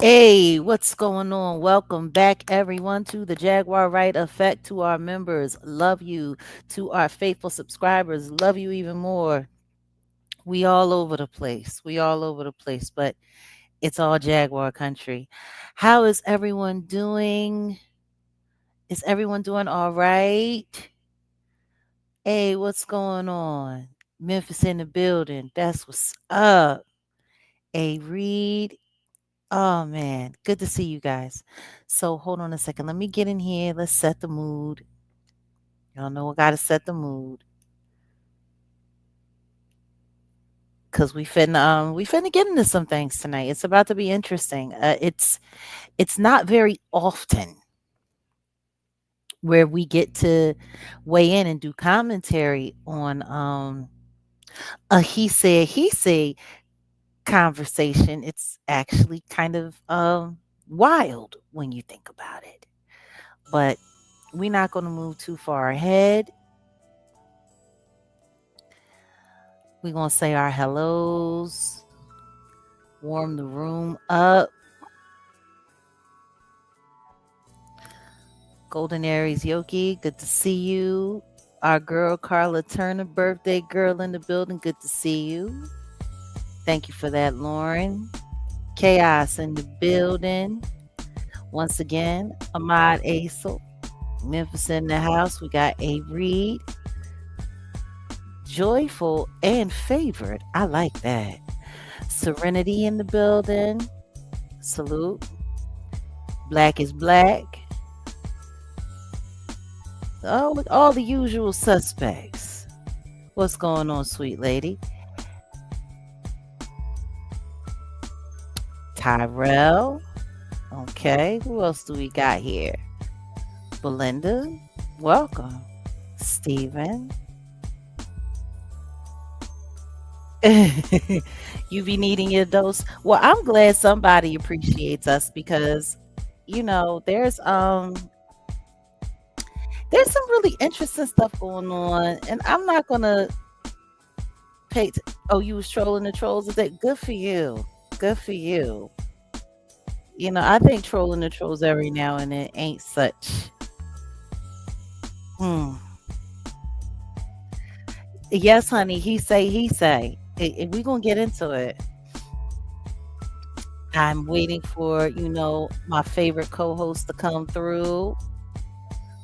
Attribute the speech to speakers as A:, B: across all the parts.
A: Hey, what's going on? Welcome back, everyone, to the Jaguar Wright Effect. To our members, love you. To our faithful subscribers, love you even more. We all over the place. We all over the place, but it's all Jaguar country. How is everyone doing? Is everyone doing all right? Hey, what's going on? Memphis in the building. That's what's up. A Reed. Oh man, good to see you guys. So hold on a second. Let me get in here. Let's set the mood. Y'all know I gotta set the mood. Cause we finna get into some things tonight. It's about to be interesting. It's not very often where we get to weigh in and do commentary on a he said conversation. It's actually kind of wild when you think about it. But we're not gonna move too far ahead. We're going to say our hellos, warm the room up. Golden Aries Yoki, good to see you. Our girl Carla Turner, birthday girl in the building, good to see you. Thank you for that, Lauren. Chaos in the building. Once again, Ahmad Aisel, Memphis in the house. We got A Reed, joyful and favored. I like that. Serenity in the building. Salute. Black is black. Oh, all the usual suspects. What's going on, sweet lady? Tyrell. Okay, who else do we got here? Belinda. Welcome. Steven. You be needing your dose. Well, I'm glad somebody appreciates us because there's some really interesting stuff going on, and I'm not gonna pay. Oh, you was trolling the trolls today. Good for you. Good for you. I think trolling the trolls every now and then ain't such. Hmm. Yes, honey. He say. He say. We gonna get into it. I'm waiting for my favorite co-host to come through.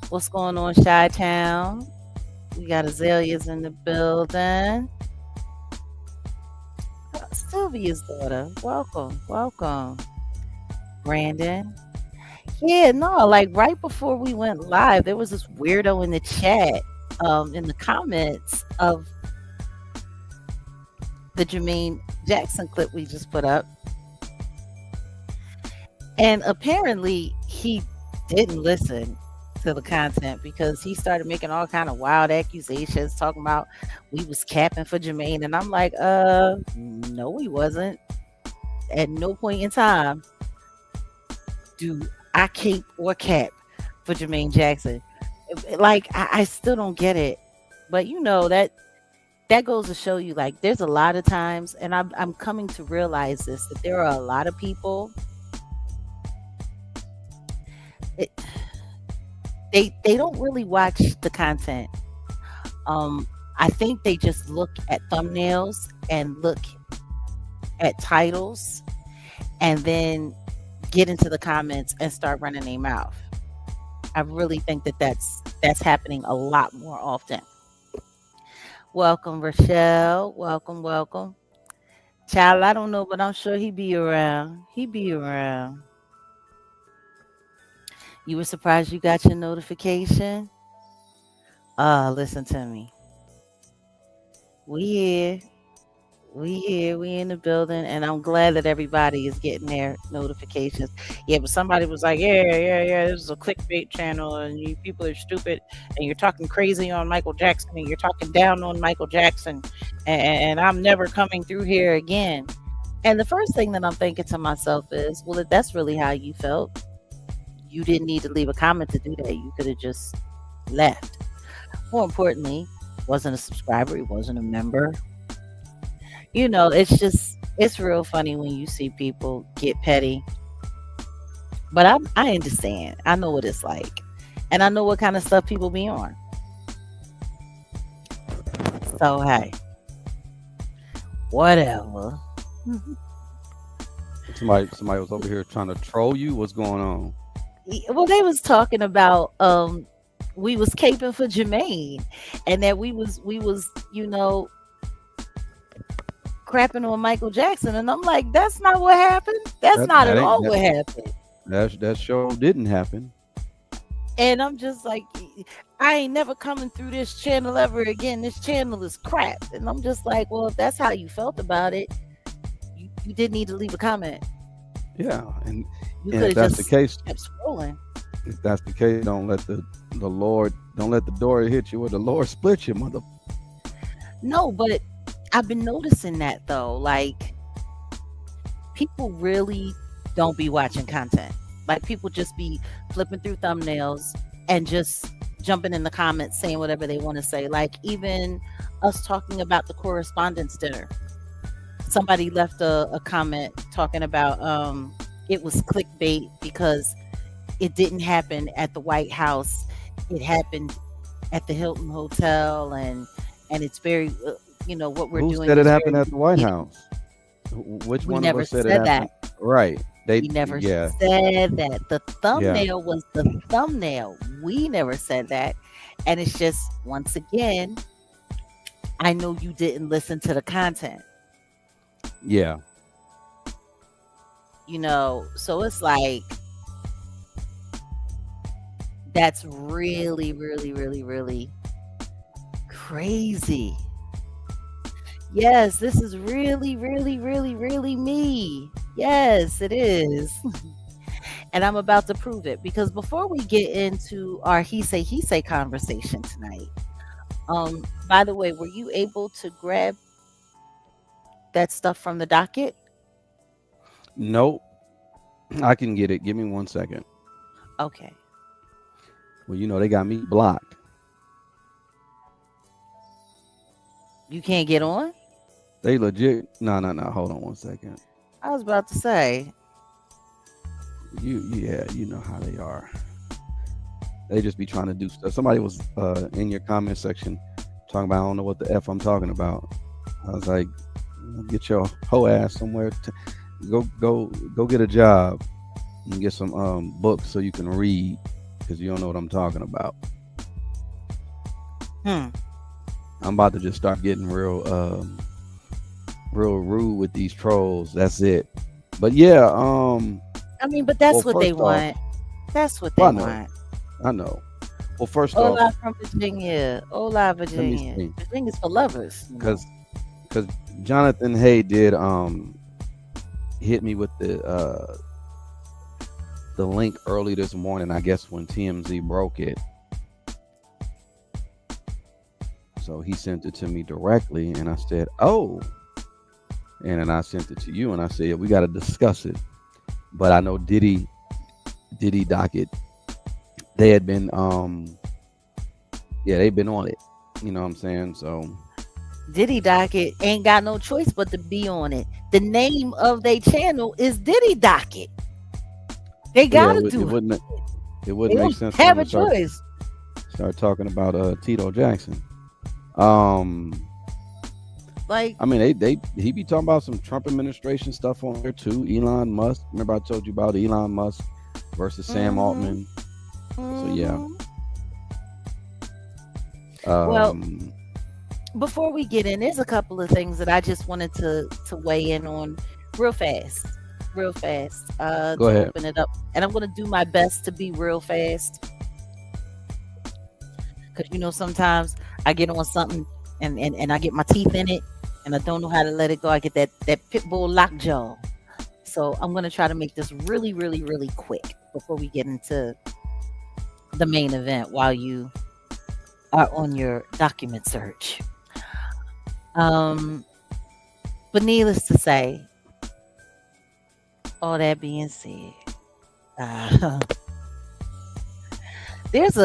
A: What's going on, Chi Town? We got Azalea's in the building. Sylvia's daughter. Welcome. Welcome. Brandon. Yeah, no, like right before we went live, there was this weirdo in the chat, in the comments of the Jermaine Jackson clip we just put up. And apparently he didn't listen to the content because he started making all kind of wild accusations talking about we was capping for Jermaine, and I'm like, no, he wasn't. At no point in time do I cape or cap for Jermaine Jackson. Like I still don't get it. But that goes to show you, like, there's a lot of times, and I'm coming to realize this, that there are a lot of people. It, they don't really watch the content. I think they just look at thumbnails and look at titles and then get into the comments and start running their mouth. I really think that that's happening a lot more often. Welcome, Rochelle. Welcome, welcome. Child, I don't know, but I'm sure he be around. He be around. You were surprised you got your notification? Listen to me. We here. We here. We in the building, and I'm glad that everybody is getting their notifications. Yeah, but somebody was like, yeah, this is a clickbait channel, and you people are stupid, and you're talking crazy on Michael Jackson, and you're talking down on Michael Jackson, and I'm never coming through here again. And the first thing that I'm thinking to myself is, well, if that's really how you felt, you didn't need to leave a comment to do that. You could have just left. More importantly, wasn't a subscriber, he wasn't a member. It's real funny when you see people get petty But I understand. I know what it's like. And I know what kind of stuff people be on. So hey, whatever.
B: Somebody was over here trying to troll you. What's going on?
A: Well, they was talking about we was caping for Jermaine, and that we was crapping on Michael Jackson, and I'm like, that's not what happened. That's
B: That
A: not
B: that
A: at
B: ain't
A: all what happened.
B: that show didn't happen.
A: And I'm just like, I ain't never coming through this channel ever again. This channel is crap. And I'm just like, well, if that's how you felt about it, you didn't need to leave a comment.
B: Yeah, and
A: You
B: and
A: could
B: if
A: have
B: that's the
A: just
B: case,
A: kept scrolling.
B: if that's the case, the Lord don't let the door hit you, or the Lord split you, mother.
A: No, but I've been noticing that though. Like, people really don't be watching content. Like, people just be flipping through thumbnails and just jumping in the comments saying whatever they want to say. Like, even us talking about the correspondence dinner. Somebody left a comment talking about it was clickbait because it didn't happen at the White House. It happened at the Hilton Hotel, and it's very what we're
B: Who
A: doing
B: said it
A: is
B: happened
A: very
B: at the White
A: misleading.
B: House? Which
A: We
B: one of
A: never
B: us said it
A: said
B: happened?
A: that.
B: Right.
A: We never
B: Yeah,
A: said that. The
B: yeah,
A: thumbnail was the thumbnail. We never said that. And it's just, once again, I know you didn't listen to the content,
B: yeah.
A: so it's like, that's really, really, really, really crazy. Yes, this is really, really, really, really me. Yes, it is. And I'm about to prove it, because before we get into our he say conversation tonight, by the way, were you able to grab that stuff from the docket?
B: Nope. I can get it. Give me 1 second.
A: Okay.
B: Well, they got me blocked.
A: You can't get on?
B: They legit. No, no, no. Hold on 1 second.
A: I was about to say,
B: Yeah, you know how they are. They just be trying to do stuff. Somebody was in your comment section talking about, I don't know what the F I'm talking about. I was like, get your hoe ass somewhere. Go get a job and get some books so you can read, because you don't know what I'm talking about.
A: hmm.
B: I'm about to just start getting real rude with these trolls. That's it. But yeah,
A: I mean, but
B: well,
A: that's what they
B: first off,
A: want. That's what
B: well,
A: they
B: I know,
A: want.
B: I know. Well, first off,
A: Hola from Virginia. Hola,
B: let me
A: Virginia.
B: see,
A: Virginia's for lovers.
B: because Jonathan Hay did hit me with the link early this morning, I guess when TMZ broke it. So he sent it to me directly, and I said, "Oh," and then I sent it to you, and I said, "We got to discuss it." But I know Diddy docket. They had been they've been on it. You know what I'm saying? So
A: Diddy Docket ain't got no choice but to be on it. The name of their channel is Diddy Docket. They
B: yeah,
A: gotta do it.
B: it
A: They
B: wouldn't make
A: don't
B: sense for
A: have
B: them
A: a
B: to
A: choice.
B: start talking about Tito Jackson. Um,
A: Like,
B: I mean, he be talking about some Trump administration stuff on there too. Elon Musk. Remember I told you about Elon Musk versus Sam
A: mm-hmm,
B: Altman. So yeah.
A: mm-hmm. Well, before we get in, there's a couple of things that I just wanted to weigh in on real fast. Real fast.
B: Go
A: To
B: ahead.
A: open it up. And I'm gonna do my best to be real fast. Because sometimes I get on something and I get my teeth in it and I don't know how to let it go. I get that pit bull lockjaw. So I'm gonna try to make this really, really, really quick before we get into the main event while you are on your document search. Um, but needless to say, all that being said, uh, there's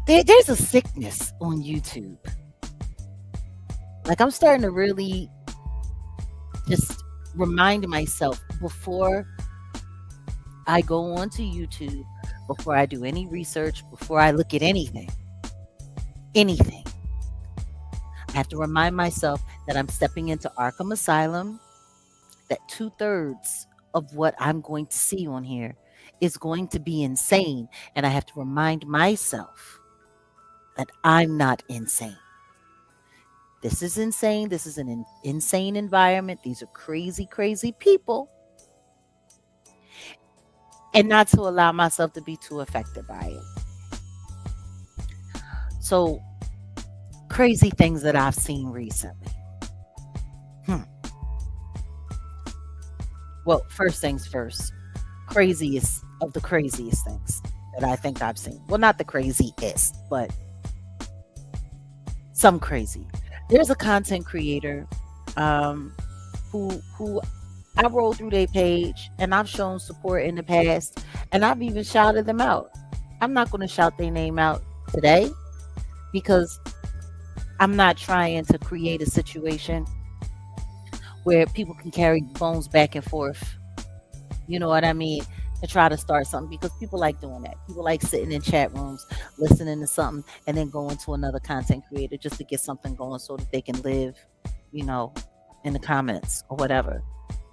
A: there's a sickness on YouTube. Like, I'm starting to really just remind myself before I go onto YouTube before I do any research, before I look at anything. I have to remind myself that I'm stepping into Arkham Asylum, that two-thirds of what I'm going to see on here is going to be insane. And I have to remind myself that I'm not insane. This is insane. This is an insane environment. These are crazy, crazy people. And not to allow myself to be too affected by it. So, crazy things that I've seen recently. Hmm. Well, first things first, craziest of the craziest things that I think I've seen. Well, not the craziest, but some crazy. There's a content creator um, who I roll through their page and I've shown support in the past and I've even shouted them out. I'm not going to shout their name out today because I'm not trying to create a situation where people can carry phones back and forth. You know what I mean? To try to start something because people like doing that. People like sitting in chat rooms, listening to something, and then going to another content creator just to get something going so that they can live, you know, in the comments or whatever,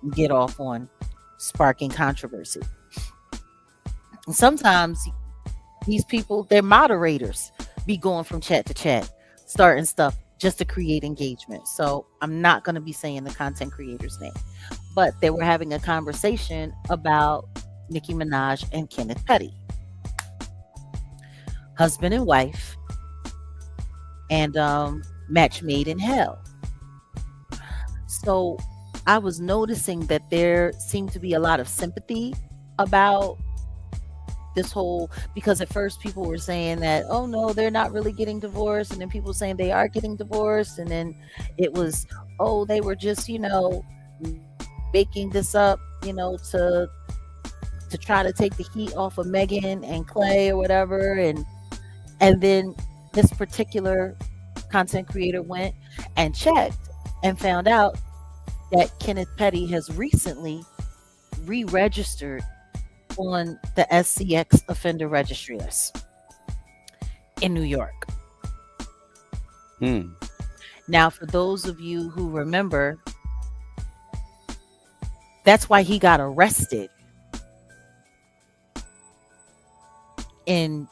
A: and get off on sparking controversy. And sometimes these people, they're moderators, be going from chat to chat, starting stuff just to create engagement. So I'm not going to be saying the content creator's name, but they were having a conversation about Nicki Minaj and Kenneth Petty, husband and wife, and match made in hell. So I was noticing that there seemed to be a lot of sympathy about this whole, because at first people were saying that, oh no, they're not really getting divorced, and then people saying they are getting divorced, and then it was, oh, they were just, making this up, to try to take the heat off of Megan and Clay or whatever, and then this particular content creator went and checked and found out that Kenneth Petty has recently re-registered on the SCX offender registry list in New York.
B: Hmm.
A: Now, for those of you who remember, that's why he got arrested in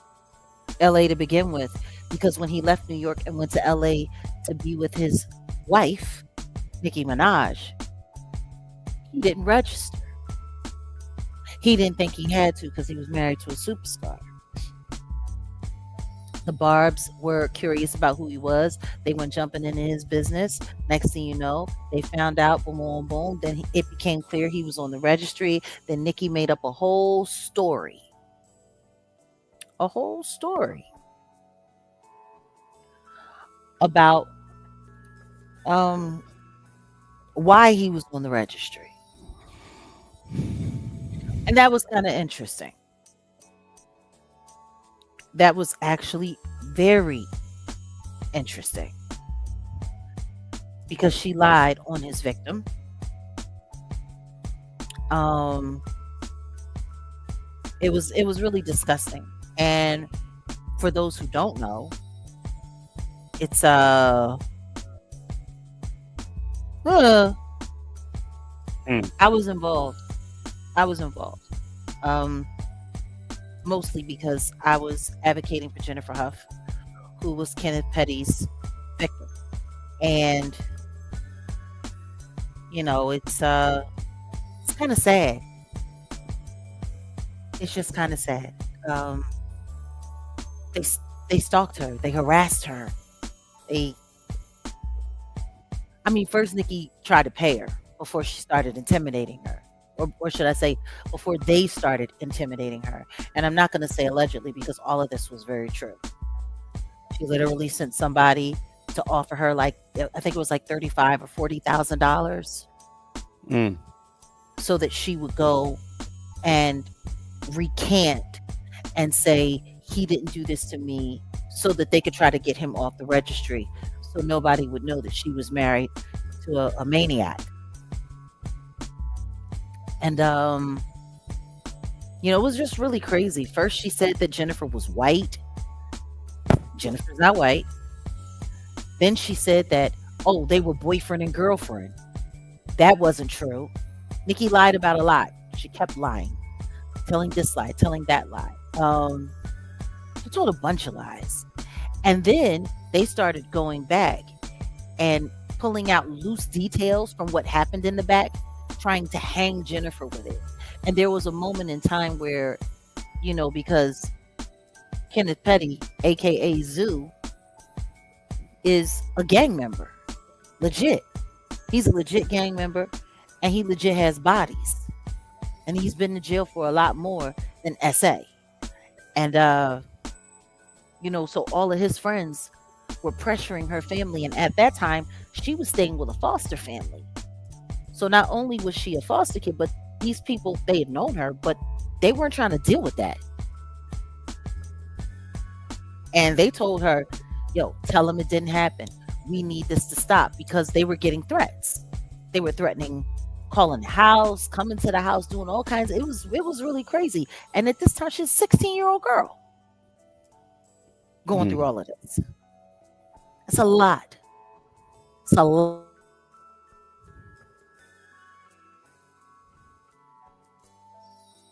A: LA to begin with, because when he left New York and went to LA to be with his wife, Nicki Minaj, he didn't register. He didn't think he had to because he was married to a superstar. The Barbs were curious about who he was. They went jumping into his business. Next thing you know, they found out, boom, boom, boom. Then it became clear he was on the registry. Then Nicki made up a whole story. About why he was on the registry. And that was kind of interesting. That was actually very interesting because she lied on his victim. It was really disgusting. And for those who don't know, it's I was involved. Mostly because I was advocating for Jennifer Huff, who was Kenneth Petty's victim. And it's kind of sad. It's just kind of sad. They stalked her. They harassed her. First Nicki tried to pay her before she started intimidating her. Or should I say, before they started intimidating her. And I'm not going to say allegedly because all of this was very true. She literally sent somebody to offer her I think it was like $35,000 or $40,000 so that she would go and recant and say he didn't do this to me, so that they could try to get him off the registry, so nobody would know that she was married to a maniac. And It was just really crazy. First, she said that Jennifer was white. Jennifer's not white. Then she said that, oh, they were boyfriend and girlfriend. That wasn't true. Nikki lied about a lot. She kept lying, telling this lie, telling that lie. She told a bunch of lies. And then they started going back and pulling out loose details from what happened in the back, trying to hang Jennifer with it. And there was a moment in time where, because Kenneth Petty, aka Zoo, is a gang member. Legit. He's a legit gang member, and he legit has bodies. And he's been in jail for a lot more than SA. And so all of his friends were pressuring her family, and at that time she was staying with a foster family. So not only was she a foster kid, but these people, they had known her, but they weren't trying to deal with that. And they told her, yo, tell them it didn't happen. We need this to stop, because they were getting threats. They were threatening calling the house, coming to the house, doing all kinds of, it was really crazy. And at this time, she's a 16-year-old girl going through all of this. It's a lot. It's a lot.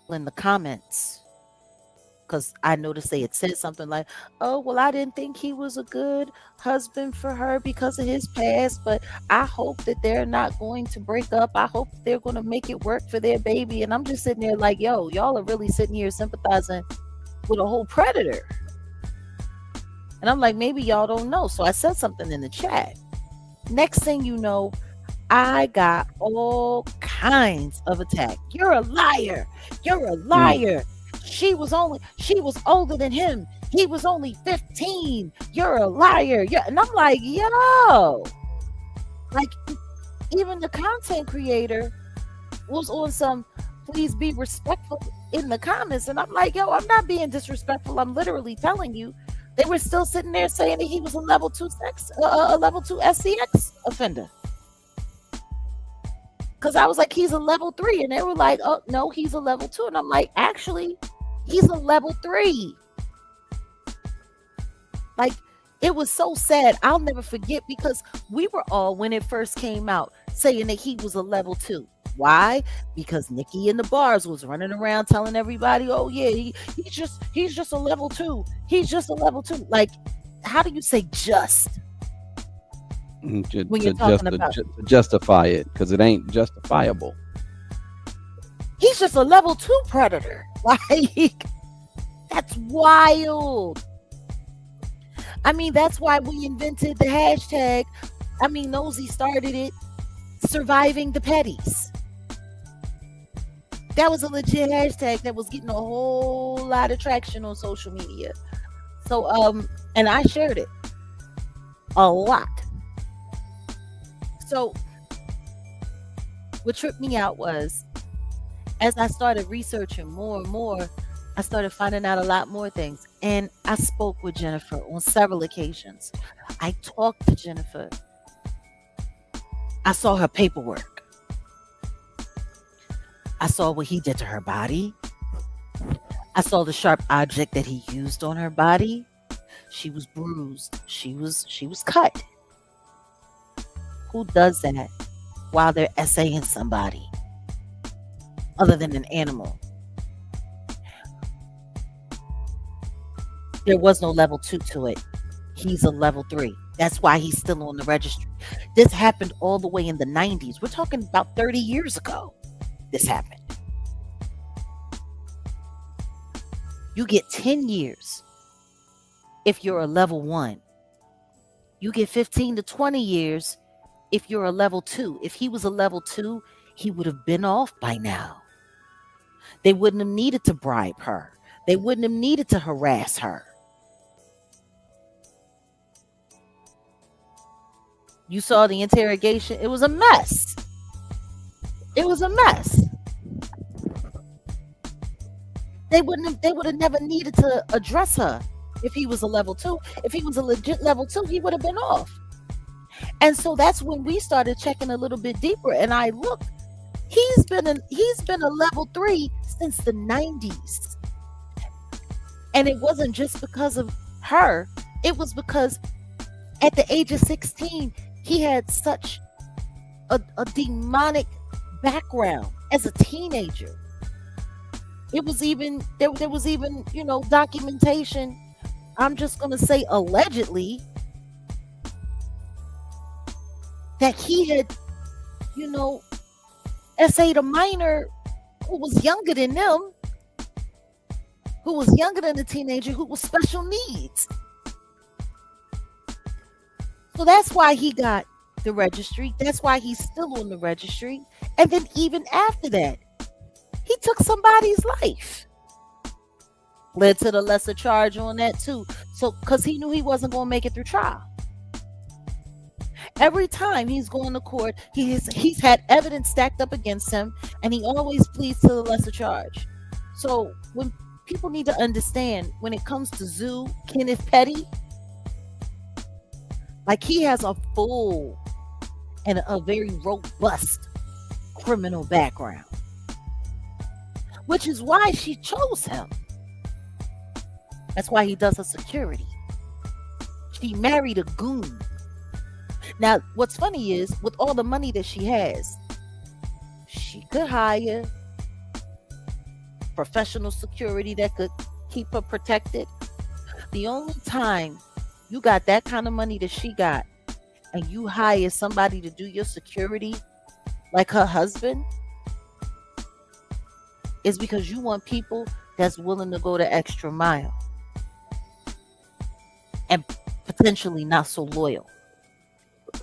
A: In the comments, because I noticed they had said something like, oh, well, I didn't think he was a good husband for her because of his past, but I hope that they're not going to break up. I hope they're going to make it work for their baby. And I'm just sitting there like, yo, y'all are really sitting here sympathizing with a whole predator. And I'm like, maybe y'all don't know. So I said something in the chat. Next thing you know, I got all kinds of attack. You're a liar. You're a liar. She was older than him. He was only 15. You're a liar. Yeah. And I'm like, yo, like, even the content creator was on some please be respectful in the comments. And I'm like, yo, I'm not being disrespectful. I'm literally telling you. They were still sitting there saying that he was a level 2 SCX offender. Because I was like, he's a level 3. And they were like, oh, no, he's a level 2. And I'm like, actually, he's a level 3. Like, it was so sad. I'll never forget, because we were all, when it first came out, saying that he was a level 2. Why? Because Nikki in the bars was running around telling everybody, oh, yeah, he's just a level 2. He's just a level 2. Like, how do you say just? When you're talking about
B: to justify it, because it ain't justifiable.
A: He's just a level 2 predator. Like, that's wild. I mean, that's why we invented the hashtag. I mean, Nosy started it, surviving the petties. That was a legit hashtag that was getting a whole lot of traction on social media. So, and I shared it a lot. So what tripped me out was, as I started researching more and more, I started finding out a lot more things. And I spoke with Jennifer on several occasions. I talked to Jennifer. I saw her paperwork. I saw what he did to her body. I saw the sharp object that he used on her body. She was bruised. She was cut. Who does that while they're essaying somebody other than an animal? There was no level 2 to it. He's a level 3. That's why he's still on the registry. This happened all the way in the 90s. We're talking about 30 years ago. This happened. You get 10 years if you're a level 1. You get 15 to 20 years if you're a level 2. If he was a level 2, he would have been off by now. They wouldn't have needed to bribe her. They wouldn't have needed to harass her. You saw the interrogation. It was a mess. It was a mess. They would have never needed to address her if he was a level 2. If he was a legit level 2, he would have been off. And so that's when we started checking a little bit deeper. And I looked, he's been a level 3 since the 90s. And it wasn't just because of her, it was because at the age of 16, he had such a demonic background as a teenager. It was even there was even, documentation. I'm just gonna say allegedly that he had, you know, essayed a minor who was younger than them, who was younger than the teenager, who was special needs. So that's why he got the registry. That's why he's still on the registry. And then even after that, he took somebody's life. Led to the lesser charge on that too. So because he knew he wasn't going to make it through trial. Every time he's going to court, he's had evidence stacked up against him, and he always pleads to the lesser charge. So when people need to understand, when it comes to Zoo, Kenneth Petty, like he has a full and a very robust criminal background, which is why she chose him. That's why he does her security. She married a goon. Now, what's funny is, with all the money that she has, she could hire professional security that could keep her protected. The only time you got that kind of money that she got, and you hire somebody to do your security, like her husband, is because you want people that's willing to go the extra mile and potentially not so loyal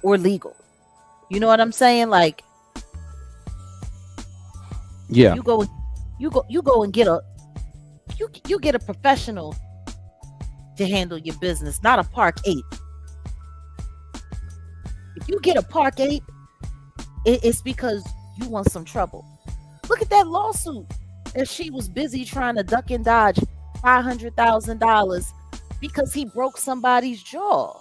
A: or legal. You know what I'm saying? Like,
B: Yeah.
A: you go and get you get a professional to handle your business, not a park ape. If you get a park ape, it's because you want some trouble. Look at that lawsuit that she was busy trying to duck and dodge $500,000 because he broke somebody's jaw.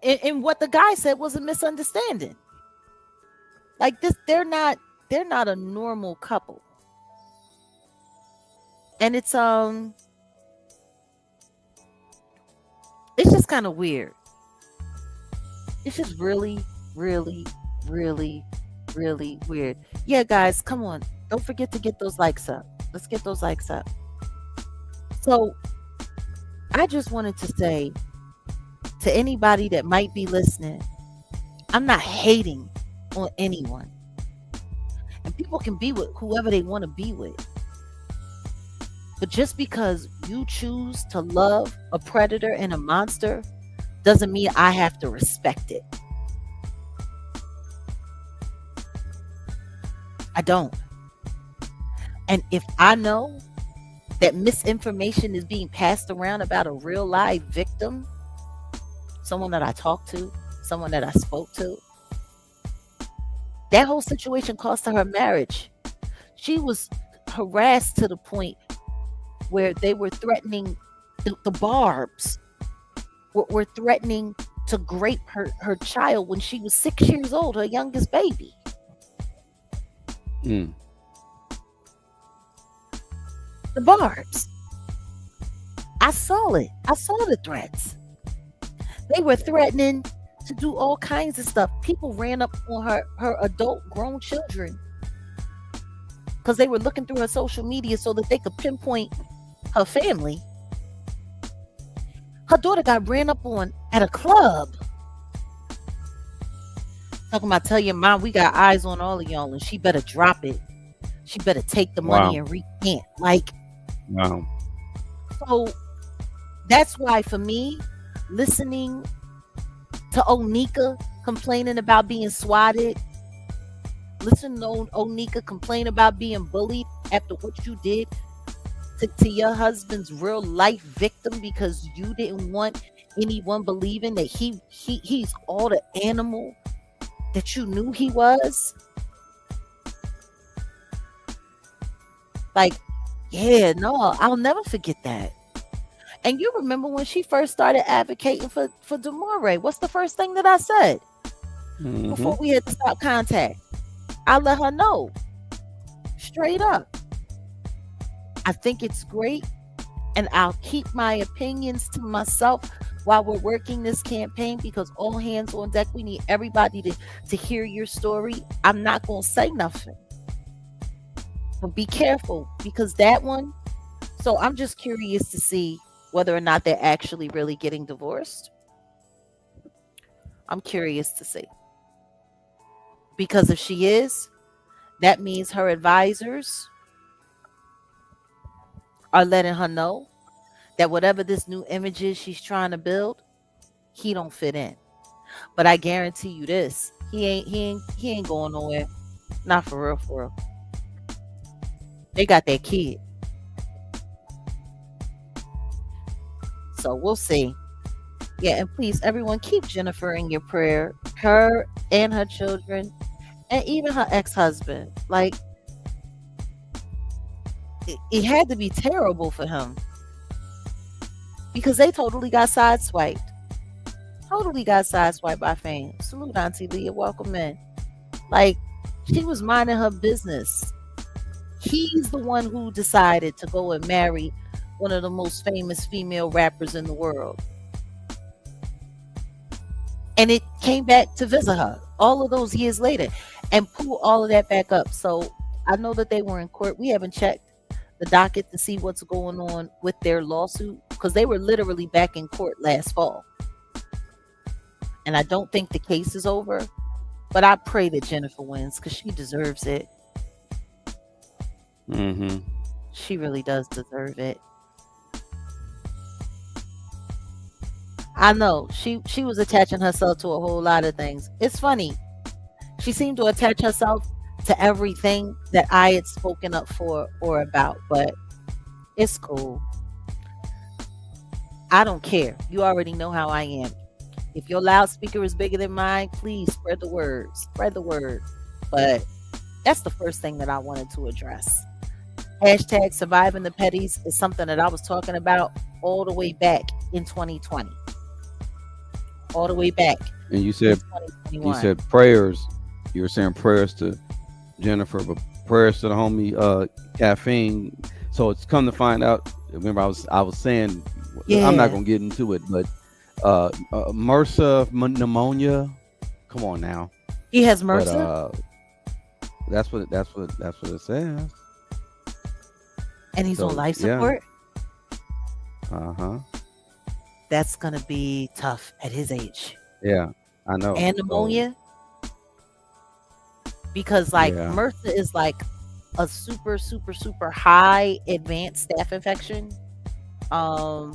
A: And what the guy said was a misunderstanding. Like this, they're not a normal couple. And it's just kind of weird. It's just really, really, really, really weird. Yeah, guys, come on. Don't forget to get those likes up. Let's get those likes up. So I just wanted to say to anybody that might be listening, I'm not hating on anyone. And people can be with whoever they want to be with. But just because you choose to love a predator and a monster doesn't mean I have to respect it. I don't. And if I know that misinformation is being passed around about a real live victim, someone that I talked to, someone that I spoke to, that whole situation cost her marriage. She was harassed to the point where they were threatening, the Barbs were threatening to grape her child when she was 6 years old, her youngest baby.
B: Mm.
A: The Barbs. I saw it. I saw the threats. They were threatening to do all kinds of stuff. People ran up on her adult grown children because they were looking through her social media so that they could pinpoint her family. Her daughter got ran up on at a club. Talking about, tell your mom we got eyes on all of y'all and she better drop it. She better take the money and recant. Like,
B: wow.
A: So that's why for me, listening to Onika complaining about being swatted, listening to Onika complain about being bullied after what you did to your husband's real life victim because you didn't want anyone believing that he's all the animal that you knew he was. Like, yeah, no, I'll never forget that. And you remember when she first started advocating for Demore, what's the first thing that I said?
B: Mm-hmm.
A: before we had to stop contact. I let her know straight up. I think it's great, and I'll keep my opinions to myself while we're working this campaign because all hands on deck. We need everybody to hear your story. I'm not going to say nothing, but be careful because that one. So I'm just curious to see whether or not they're actually really getting divorced. I'm curious to see because if she is, that means her advisors are letting her know that whatever this new image is she's trying to build, he don't fit in. But I guarantee you this, he ain't going nowhere. Not for real, for real. They got that kid. So we'll see. Yeah, and please everyone keep Jennifer in your prayer. Her and her children and even her ex-husband. Like it had to be terrible for him because they totally got sideswiped. Totally got sideswiped by fame. Salute Auntie Leah. Welcome in. Like she was minding her business. He's the one who decided to go and marry one of the most famous female rappers in the world. And it came back to visit her all of those years later and pull all of that back up. So I know that they were in court. We haven't checked the docket to see what's going on with their lawsuit because they were literally back in court last fall. And I don't think the case is over, but I pray that Jennifer wins because she deserves it.
B: Mm-hmm.
A: She really does deserve it. I know she was attaching herself to a whole lot of things. It's funny. She seemed to attach herself to everything that I had spoken up for or about, but it's cool. I don't care. You already know how I am. If your loudspeaker is bigger than mine, please spread the word. Spread the word. But that's the first thing that I wanted to address. Hashtag surviving the petties is something that I was talking about all the way back in 2020. All the way back
B: And
A: in
B: you
A: 2021.
B: said prayers. You were saying prayers to Jennifer, but prayers to the homie Caffeine. So it's come to find out. Remember, I was saying I'm not
A: Yeah.
B: gonna get into it, but MRSA pneumonia. Come on now.
A: He has
B: But
A: MRSA
B: that's what it says.
A: and he's on
B: So
A: life
B: yeah.
A: support.
B: Uh-huh.
A: That's going to be tough at his age.
B: Yeah. I know.
A: And
B: So
A: pneumonia because like
B: yeah.
A: MRSA is like a super super super high advanced staph infection um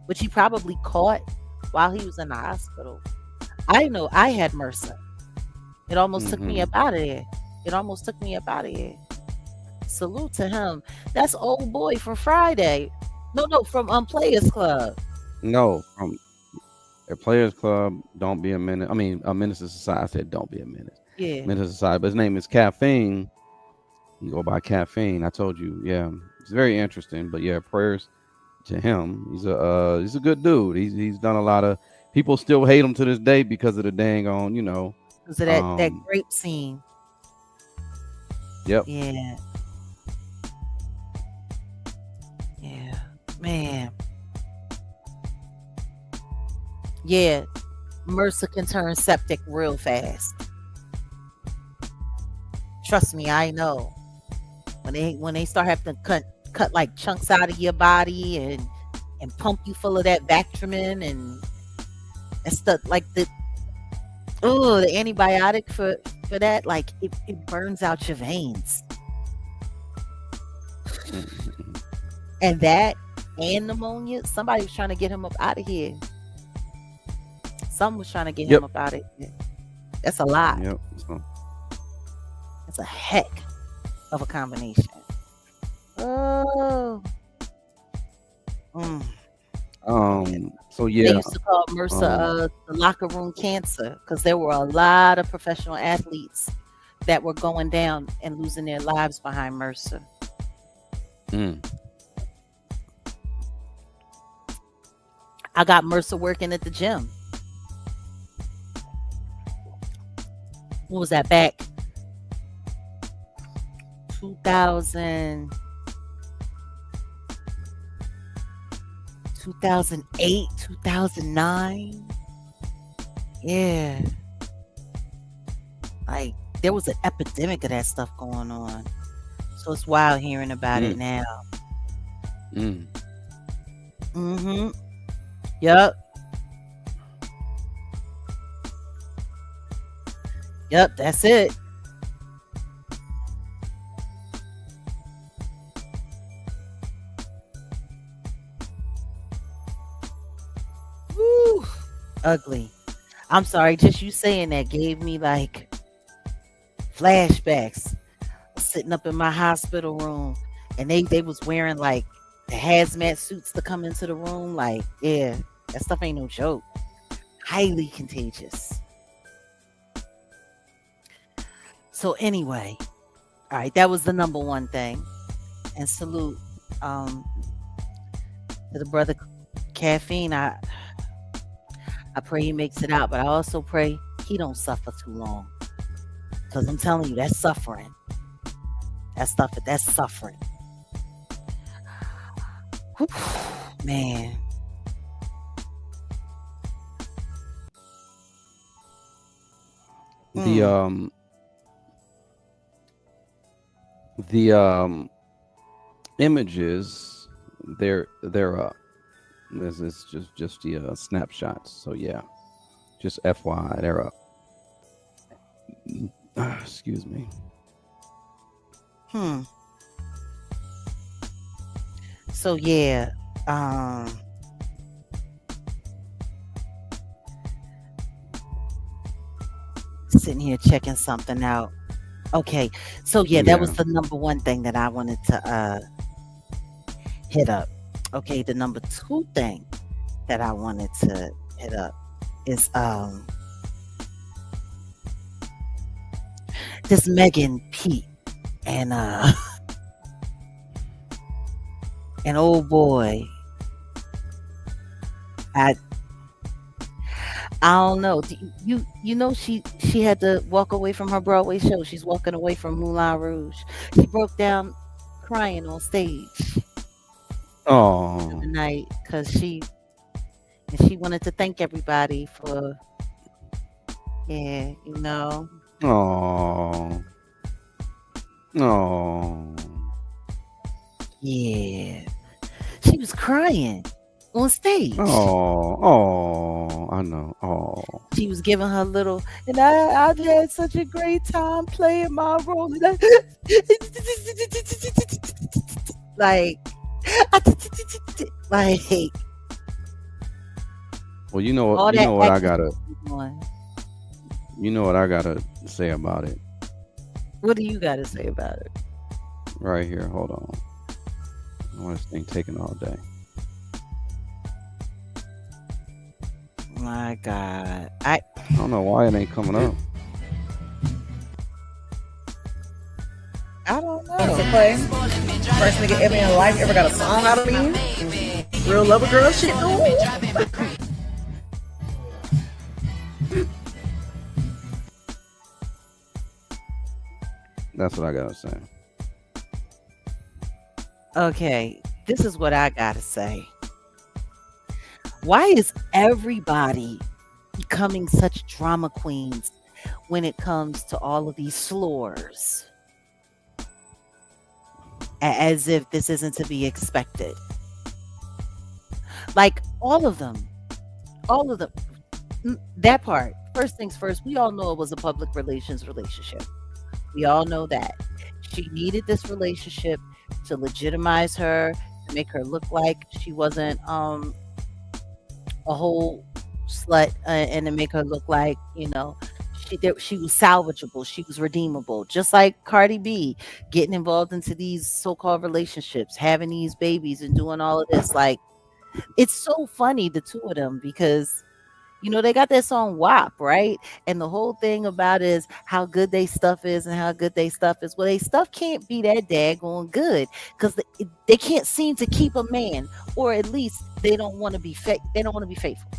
A: which he probably caught while he was in the hospital. I know I had MRSA. It almost took me
B: Mm-hmm.
A: up out of there. It almost took me up out of here. Salute to him. That's old boy from Friday. No, from Players Club.
B: No, from a Players Club, don't be a minute. I mean, a Menace to Society. I said don't be a menace.
A: Yeah.
B: Menace to Society, but his name is Caffeine. You go by Caffeine. I told you. Yeah, it's very interesting. But yeah, prayers to him. He's a good dude. He's done a lot of. People still hate him to this day because of the dang on.
A: Because of that
B: Um.
A: grape scene.
B: Yep.
A: Yeah. Yeah. Man. Yeah. MRSA can turn septic real fast. Trust me, I know. When they start having to cut like chunks out of your body and pump you full of that Bactrim and stuff like the antibiotic for that, like it burns out your veins. And that and pneumonia, somebody was trying to get him up out of here. Someone was trying to get him
B: Yep.
A: up out of here. That's a lot.
B: Yep. So,
A: That's a heck of a combination. Oh. Mm.
B: So
A: They
B: yeah.
A: used to call MRSA
B: Um.
A: the locker room cancer because there were a lot of professional athletes that were going down and losing their lives behind MRSA.
B: Mm,
A: I got MRSA working at the gym. What was that back? 2000, 2008, 2009. Yeah, like there was an epidemic of that stuff going on. So it's wild hearing about it
B: Mm,
A: now.
B: mm.
A: Mm-hmm. Yep. Yep. That's it. Woo. Ugly. I'm sorry. Just you saying that gave me like flashbacks. Sitting up in my hospital room, and they was wearing like the hazmat suits to come into the room. Like, yeah, that stuff ain't no joke. Highly contagious. So anyway, all right, that was the number one thing. And salute um to the brother Caffeine. I pray he makes it out, but I also pray he don't suffer too long. Cause I'm telling you, that's suffering. That's suffering. Whew, man.
B: The
A: Mm,
B: the images, they're up. This is just the snapshots. So yeah, just FYI, they're up. Excuse me.
A: hmm. So yeah, um, sitting here checking something out. Okay, so yeah, that was
B: Yeah,
A: the number one thing that I wanted to hit up. Okay, the number two thing that I wanted to hit up is this Megan Pete and and oh boy, I I don't know. You know she had to walk away from her Broadway show. She's walking away from Moulin Rouge. She broke down crying on stage the
B: oh,
A: other night because she wanted to thank everybody for, yeah,
B: oh, oh,
A: yeah, she was crying on stage.
B: I know. Oh,
A: She was giving her little, and I've had such a great time playing my role. And like, like
B: well, you know what?
A: all
B: You
A: that
B: know what I
A: acting
B: gotta.
A: she was doing.
B: You know what I gotta say about it.
A: What do you got to say about it?
B: Right here. Hold on. I want this thing taking all day.
A: My God,
B: I don't know why it ain't coming up.
A: I don't
C: To
A: know.
C: play. First nigga ever in life ever got a song out of me. Real lover girl shit. Ooh.
B: That's what I gotta say.
A: Okay, this is what I gotta say. Why is everybody becoming such drama queens when it comes to all of these slurs? As if this isn't to be expected. Like all of them. That part. First things first, we all know it was a public relations relationship. We all know that. She needed this relationship to legitimize her, to make her look like she wasn't a whole slut, and to make her look like, she was salvageable, she was redeemable, just like Cardi B getting involved into these so-called relationships, having these babies and doing all of this. Like, it's so funny, the two of them, because they got that song WAP, right? And the whole thing about is how good they stuff is and how good they stuff is. Well, they stuff can't be that daggone good because they can't seem to keep a man, or at least they don't want to be fake. They don't want to be faithful.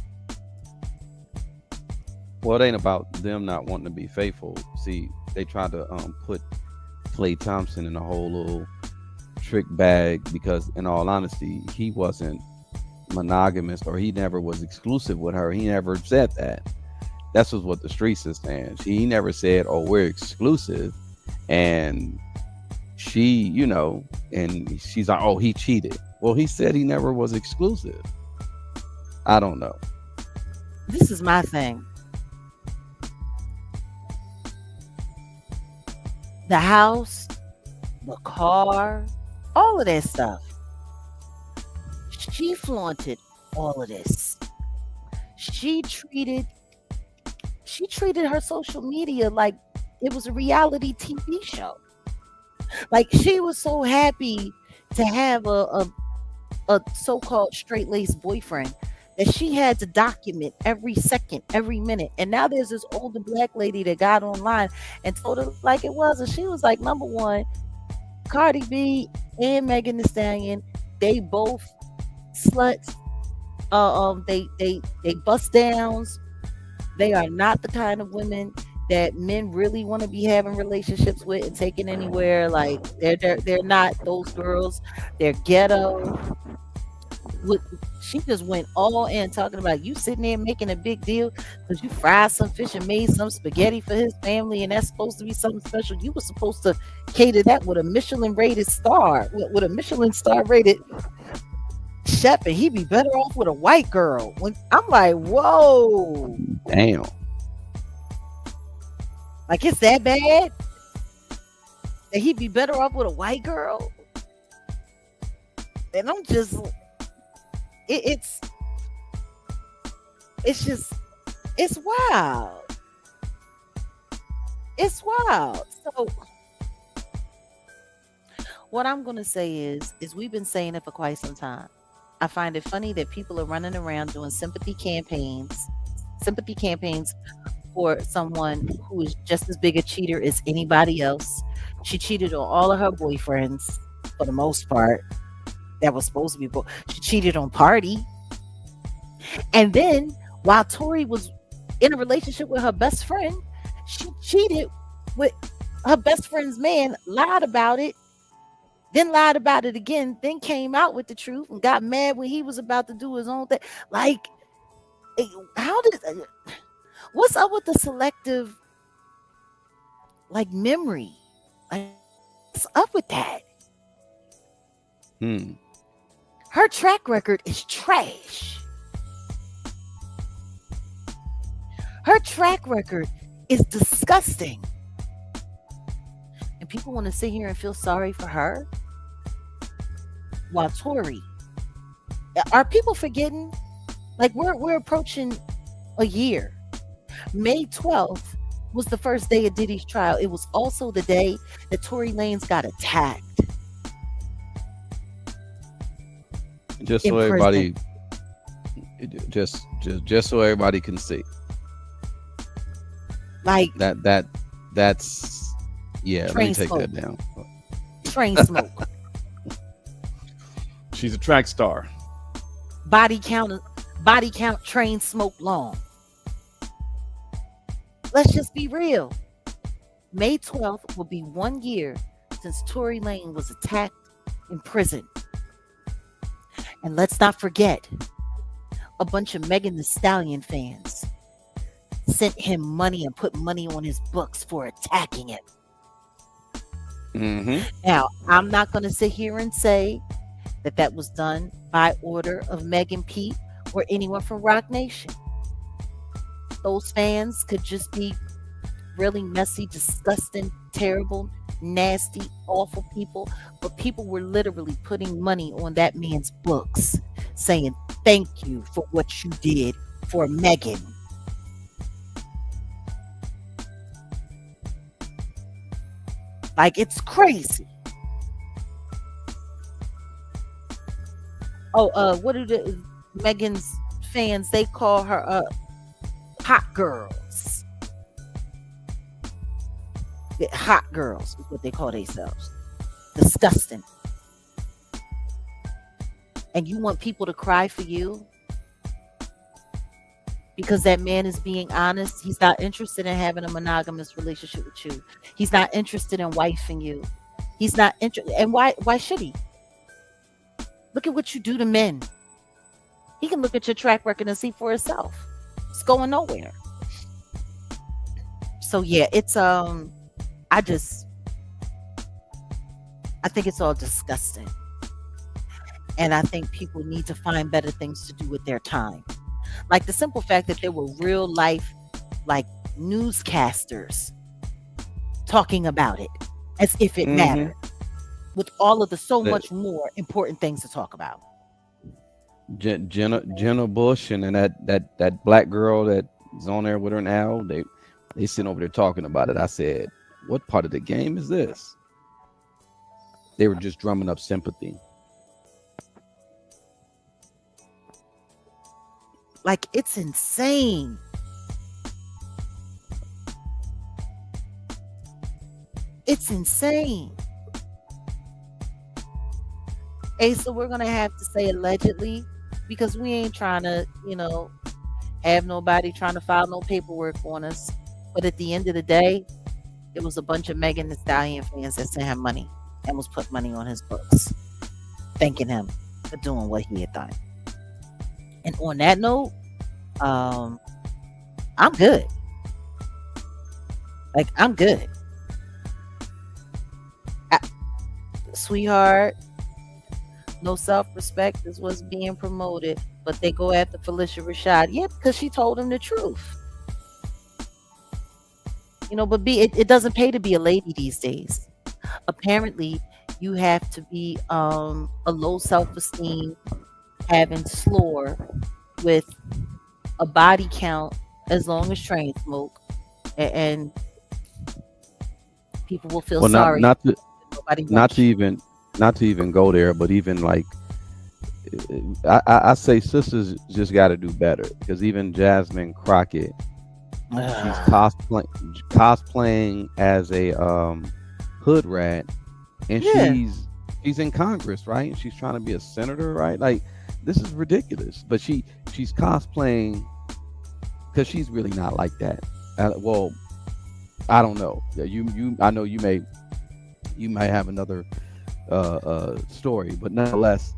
B: Well, it ain't about them not wanting to be faithful. See, they tried to put Clay Thompson in a whole little trick bag because, in all honesty, he wasn't monogamous or he never was exclusive with her. He never said that. That's just what the streets is saying. He never said, "Oh, we're exclusive," and she, and she's like, "Oh, he cheated." Well, he said he never was exclusive. I don't know.
A: This is my thing. The house, the car, all of that stuff. She flaunted all of this. She treated she treated her social media like it was a reality TV show. Like she was so happy to have a so-called straight-laced boyfriend that she had to document every second, every minute. And now there's this older black lady that got online and told her like it was. And she was like, number one, Cardi B and Megan Thee Stallion, they both sluts. They bust downs. They are not the kind of women that men really want to be having relationships with and taking anywhere. Like they're not those girls. They're ghetto. With, she just went all in talking about you sitting there making a big deal because you fried some fish and made some spaghetti for his family, and that's supposed to be something special. You were supposed to cater that with a Michelin rated star, with a Michelin star rated chef, and he'd be better off with a white girl. When I'm like, whoa,
B: Damn.
A: like it's that bad that he'd be better off with a white girl. And I'm just, it's just, it's wild. It's wild. So what I'm gonna say is we've been saying it for quite some time. I find it funny that people are running around doing sympathy campaigns for someone who is just as big a cheater as anybody else. She cheated on all of her boyfriends for the most part. That was supposed to be. She cheated on Party, and then while Tori was in a relationship with her best friend, she cheated with her best friend's man. Lied about it, then lied about it again. Then came out with the truth and got mad when he was about to do his own thing. Like, how did? What's up with the selective like memory? Like, what's up with that?
B: Hmm.
A: Her track record is trash. Her track record is disgusting. And people want to sit here and feel sorry for her. While Tori, are people forgetting? Like we're approaching a year. May 12th was the first day of Diddy's trial. It was also the day that Tory Lanez got attacked.
B: Just
A: In
B: so
A: prison.
B: everybody, just so everybody can see
A: Like
B: that's yeah. Let me
A: Train
B: take
A: smoke.
B: that down.
A: train smoke.
B: She's a track star.
A: body count train smoke long. Let's just be real. May 12th will be 1 year since Tory Lanez was attacked in prison. And let's not forget, a bunch of Megan Thee Stallion fans sent him money and put money on his books for attacking him.
B: Mm-hmm.
A: Now, I'm not going to sit here and say that was done by order of Megan Pete or anyone from Rock Nation. Those fans could just be really messy, disgusting, terrible, nasty, awful people. But people were literally putting money on that man's books, saying thank you for what you did for Megan. Like, it's crazy. Oh, what do the Megan's fans, they call her hot girls. Yeah, hot girls is what they call themselves. Disgusting. And you want people to cry for you because that man is being honest. He's not interested in having a monogamous relationship with you. He's not interested in wifing you. He's not interested. And why should he? Look at what you do to men. He can look at your track record and see for himself. It's going nowhere. So yeah, it's I just I think it's all disgusting. And I think people need to find better things to do with their time. Like the simple fact that there were real life like newscasters talking about it as if it
B: Mm-hmm.
A: mattered, with all of the so
B: That
A: much more important things to talk about.
B: Jenna Bush and then that black girl that's on there with her now, they sitting over there talking about it. I said, what part of the game is this? They were just drumming up sympathy.
A: Like it's insane. It's insane. Asa, we're gonna have to say allegedly because we ain't trying to, have nobody trying to file no paperwork on us. But at the end of the day, it was a bunch of Megan Thee Stallion fans that sent him money and was put money on his books, thanking him for doing what he had done. And on that note, I'm good. Like I'm good. I, sweetheart, no self-respect is what's being promoted, but they go after Felicia Rashad. Yeah, because she told him the truth. But it doesn't pay to be a lady these days. Apparently, you have to be a low self-esteem, having slore, with a body count as long as train smoke, and people will feel
B: Well, not
A: sorry.
B: not to
A: Nobody
B: not
A: wants
B: to
A: you.
B: even not to even go there, but even like I say sisters just got to do better because even Jasmine Crockett, she's cosplaying as a hood rat, and
A: Yeah.
B: she's in Congress, right? She's trying to be a senator, right? Like this is ridiculous. But she's cosplaying because she's really not like that. Well, I don't know. Yeah, I know you might have another story, but nonetheless,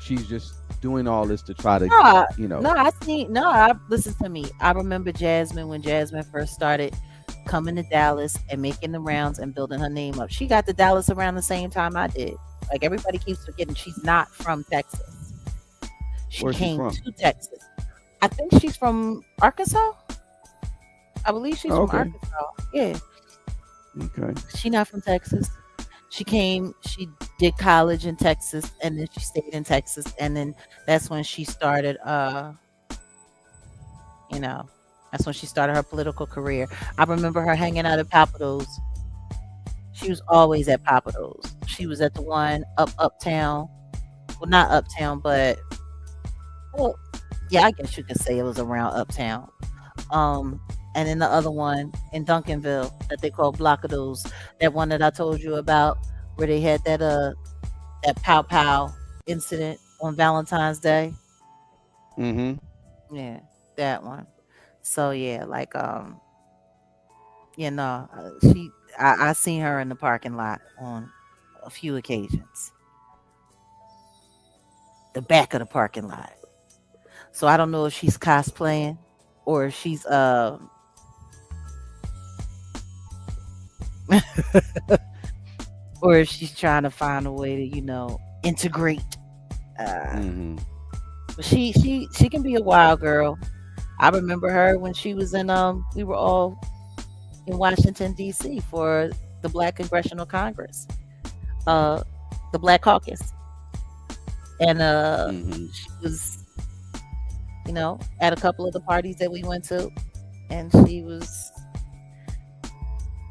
B: she's just doing all this to try to,
A: No,
B: you know.
A: no, I listen to me. I remember Jasmine when Jasmine first started coming to Dallas and making the rounds and building her name up. She got to Dallas around the same time I did. Like everybody keeps forgetting she's not from Texas. She
B: Where's she
A: came
B: from?
A: to Texas. I think she's from Arkansas. I believe she's
B: Oh,
A: from
B: okay,
A: Arkansas. Yeah.
B: okay.
A: She not from Texas. She did college in Texas and then she stayed in Texas and then that's when she started you know, that's when she started her political career. I remember her hanging out at Papados. She was always at Papados. She was at the one uptown. Well, not uptown, but well, yeah, I guess you could say it was around uptown. Um, and then the other one in Duncanville that they call Blockados, that one that I told you about, where they had that pow pow incident on Valentine's Day.
B: Mm-hmm.
A: Yeah, that one. So yeah, like she I seen her in the parking lot on a few occasions, the back of the parking lot. So I don't know if she's cosplaying or if she's or if she's trying to find a way to integrate. Uh,
B: Mm-hmm.
A: but she can be a wild girl. I remember her when she was in we were all in Washington D.C. for the Black Congressional Congress, uh, the Black Caucus, and
B: Mm-hmm.
A: she was at a couple of the parties that we went to, and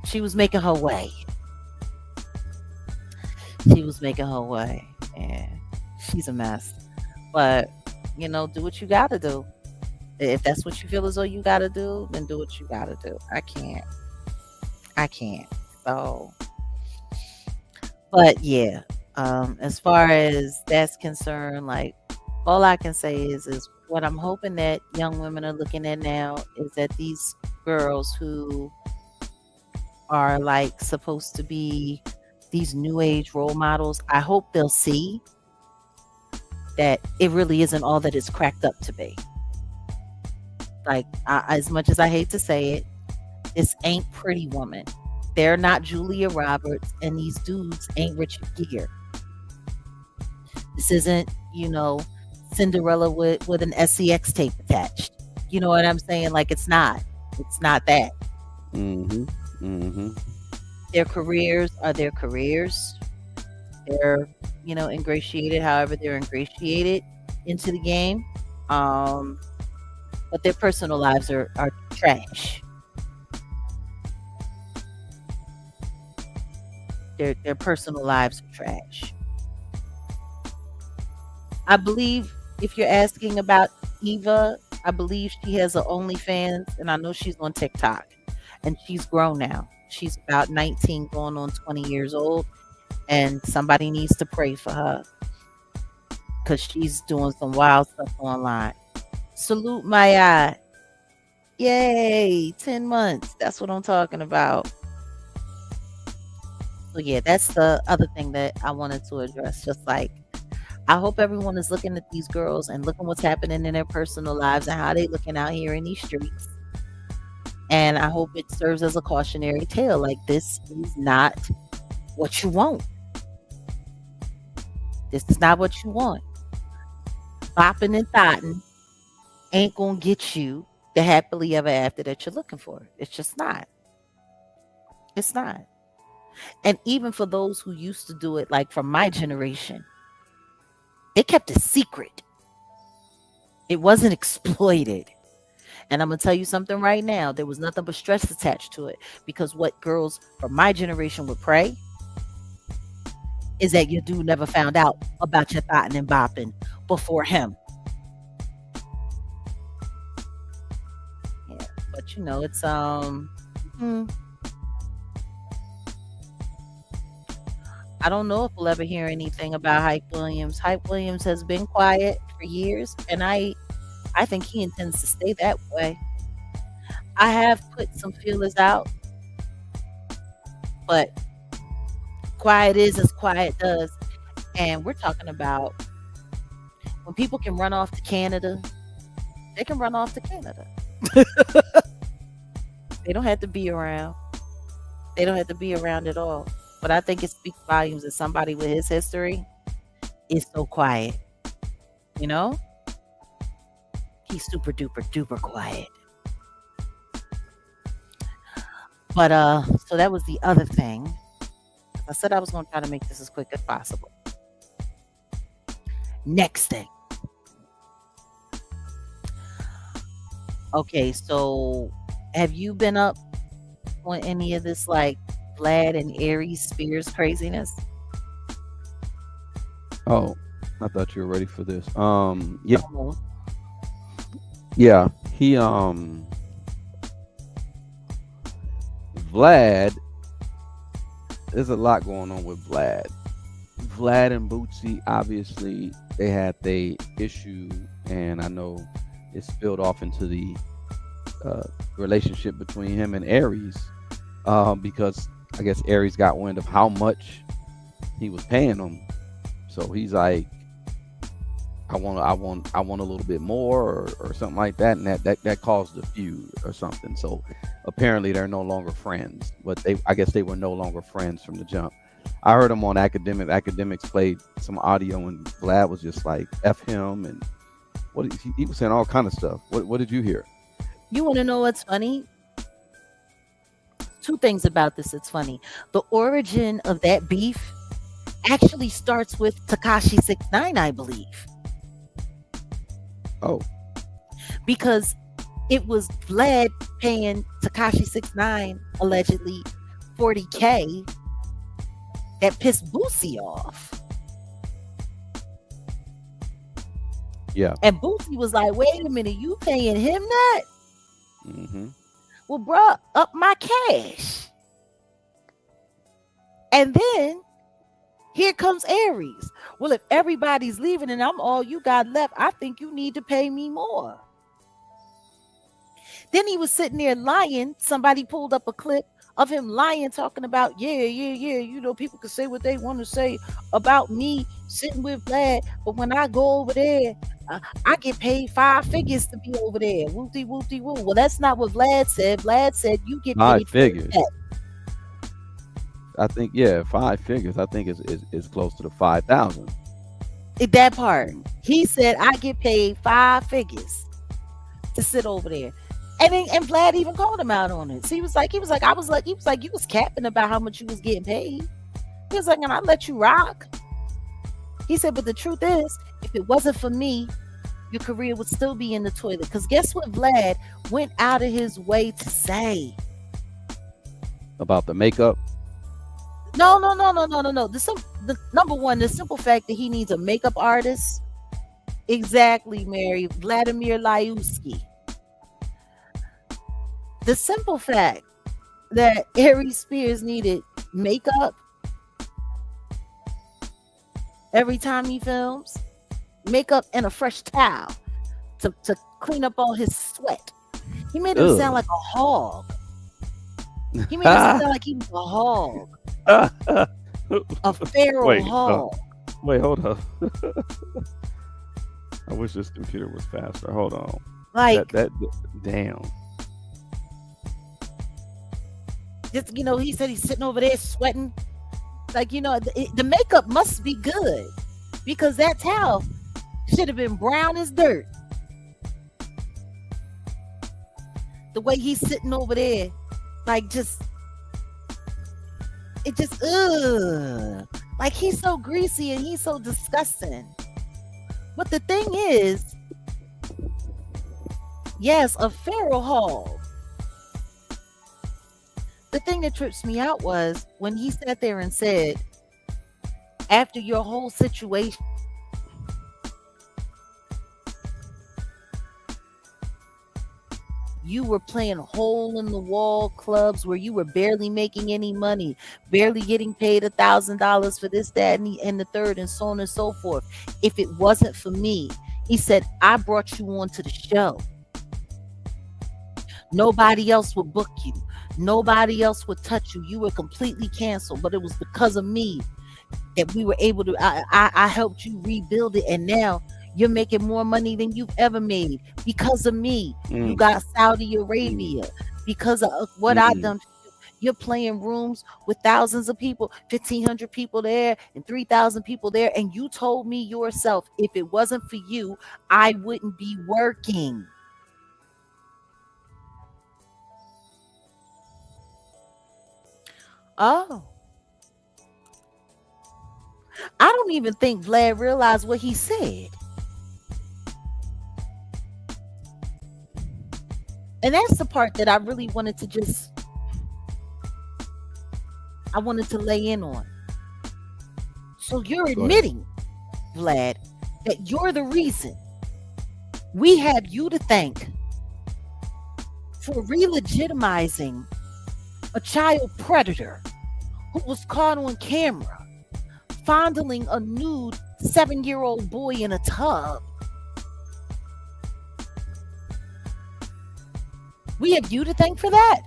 A: she was making her way. She was making her way, and she's a mess. But do what you gotta do. If that's what you feel as though you gotta do, then do what you gotta do. I can't. I can't. So, but yeah, as far as that's concerned, like All I can say is what I'm hoping that young women are looking at now is that these girls who are like supposed to be these new age role models, I hope they'll see that it really isn't all that it's cracked up to be. Like, as much as I hate to say it, this ain't Pretty Woman. They're not Julia Roberts, and these dudes ain't Richard Gere. This isn't, Cinderella with an SEX tape attached. You know what I'm saying? Like, it's not. It's not that.
B: Mm-hmm. Mm-hmm.
A: Their careers are their careers. They're, ingratiated however they're ingratiated into the game. Um, but their personal lives are trash. Their personal lives are trash. I believe if you're asking about Eva, I believe she has a OnlyFans, and I know she's on TikTok, and she's grown now. She's about 19, going on 20 years old, and somebody needs to pray for her because she's doing some wild stuff online. Salute Maya. Yay, 10 months. That's what I'm talking about. So yeah, that's the other thing that I wanted to address. Just like, I hope everyone is looking at these girls and looking what's happening in their personal lives and how they looking out here in these streets. And I hope it serves as a cautionary tale. Like, this is not what you want. This is not what you want. Bopping and thotting ain't gonna get you the happily ever after that you're looking for. It's just not. It's not. And even for those who used to do it, like from my generation, they kept it secret. It wasn't exploited. And I'm going to tell you something right now. There was nothing but stress attached to it, because what girls from my generation would pray is that your dude never found out about your thotting and bopping before him. Yeah, but it's I don't know if we'll ever hear anything about Hype Williams. Hype Williams has been quiet for years, and I think he intends to stay that way. I have put some feelers out, but quiet is as quiet does. And we're talking about when people can run off to Canada, they can run off to Canada. They don't have to be around. They don't have to be around at all. But I think it speaks volumes that somebody with his history is so quiet. He's super duper duper quiet. But so that was the other thing. I said I was going to try to make this as quick as possible. Next thing. Okay, so have you been up on any of this like Vlad and Aries Spears craziness?
B: Oh, I thought you were ready for this. Yeah,
A: Almost.
B: yeah. Vlad. There's a lot going on with Vlad. Vlad and Bootsy, obviously, they had the issue, and I know it spilled off into the relationship between him and Aries, because I guess Aries got wind of how much he was paying him, so he's like, I want a little bit more, or something like that, and that caused a feud or something. So apparently they're no longer friends, but I guess they were no longer friends from the jump. I heard him on Academics played some audio, and Vlad was just like F him, and he was saying all kind of stuff. What did you hear?
A: You want to know what's funny? Two things about this that's funny. The origin of that beef actually starts with Tekashi 6ix9ine, I believe.
B: Oh,
A: Because it was Vlad paying Tekashi 6ix9ine allegedly $40K that pissed Boosie off.
B: yeah.
A: And Boosie was like, wait a minute, you paying him that?
B: Mm-hmm.
A: Well, bruh, up my cash. And then here comes Aries. Well, if everybody's leaving and I'm all you got left, I think you need to pay me more. Then he was sitting there lying. Somebody pulled up a clip of him lying, talking about, yeah, yeah, yeah. You know, people can say what they want to say about me sitting with Vlad, but when I go over there, I get paid 5 figures to be over there. Whoopty whoopty woo. Well, that's not what Vlad said. Vlad said you get
B: Five
A: paid for
B: figures.
A: that.
B: I think, yeah, 5 figures. I think is close to the 5,000.
A: That part. He said I get paid 5 figures to sit over there. And Vlad even called him out on it. So he was like, you was capping about how much you was getting paid. He was like, and I let you rock. He said, but the truth is, if it wasn't for me, your career would still be in the toilet. Because guess what Vlad went out of his way to say?
B: About the makeup.
A: No. The number one, the simple fact that he needs a makeup artist. Exactly, Mary. Vladimir Lyuski. The simple fact that Aries Spears needed makeup every time he films, makeup and a fresh towel to clean up all his sweat. He made him sound like a hog. He made him sound like he was a hog. A feral hog.
B: Wait, hold up. I wish this computer was faster. Hold on.
A: Like
B: that damn.
A: Just, he said he's sitting over there sweating. Like, the makeup must be good because that towel should have been brown as dirt. The way he's sitting over there, like like he's so greasy and he's so disgusting. But the thing is, yes, a feral hog. The thing that trips me out was when he sat there and said, after your whole situation, you were playing hole in the wall clubs where you were barely making any money, barely getting paid $1,000 for this, that, and the third, and so on and so forth. If it wasn't for me, he said, I brought you onto the show. Nobody else would book you. Nobody else would touch you. You were completely canceled, but it was because of me that we were able to, I helped you rebuild it. And now you're making more money than you've ever made because of me. You got Saudi Arabia because of what I done. You're playing rooms with thousands of people, 1,500 people there and 3,000 people there. And you told me yourself, if it wasn't for you, I wouldn't be working. Oh, I don't even think Vlad realized what he said. And that's the part that I really wanted to I wanted to lay in on. So you're admitting, Vlad, that you're the reason we have you to thank for re-legitimizing a child predator who was caught on camera fondling a nude 7-year-old boy in a tub. We have you to thank for that.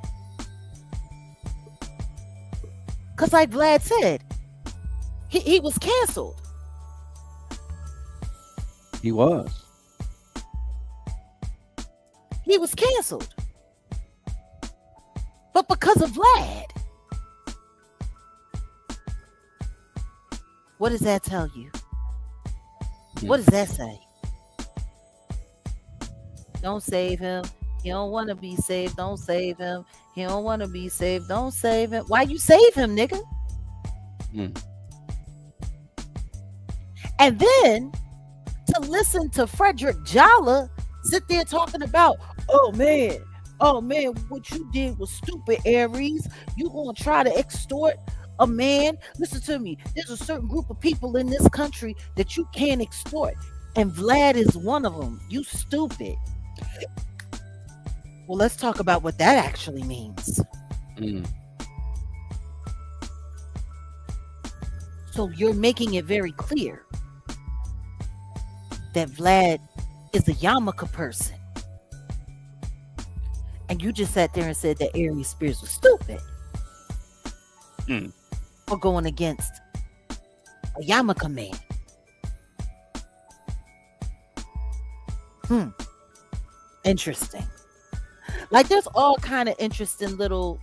A: Because like Vlad said, he was canceled.
B: He was.
A: He was canceled. But because of Vlad. What does that tell you? What does that say? Don't save him. He don't want to be saved. Don't save him. He don't want to be saved. Don't save him. Why you save him, nigga? And then to listen to Frederick Jalla sit there talking about, oh man, what you did was stupid, Aries. You gonna try to extort a man? Listen to me. There's a certain group of people in this country that you can't extort. And Vlad is one of them. You stupid. Well, let's talk about what that actually means. So you're making it very clear that Vlad is a Yamaka person. And you just sat there and said that Aries Spears was stupid
B: Mm.
A: for going against a Yamaka man. Interesting. Like there's all kind of interesting little,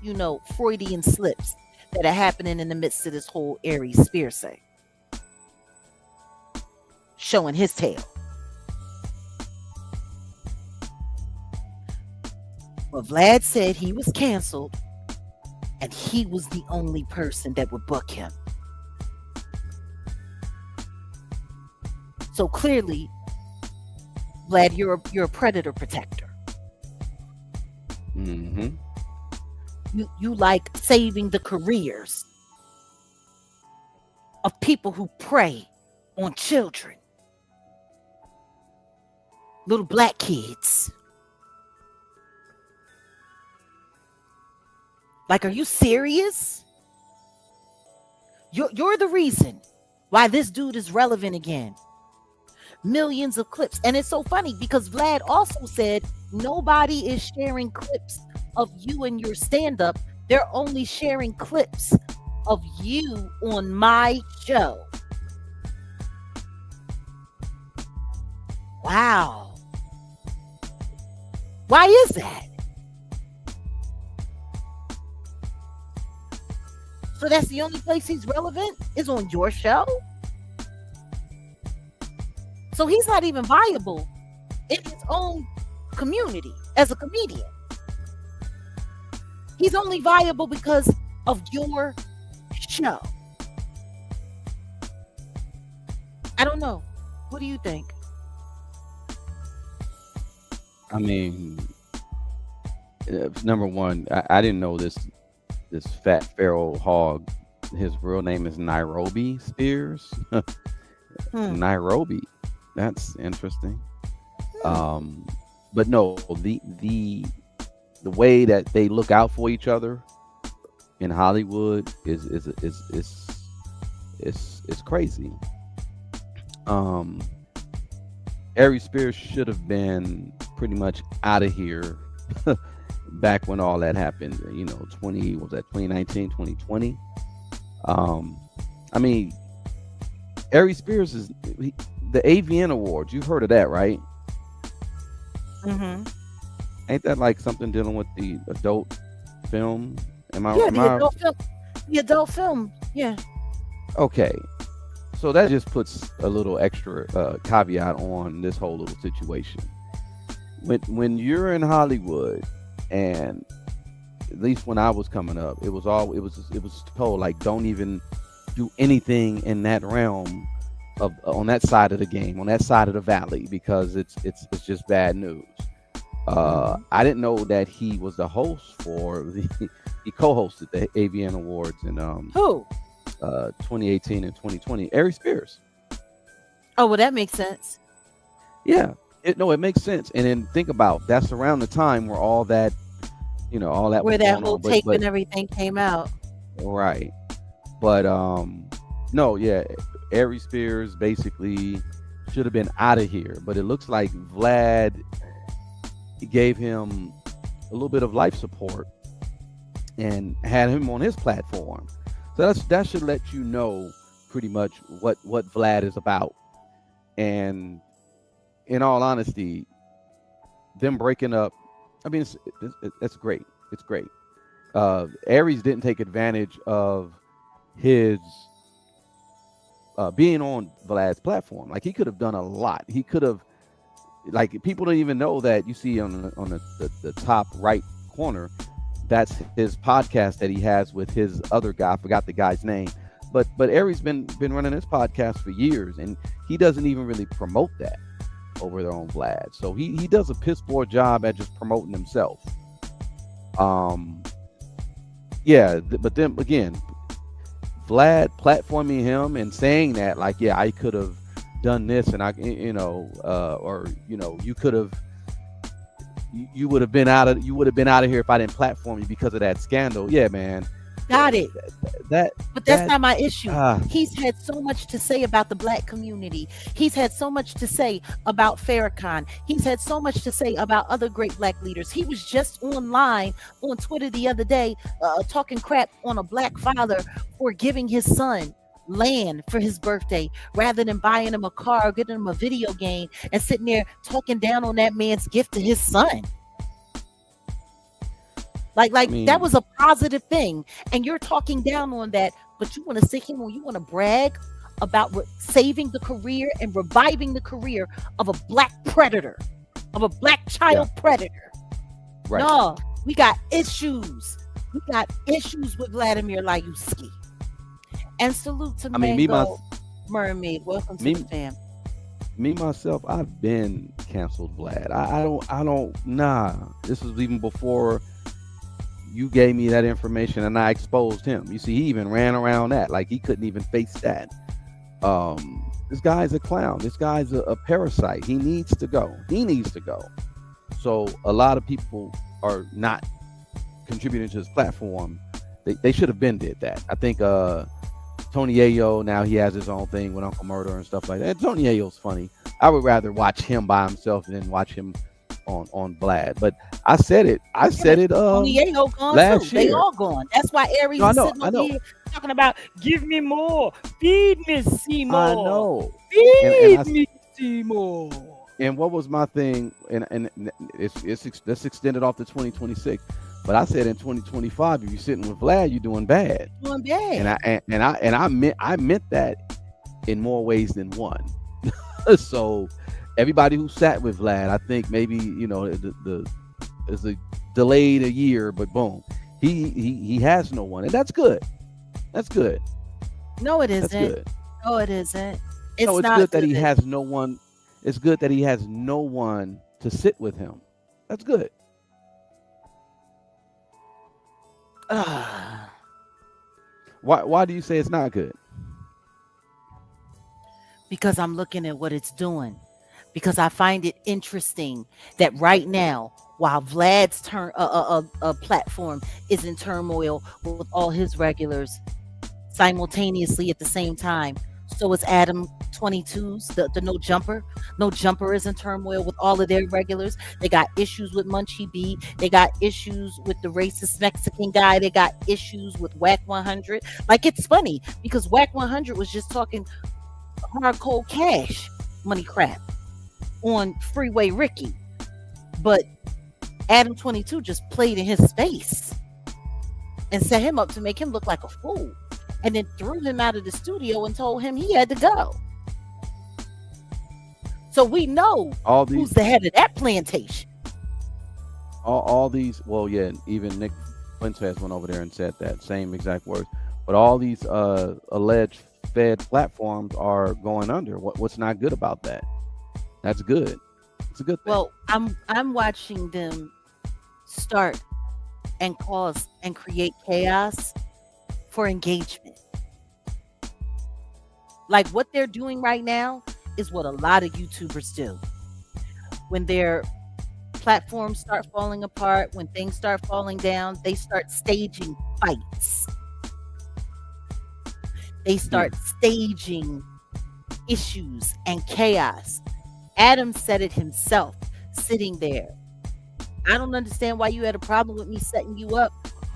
A: Freudian slips that are happening in the midst of this whole Aries Spears thing. Showing his tail. But Vlad said he was canceled and he was the only person that would book him. So clearly, Vlad, you're a predator protector.
B: Mm-hmm.
A: You like saving the careers of people who prey on children, little black kids. Like, are you serious? You're the reason why this dude is relevant again. Millions of clips. And it's so funny because Vlad also said nobody is sharing clips of you and your stand-up. They're only sharing clips of you on my show. Wow. Why is that? So that's the only place he's relevant is on your show? So he's not even viable in his own community as a comedian. He's only viable because of your show. I don't know. What do you think?
B: I mean, number one, I didn't know this fat feral hog. His real name is Nairobi Spears. Nairobi. That's interesting. But no, the way that they look out for each other in Hollywood is crazy. Aries Spears should have been pretty much out of here back when all that happened. 2019, 2020. I mean, Aries Spears is the AVN Awards. You've heard of that, right?
A: Mm-hmm.
B: Ain't that like something dealing with the adult film?
A: The adult film. Yeah.
B: Okay. So that just puts a little extra caveat on this whole little situation. When you're in Hollywood, and at least when I was coming up, it was told like don't even do anything in that realm of on that side of the game, on that side of the valley, because it's just bad news. I didn't know that he was the host for he co-hosted the AVN Awards in
A: Who?
B: 2018 and 2020. Aries Spears.
A: Oh, well, that makes sense.
B: Yeah, it makes sense. And then think about that's around the time where all that, all that
A: where
B: was
A: that
B: going
A: whole
B: on.
A: tape and everything came out.
B: Right. But no, yeah, Aries Spears basically should have been out of here. But it looks like Vlad gave him a little bit of life support and had him on his platform. So that should let you know pretty much what Vlad is about. And in all honesty, them breaking up, I mean, it's great. It's great. Aries didn't take advantage of his being on Vlad's platform. Like he could have done a lot. He could have, like, people don't even know that. You see on the top right corner, that's his podcast that he has with his other guy. I forgot the guy's name, but Aries been running his podcast for years, and he doesn't even really promote that over there on Vlad. So he does a piss poor job at just promoting himself. Yeah, but then again, Vlad platforming him and saying that, like, yeah, I could have done this, and you could have. You would have been out of here if I didn't platform you because of that scandal. Yeah, man.
A: Got it.
B: that
A: But that's
B: that
A: not my issue.
B: ah
A: He's had so much to say about the black community. He's had so much to say about Farrakhan. He's had so much to say about other great black leaders. He was just online on Twitter the other day talking crap on a black father for giving his son land for his birthday rather than buying him a car or getting him a video game, and sitting there talking down on that man's gift to his son. Like
B: I
A: that
B: mean,
A: was a positive thing, and you're talking down on that, but you want to sit here and you want to brag about saving the career and reviving the career of a black predator, of a black
B: yeah,
A: child predator.
B: right.
A: No, we got issues. We got issues with Vladimir Layuski. And salute to
B: I mean, me my
A: Mango Mermaid. Welcome to the
B: me
A: fam.
B: me myself, I've been canceled, Vlad. I don't. Nah, this was even before you gave me that information and I exposed him. You see, he even ran around that like he couldn't even face that. This guy's a clown. This guy's a parasite. He needs to go. He needs to go. So a lot of people are not contributing to his platform. They should have been did that. I think Tony Ayo, now he has his own thing with Uncle Murder and stuff like that. Tony Ayo's funny. I would rather watch him by himself than watch him on Vlad. But I said it. I
A: Yeah, but
B: said it
A: Tony Ayo gone too.
B: last
A: They
B: year.
A: all gone. That's why Aries
B: No, I
A: is
B: know,
A: sitting
B: I
A: over
B: know,
A: here talking about give me more, feed me
B: I
A: Seymour,
B: know. And
A: feed me Seymour.
B: and what was my thing? And let's extend it off to 2026. But I said in 2025, if you're sitting with Vlad, you're doing bad.
A: Doing
B: And
A: bad.
B: I meant that in more ways than one. So everybody who sat with Vlad, I think maybe the is a delayed a year, but boom, he has no one, and that's good. That's good.
A: No, it
B: That's
A: isn't.
B: good.
A: No, it isn't.
B: No,
A: It's
B: it's
A: not
B: good that
A: good.
B: he has no one. It's good that he has no one to sit with him. That's good.
A: Ah,
B: Why do you say it's not good?
A: because I'm looking at what it's doing. Because I find it interesting that right now, while Vlad's platform is in turmoil with all his regulars simultaneously at the same time, so is Adam 22's the no jumper. No jumper is in turmoil with all of their regulars. They got issues with Munchie B. They got issues with the racist Mexican guy. They got issues with Whack 100. Like, it's funny because Whack 100 was just talking hard cold cash money crap on Freeway Ricky, but Adam 22 just played in his space and set him up to make him look like a fool, and then threw him out of the studio and told him he had to go. So we know
B: All
A: who's
B: these,
A: the head of that plantation.
B: all these. Well, yeah, even Nick Fuentes went over there and said that same exact words. But all these alleged Fed platforms are going under. What's not good about that? That's good. It's a good thing.
A: Well, I'm watching them start and cause and create chaos for engagement. Like what they're doing right now is what a lot of YouTubers do. When their platforms start falling apart, when things start falling down, they start staging fights. They
B: Hmm.
A: start staging issues and chaos. Adam said it himself, sitting there. I don't understand why you had a problem with me setting you up.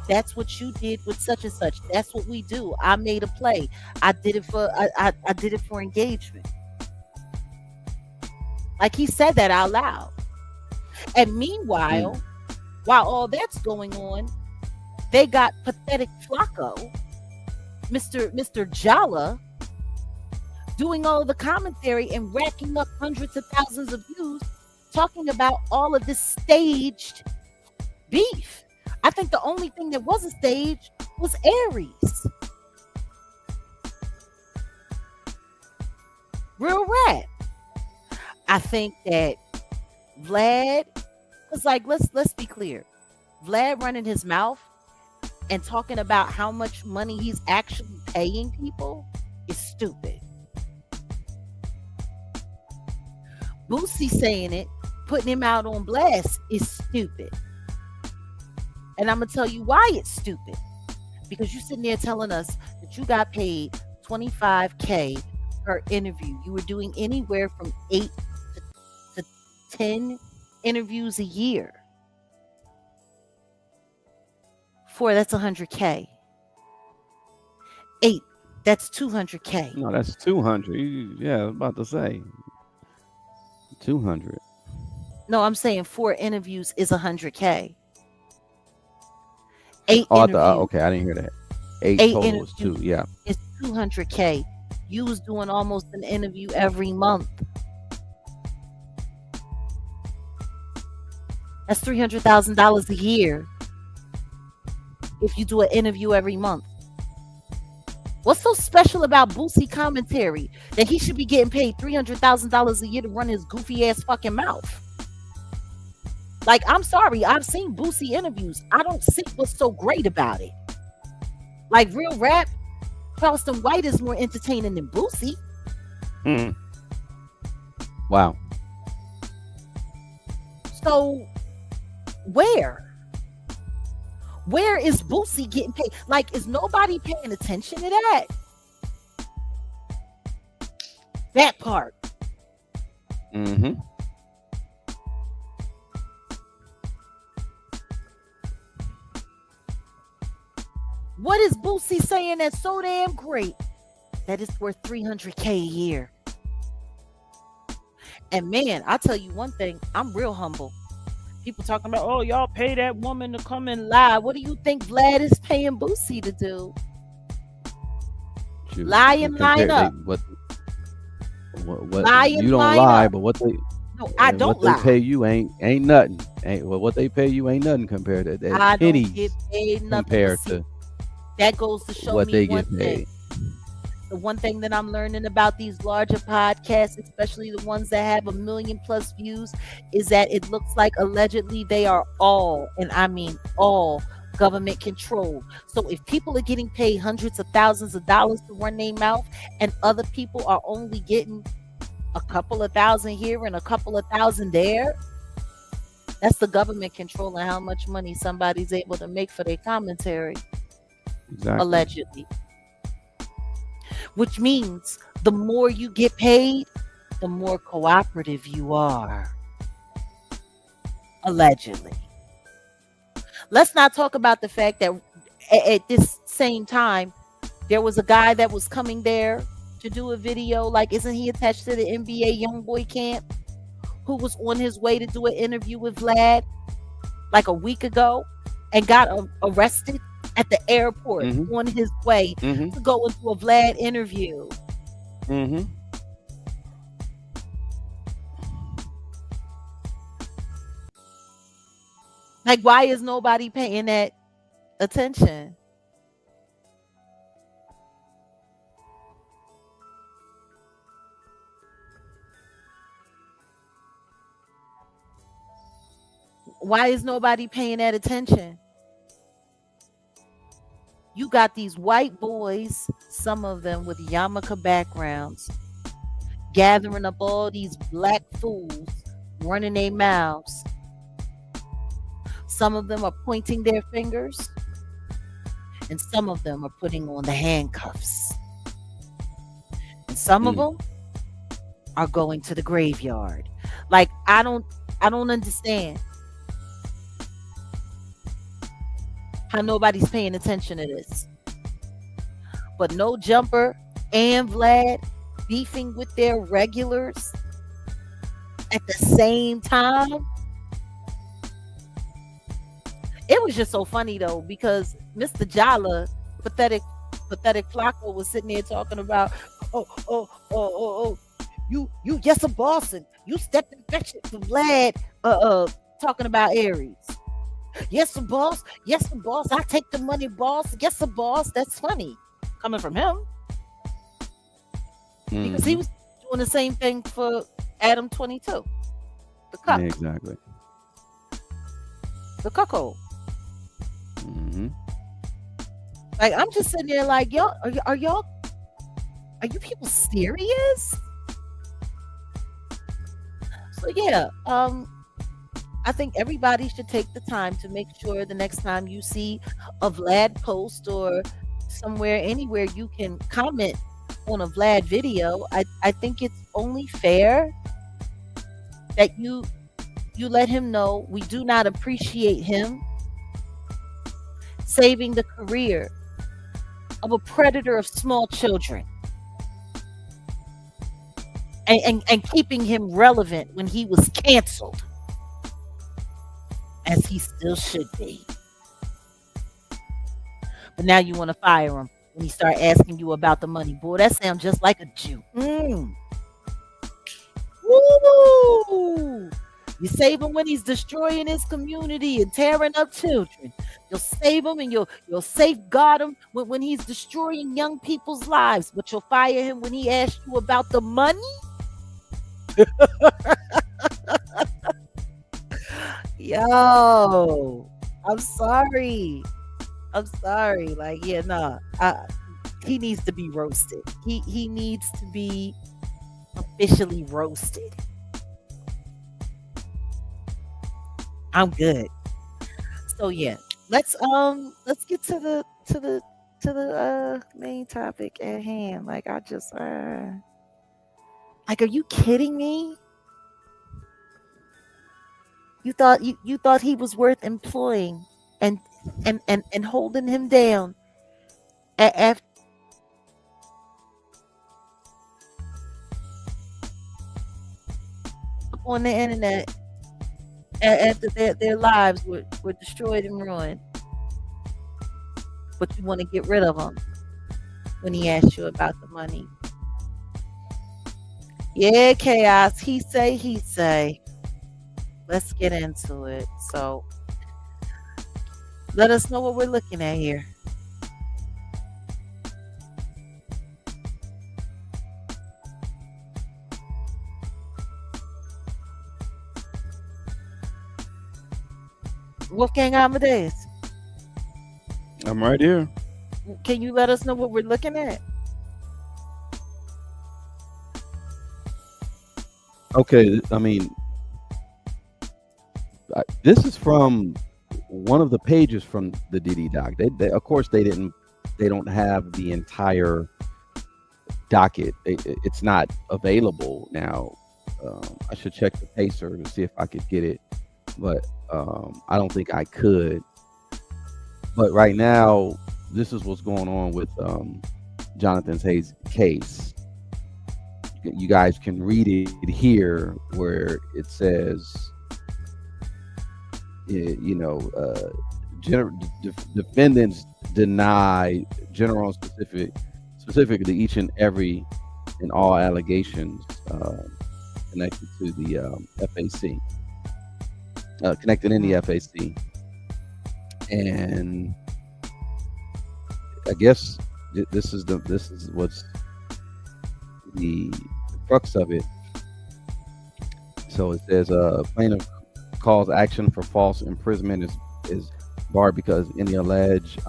A: That's what you did with such and such. That's what we do. I made a play. I did it for I did it for engagement. Like he said that out loud. And
B: Hmm.
A: meanwhile, while all that's going on, they got pathetic Flacco, Mr. Jala, doing all of the commentary and racking up hundreds of thousands of views, talking about all of this staged beef. I think the only thing that wasn't staged was Aries. Real rap. I think that Vlad was like, let's be clear. Vlad running his mouth and talking about how much money he's actually paying people is stupid. Boosie saying it, putting him out on blast is stupid. And I'm gonna tell you why it's stupid. because you're sitting there telling us that you got paid 25K per interview. You were doing anywhere from 8 to 10 interviews a year. 4, that's 100K. 8, that's 200K.
B: No, that's 200. Yeah, I was about to say 200.
A: No, I'm saying 4 interviews is 100K. 8
B: Oh,
A: interviews.
B: okay, I didn't hear that. 8 total is 2. Yeah.
A: It's 200K. You was doing almost an interview every month. That's $300,000 a year if you do an interview every month. What's so special about Boosie commentary that he should be getting paid $300,000 a year to run his goofy ass fucking mouth? Like, I'm sorry, I've seen Boosie interviews. I don't see what's so great about it. Like, real rap, Charleston White is more entertaining than Boosie.
B: Mm. Wow.
A: So, where is Boosie getting paid? Like, is nobody paying attention to that? That part.
B: Mm-hmm.
A: What is Boosie saying that's so damn great that it's worth $300K a year? And man, I'll tell you one thing, I'm real humble. People talking about, oh, y'all pay that woman to come and lie. What do you think Vlad is paying Boosie to do? Lie and line up.
B: What
A: Lie and
B: you don't
A: line
B: lie,
A: up.
B: but what they
A: I don't
B: what
A: lie.
B: they pay you ain't nothing. What they pay you ain't nothing compared to that.
A: I
B: Pennies
A: don't get paid nothing.
B: compared to
A: that goes to show
B: what
A: me
B: they
A: one
B: get paid.
A: thing. The one thing that I'm learning about these larger podcasts, especially the ones that have 1 million plus views, is that it looks like allegedly they are all, and I mean all, government controlled. So if people are getting paid hundreds of thousands of dollars to run their mouth, and other people are only getting a couple of thousand here and a couple of thousand there, that's the government controlling how much money somebody's able to make for their commentary.
B: Exactly.
A: Allegedly. Which means the more you get paid, the more cooperative you are. Allegedly. Let's not talk about the fact that at this same time, there was a guy that was coming there to do a video. Like, isn't he attached to the NBA Youngboy camp? Who was on his way to do an interview with Vlad like a week ago and got arrested at the airport on his way to go into a Vlad interview.
B: Mm-hmm.
A: Like, why is nobody paying that attention? Why is nobody paying that attention? You got these white boys, some of them with yarmulke backgrounds, gathering up all these black fools, running their mouths. Some of them are pointing their fingers, and some of them are putting on the handcuffs. And some of them are going to the graveyard. Like, I don't understand how nobody's paying attention to this. But No Jumper and Vlad beefing with their regulars at the same time. It was just so funny though, because Mr. Jala, pathetic Flacco, was sitting there talking about, you yes a boss, and you stepped in fetch it for Vlad, talking about Aries. Yes, the boss. Yes, the boss. I take the money, boss. Yes, the boss. That's funny coming from him, because he was doing the same thing for Adam 22, the cuck.
B: Yeah, exactly.
A: The cuckold.
B: Mm-hmm.
A: Like, I'm just sitting there like, y'all, are you people serious? So yeah, I think everybody should take the time to make sure the next time you see a Vlad post or somewhere, anywhere you can comment on a Vlad video. I think it's only fair that you let him know we do not appreciate him saving the career of a predator of small children and keeping him relevant when he was canceled, as he still should be. But now you want to fire him when he start asking you about the money. Boy, that sounds just like a Jew. Woo! You save him when he's destroying his community and tearing up children. You'll save him and you'll safeguard him when he's destroying young people's lives. But you'll fire him when he asks you about the money? Yo, I'm sorry. I'm sorry. Like, yeah, nah. He needs to be roasted. He needs to be officially roasted. I'm good. So yeah, let's get to the main topic at hand. Like, I just like, are you kidding me? You thought he was worth employing and holding him down after on the internet after their lives were destroyed and ruined. But you want to get rid of him when he asked you about the money. Yeah, chaos. He say. Let's get into it. So let us know what we're looking at here. Wolfgang Amadeus,
B: I'm right here.
A: can you let us know what we're looking at?
B: Okay, I mean, this is from one of the pages from the Diddy doc. They of course they don't have the entire docket. It's not available now. I should check the Pacer to see if I could get it, but I don't think I could. But right now, this is what's going on with Jonathan Hayes' case. You guys can read it here, where it says, defendants deny general and specifically each and every and all allegations connected to the FAC, connected in the FAC, and I guess this is what's the crux of it. So it says plaintiff calls action for false imprisonment is barred because any alleged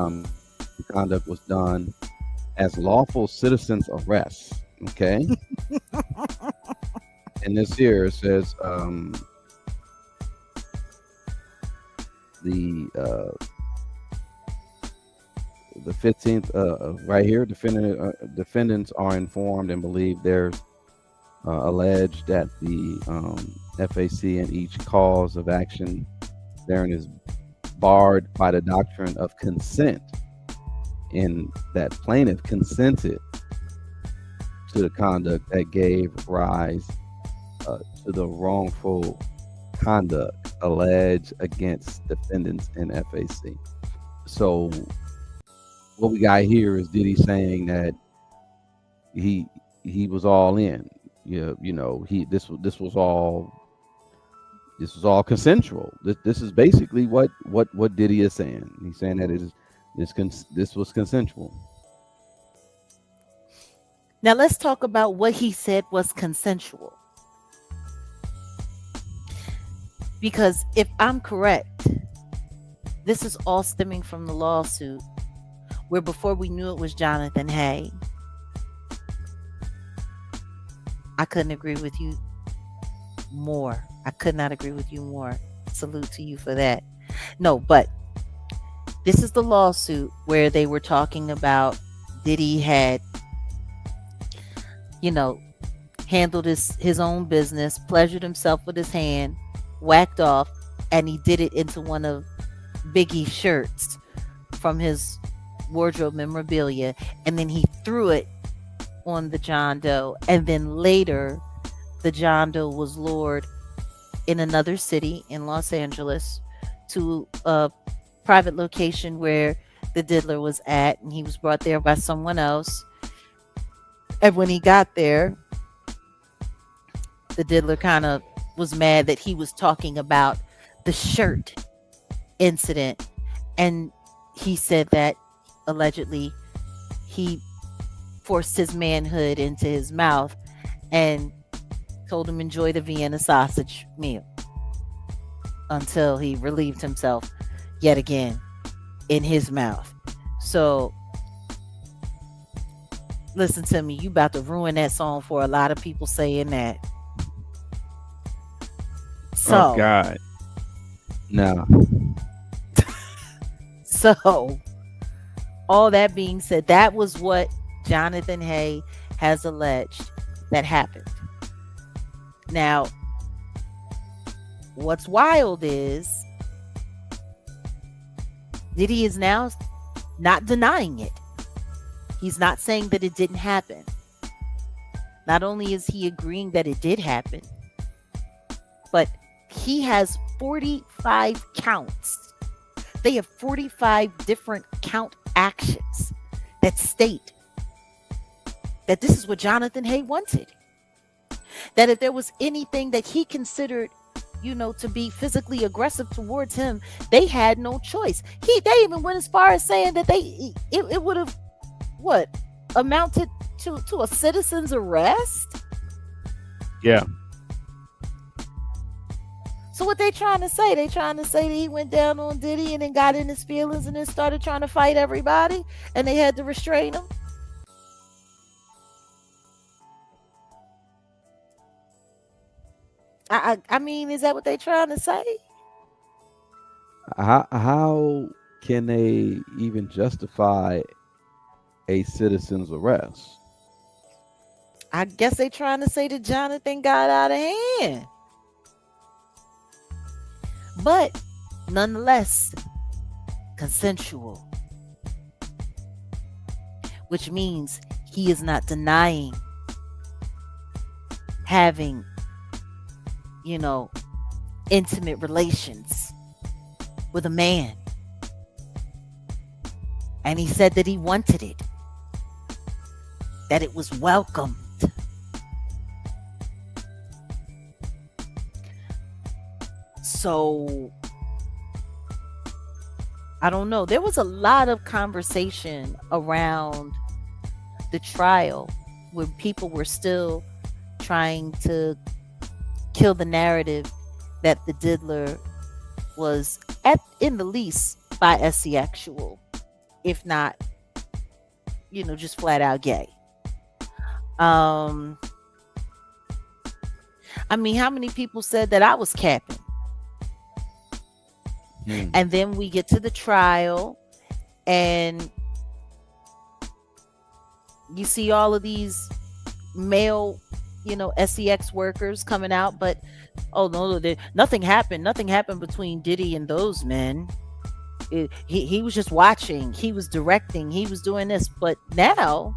B: conduct was done as lawful citizens arrests. Okay. And this here says the 15th right here, defendants are informed and believe there's alleged that the FAC and each cause of action therein is barred by the doctrine of consent, in that plaintiff consented to the conduct that gave rise to the wrongful conduct alleged against defendants in FAC. So what we got here is Diddy saying that he was all in. This was all consensual. This is basically what Diddy is saying. He's saying that this was consensual.
A: Now let's talk about what he said was consensual. Because if I'm correct, this is all stemming from the lawsuit, where before we knew it was Jonathan Hay. I couldn't agree with you more. I could not agree with you more. Salute to you for that. No, but this is the lawsuit where they were talking about Diddy had, you know, handled his own business, pleasured himself with his hand, whacked off, and he did it into one of Biggie's shirts from his wardrobe memorabilia, and then he threw it on the John Doe, and then later the John Doe was lured in another city in Los Angeles to a private location where the diddler was at, and he was brought there by someone else. And when he got there, the diddler kind of was mad that he was talking about the shirt incident, and he said that allegedly he forced his manhood into his mouth and told him enjoy the Vienna sausage meal until he relieved himself yet again in his mouth. So listen to me, you about to ruin that song for a lot of people saying that.
D: Oh
A: So
D: God.
B: Now,
A: so all that being said, that was what Jonathan Hay has alleged that happened. Now, what's wild is Diddy is now not denying it. He's not saying that it didn't happen. Not only is he agreeing that it did happen, but he has 45 counts. They have 45 different count actions that state that this is what Jonathan Hay wanted. That if there was anything that he considered, to be physically aggressive towards him, they had no choice. They even went as far as saying that it would have what amounted to a citizen's arrest.
D: Yeah.
A: So what they trying to say? They trying to say that he went down on Diddy and then got in his feelings and then started trying to fight everybody, and they had to restrain him. I mean, is that what they trying to say?
B: how can they even justify a citizen's arrest?
A: I guess they trying to say that Jonathan got out of hand. But nonetheless, consensual. Which means he is not denying having, intimate relations with a man. And he said that he wanted it, that it was welcomed. So, I don't know. There was a lot of conversation around the trial where people were still trying to kill the narrative that the diddler was, in the least, bisexual, if not, just flat out gay. I mean, how many people said that I was capping? And then we get to the trial and you see all of these male, sex workers coming out, but oh no, nothing happened between Diddy and those men. He was just watching, he was directing, he was doing this, but now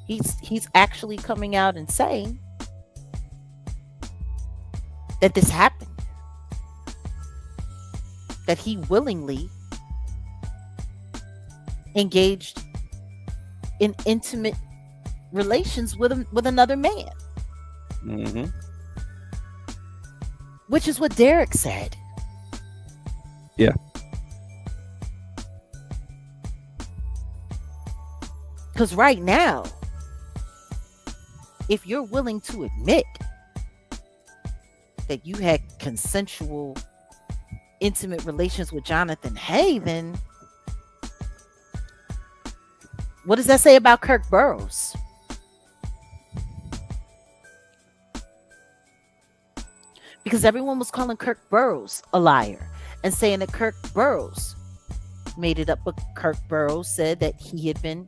A: he's actually coming out and saying that this happened, that he willingly engaged in intimate relations with another man.
B: Mm-hmm.
A: Which is what Derek said.
B: Yeah.
A: Because right now, if you're willing to admit that you had consensual intimate relations with Jonathan Hay, then what does that say about Kirk Burrows? because everyone was calling Kirk Burrows a liar and saying that Kirk Burrows made it up, but Kirk Burrows said that he had been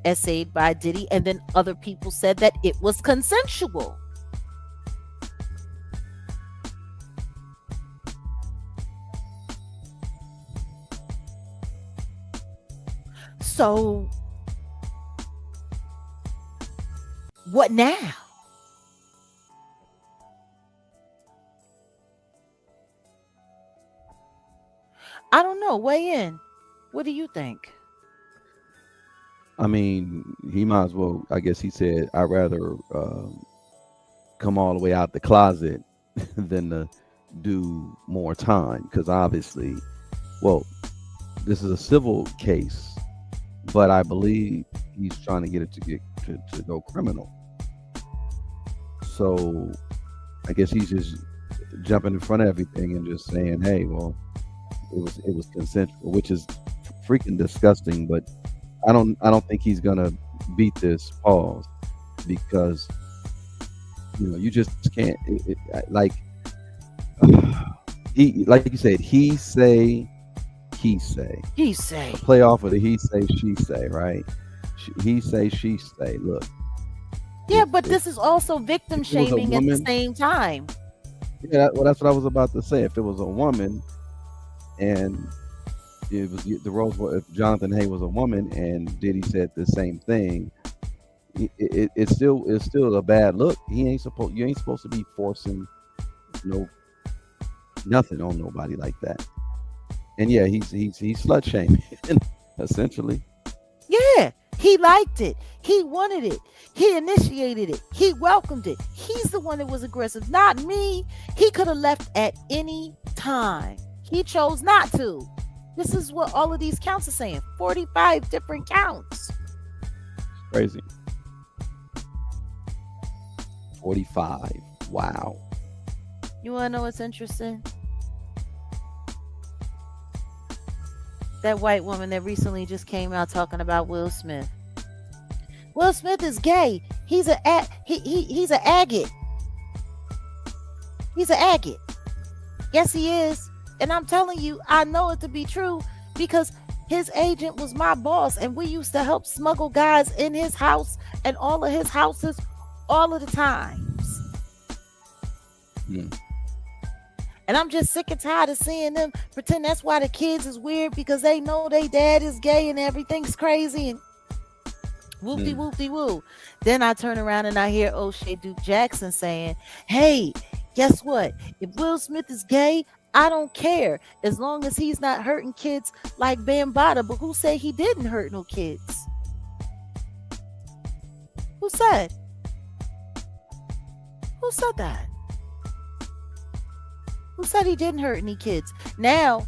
A: essayed by Diddy, and then other people said that it was consensual. So what now? I don't know. Weigh in. What do you think?
B: I mean, he might as well. I guess he said, "I'd rather come all the way out the closet than to do more time." Because obviously, well, this is a civil case, but I believe he's trying to get it to go criminal. So I guess he's just jumping in front of everything and just saying, "Hey, well, it was consensual," which is freaking disgusting. But I don't think he's gonna beat this pause because you just can't like he like you said he say
A: He say.
B: play off of the he say she say, right? He say she say. Look,
A: Yeah,
B: if
A: but
B: if,
A: this is also victim
B: if it was a
A: shaming at the
B: woman,
A: same time.
B: yeah, well, that's what I was about to say. If it was a woman and it was the roles were, if Jonathan Hay was a woman and Diddy said the same thing, it's still a bad look. You ain't supposed to be forcing no nothing on nobody like that. And yeah, he's slut shaming essentially.
A: Yeah, he liked it. He wanted it. He initiated it. He welcomed it. He's the one that was aggressive, not me. He could have left at any time. He chose not to. This is what all of these counts are saying. 45 different counts.
B: Crazy. 45. Wow.
A: You want to know what's interesting? That white woman that recently just came out talking about Will Smith. Will Smith is gay. He's he's a agate. He's an agate. Yes, he is. And I'm telling you, I know it to be true because his agent was my boss, and we used to help smuggle guys in his house and all of his houses all of the times.
B: Hmm.
A: And I'm just sick and tired of seeing them pretend that's why the kids is weird because they know they dad is gay and everything's crazy and whoopty
B: Hmm.
A: whoopty woo. Then I turn around and I hear O'Shea Duke Jackson saying, "Hey, guess what? If Will Smith is gay, I don't care as long as he's not hurting kids like Bambaataa." But who said he didn't hurt no kids? Who said? Who said that? Who said he didn't hurt any kids? Now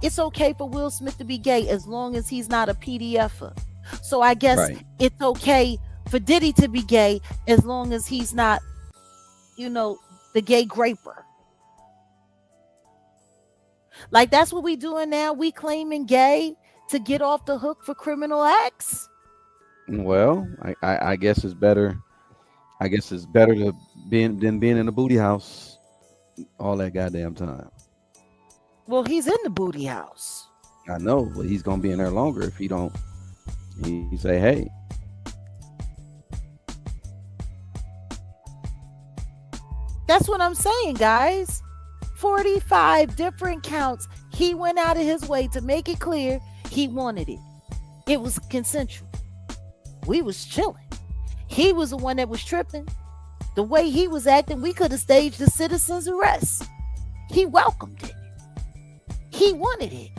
A: it's okay for Will Smith to be gay as long as he's not a PDFer. So I guess
B: Right.
A: it's okay for Diddy to be gay as long as he's not, the gay graper. Like that's what we doing now. We claiming gay to get off the hook for criminal acts.
B: Well, I guess it's better. I guess it's better to than being in a booty house all that goddamn time.
A: Well, he's in the booty house.
B: I know, but he's gonna be in there longer if he don't. He say, "Hey,
A: That's what I'm saying, guys. 45 different counts. He went out of his way to make it clear he wanted it. It was consensual. We was chilling. He was the one that was tripping. The way he was acting, we could have staged a citizen's arrest. He welcomed it. He wanted it.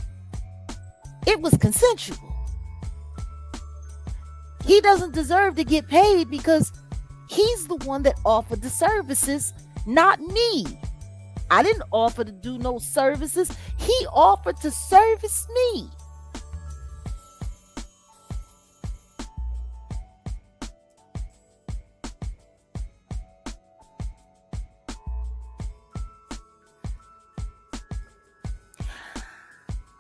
A: It was consensual. He doesn't deserve to get paid because he's the one that offered the services, not me. I didn't offer to do no services. He offered to service me.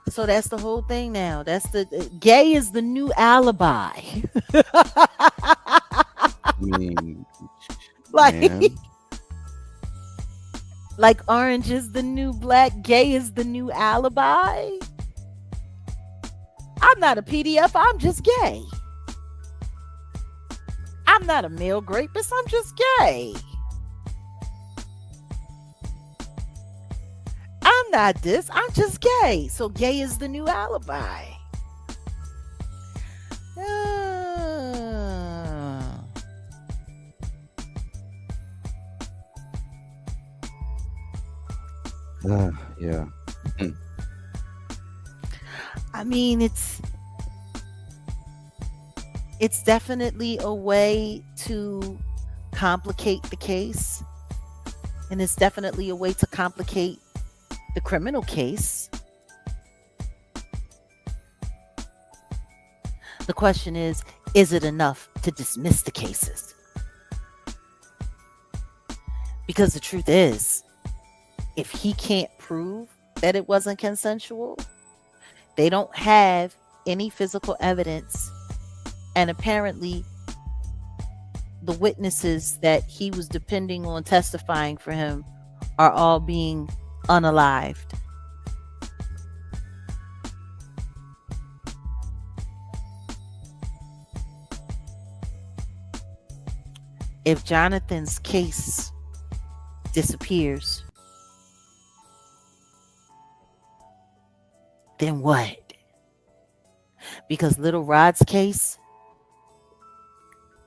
A: So that's the whole thing now. That's the gay is the new alibi.
B: I mean,
A: Like
B: man,
A: Like orange is the new black, gay is the new alibi. I'm not a PDF, I'm just gay. I'm not a male rapist, I'm just gay. I'm not this, I'm just gay. So gay is the new alibi. Ah.
B: Yeah. Mm.
A: I mean, it's definitely a way to complicate the case, and it's definitely a way to complicate the criminal case. The question is it enough to dismiss the cases? Because the truth is, if he can't prove that it wasn't consensual, they don't have any physical evidence. And apparently, the witnesses that he was depending on testifying for him are all being unalived. If Jonathan's case disappears, then what? Because Little Rod's case,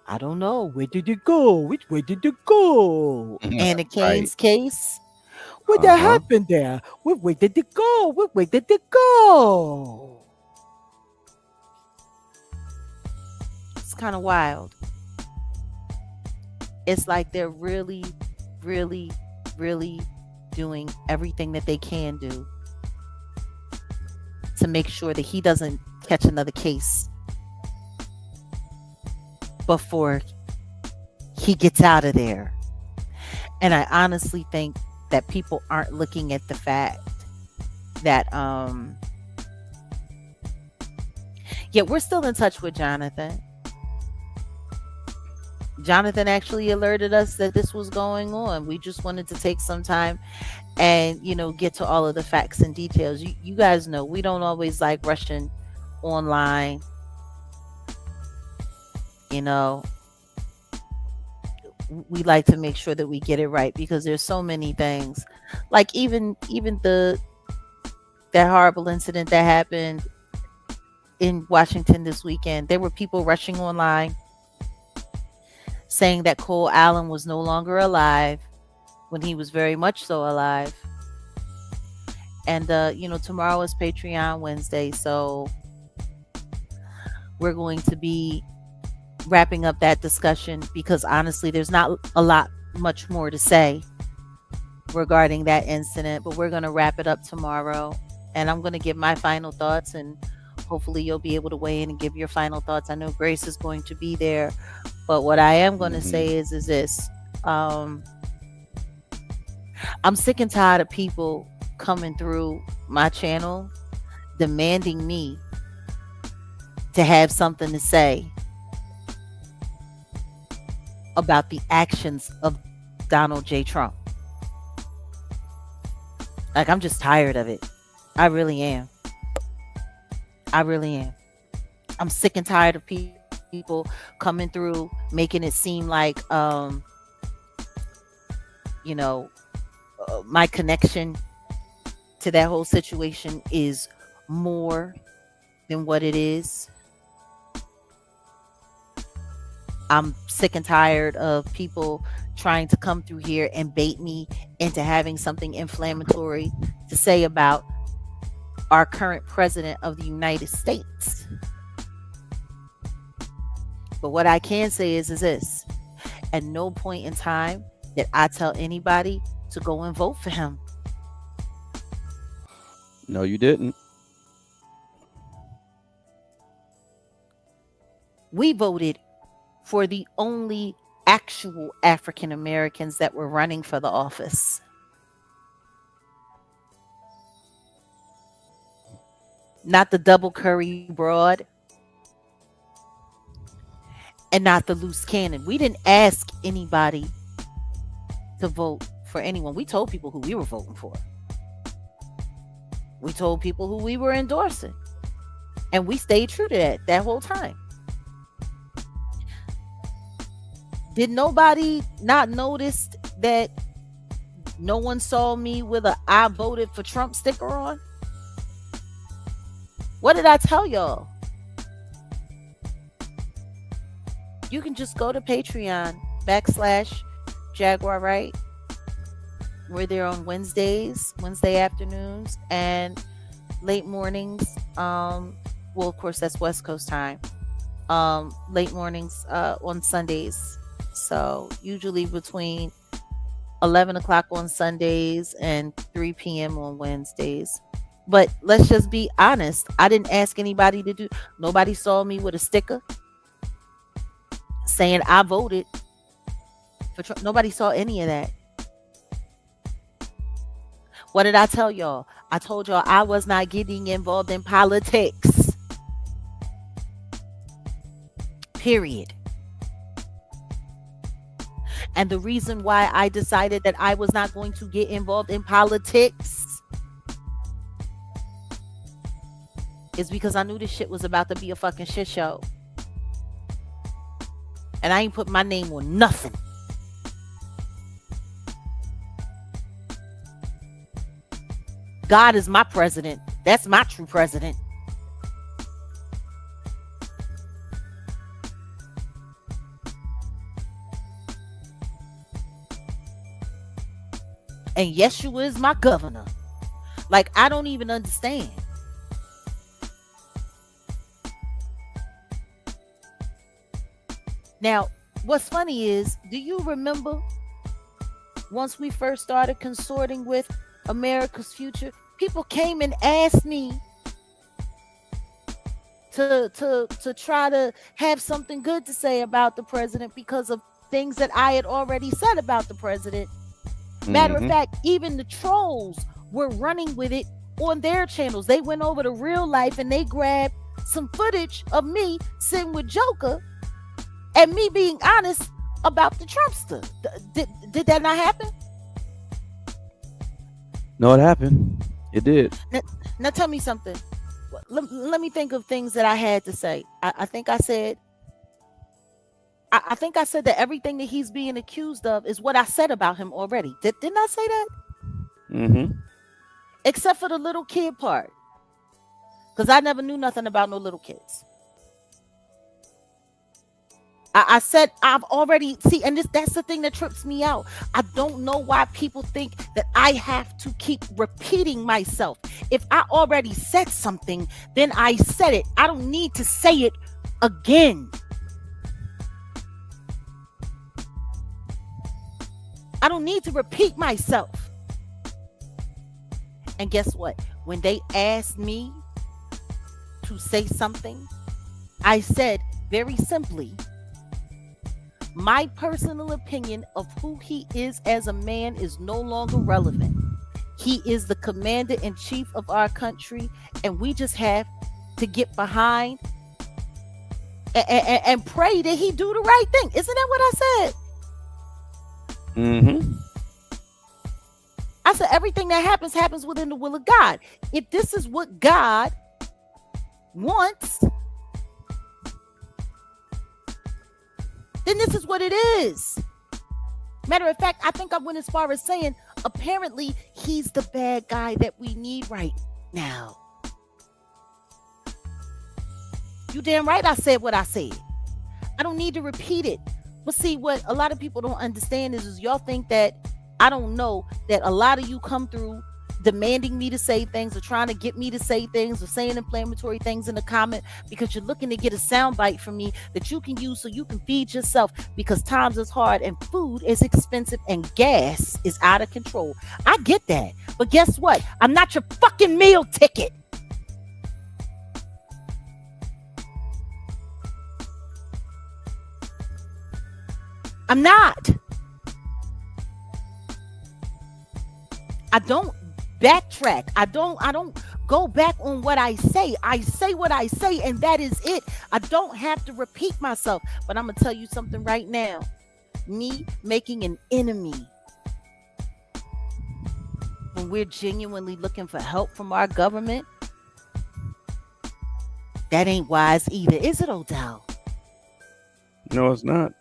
A: I don't know. Where did it go? Which way did it go? Anna
B: Right.
A: Kane's case, what that
B: Uh-huh.
A: happened there? Which way did it go? Which way did it go? It's kind of wild. It's like they're really, really, really doing everything that they can do to make sure that he doesn't catch another case before he gets out of there. And I honestly think that people aren't looking at the fact that yeah, we're still in touch with Jonathan. Jonathan actually alerted us that this was going on. We just wanted to take some time and, get to all of the facts and details. You guys know we don't always like rushing online. You know, we like to make sure that we get it right because there's so many things. Like even that horrible incident that happened in Washington this weekend. There were people rushing online saying that Cole Allen was no longer alive when he was very much so alive. And tomorrow is Patreon Wednesday, so we're going to be wrapping up that discussion because honestly there's not a lot much more to say regarding that incident, but we're going to wrap it up tomorrow and I'm going to give my final thoughts and hopefully you'll be able to weigh in and give your final thoughts. I know Grace is going to be there, but what I am going to say is this. I'm sick and tired of people coming through my channel demanding me to have something to say about the actions of Donald J. Trump. Like, I'm just tired of it. I really am. I really am. I'm sick and tired of people coming through making it seem like my connection to that whole situation is more than what it is. I'm sick and tired of people trying to come through here and bait me into having something inflammatory to say about our current president of the United States. But what I can say is this. At no point in time did I tell anybody to go and vote for him.
B: No, you didn't.
A: We voted for the only actual African Americans that were running for the office. Not the double curry broad and not the loose cannon. We didn't ask anybody to vote for anyone. We told people who we were voting for. We told people who we were endorsing. And we stayed true to that whole time. Did nobody not notice that no one saw me with a "I voted for Trump" sticker on? What did I tell y'all? You can just go to Patreon /Jaguar Wright. We're there on Wednesday afternoons, and late mornings. Well, of course, that's West Coast time. Late mornings on Sundays. So usually between 11 o'clock on Sundays and 3 p.m. on Wednesdays. But let's just be honest. I didn't ask anybody to do. Nobody saw me with a sticker saying I voted for Trump. Nobody saw any of that. What did I tell y'all? I told y'all I was not getting involved in politics. Period. And the reason why I decided that I was not going to get involved in politics is because I knew this shit was about to be a fucking shit show. And I ain't put my name on nothing. God is my president. That's my true president. And Yeshua is my governor. Like, I don't even understand. Now, what's funny is, do you remember once we first started consorting with America's Future, people came and asked me to try to have something good to say about the president because of things that I had already said about the president. Matter of fact, even the trolls were running with it on their channels. They went over to Real Life and they grabbed some footage of me sitting with Joker and me being honest about the Trumpster. Did that not happen?
B: No, it happened. It did.
A: Now tell me something. Let me think of things that I had to say. I think I said that everything that he's being accused of is what I said about him already. Didn't I say that?
B: Mm-hmm.
A: Except for the little kid part. Because I never knew nothing about no little kids. I said I've already... See, and that's the thing that trips me out. I don't know why people think that I have to keep repeating myself. If I already said something, then I said it. I don't need to say it again. I don't need to repeat myself. And guess what? When they asked me to say something, I said very simply, my personal opinion of who he is as a man is no longer relevant. He is the commander-in-chief of our country, and we just have to get behind and pray that he do the right thing. Isn't that what I said?
B: Mm-hmm.
A: I said everything that happens within the will of God. If this is what God wants, then this is what it is. Matter of fact, I think I went as far as saying, apparently, he's the bad guy that we need right now. You damn right I said what I said. I don't need to repeat it. But see, what a lot of people don't understand is y'all think that I don't know that a lot of you come through demanding me to say things or trying to get me to say things or saying inflammatory things in the comment because you're looking to get a soundbite from me that you can use so you can feed yourself because times is hard and food is expensive and gas is out of control. I get that. But guess what? I'm not your fucking meal ticket. I'm not. I don't backtrack. I don't go back on what I say. I say what I say, and that is it. I don't have to repeat myself. But I'm gonna tell you something right now. Me making an enemy when we're genuinely looking for help from our government, that ain't wise either, is it, Odell?
B: No, it's not.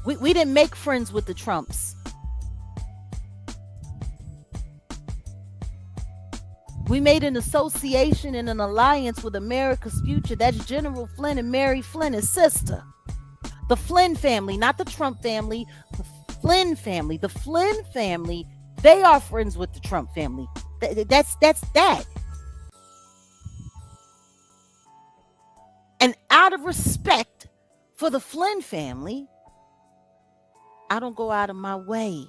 A: We didn't make friends with the Trumps. We made an association and an alliance with America's future. That's General Flynn and Mary Flynn, his sister. The Flynn family, not the Trump family. The Flynn family. The Flynn family, they are friends with the Trump family. That's that. And out of respect for the Flynn family, I don't go out of my way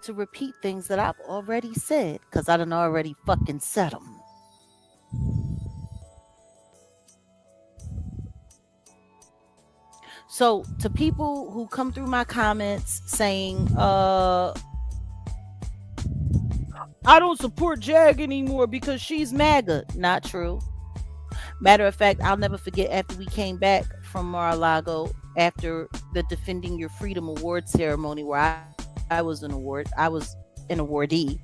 A: to repeat things that I've already said, because I done already fucking said them. So to people who come through my comments saying, I don't support Jag anymore because she's MAGA. Not true. Matter of fact, I'll never forget, after we came back from Mar-a-Lago, after the Defending Your Freedom Award ceremony, where I was an awardee,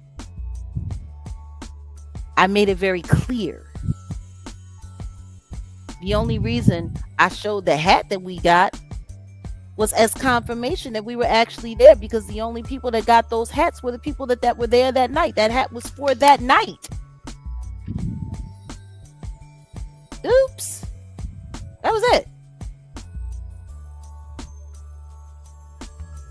A: I made it very clear. The only reason I showed the hat that we got was as confirmation that we were actually there, because the only people that got those hats were the people that were there that night. That hat was for that night. Oops. That was it.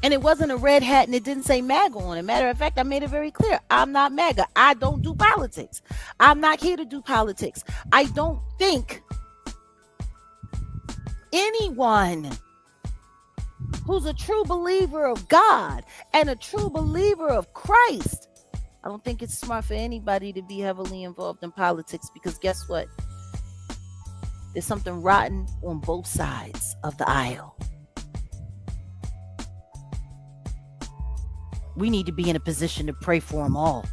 A: And it wasn't a red hat and it didn't say MAGA on it. Matter of fact, I made it very clear. I'm not MAGA. I don't do politics. I'm not here to do politics. I don't think anyone who's a true believer of God and a true believer of Christ, I don't think it's smart for anybody to be heavily involved in politics, because guess what? There's something rotten on both sides of the aisle. We need to be in a position to pray for them all.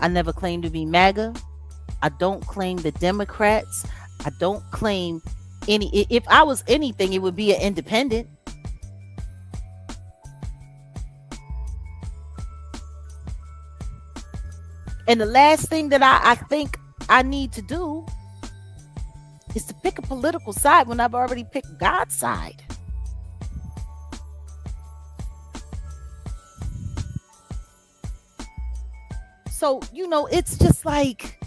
A: I never claimed to be MAGA. I don't claim the Democrats. I don't claim any. If I was anything, it would be an independent. And the last thing that I think I need to do is to pick a political side when I've already picked God's side. So, it's just like,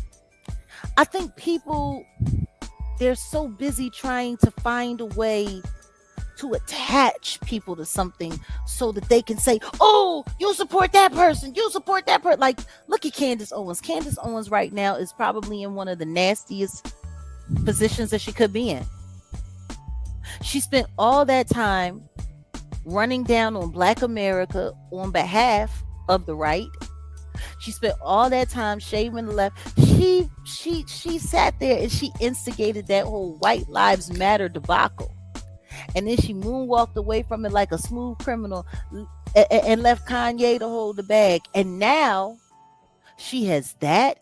A: I think people, they're so busy trying to find a way to attach people to something so that they can say, oh, you support that person, you support that person. Like, look at Candace Owens. Candace Owens right now is probably in one of the nastiest positions that she could be in. She spent all that time running down on Black America on behalf of the right. She spent all that time shaming the left. She sat there and she instigated that whole White Lives Matter debacle. And then she moonwalked away from it like a smooth criminal and left Kanye to hold the bag. And now she has that.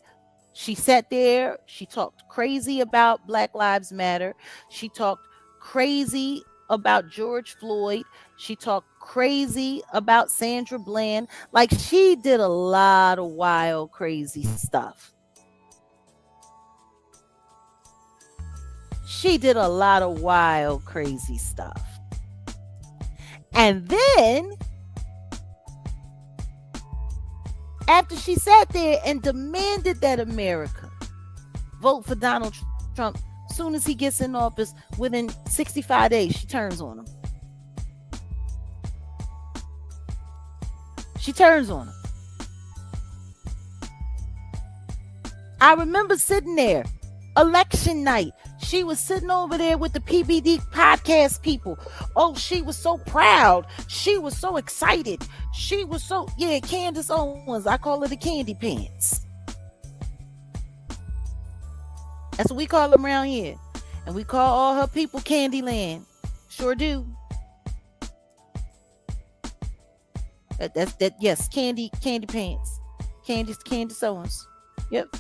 A: She sat there. She talked crazy about Black Lives Matter. She talked crazy about George Floyd. She talked crazy about Sandra Bland. Like, she did a lot of wild, crazy stuff. She did a lot of wild, crazy stuff. And then, after she sat there and demanded that America vote for Donald Trump, soon as he gets in office, within 65 days, she turns on him. She turns on him. I remember sitting there, election night. She was sitting over there with the PBD podcast people. Oh, she was so proud. She was so excited. She was so, Candace Owens. I call her the Candy Pants. That's what we call them around here. And we call all her people Candyland. Sure do. Yes, Candy Pants. Candace Owens. Yep.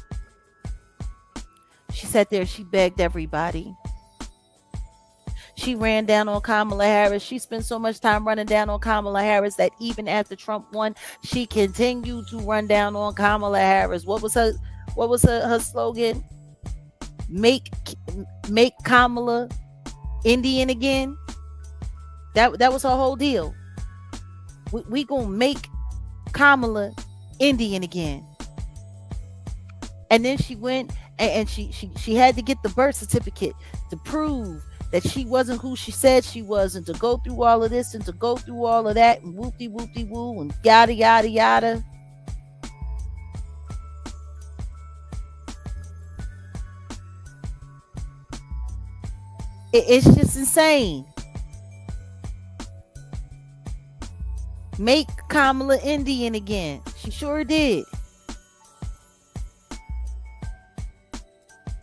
A: She sat there, she begged everybody. She ran down on Kamala Harris. She spent so much time running down on Kamala Harris that even after Trump won, she continued to run down on Kamala Harris. What was her slogan? Make make Kamala Indian again. That was her whole deal. We gonna make Kamala Indian again. And then she went and she had to get the birth certificate to prove that she wasn't who she said she was, and to go through all of this and to go through all of that and whoopty whoopty woo and yada yada yada. It's just insane. Make Kamala Indian again. She sure did.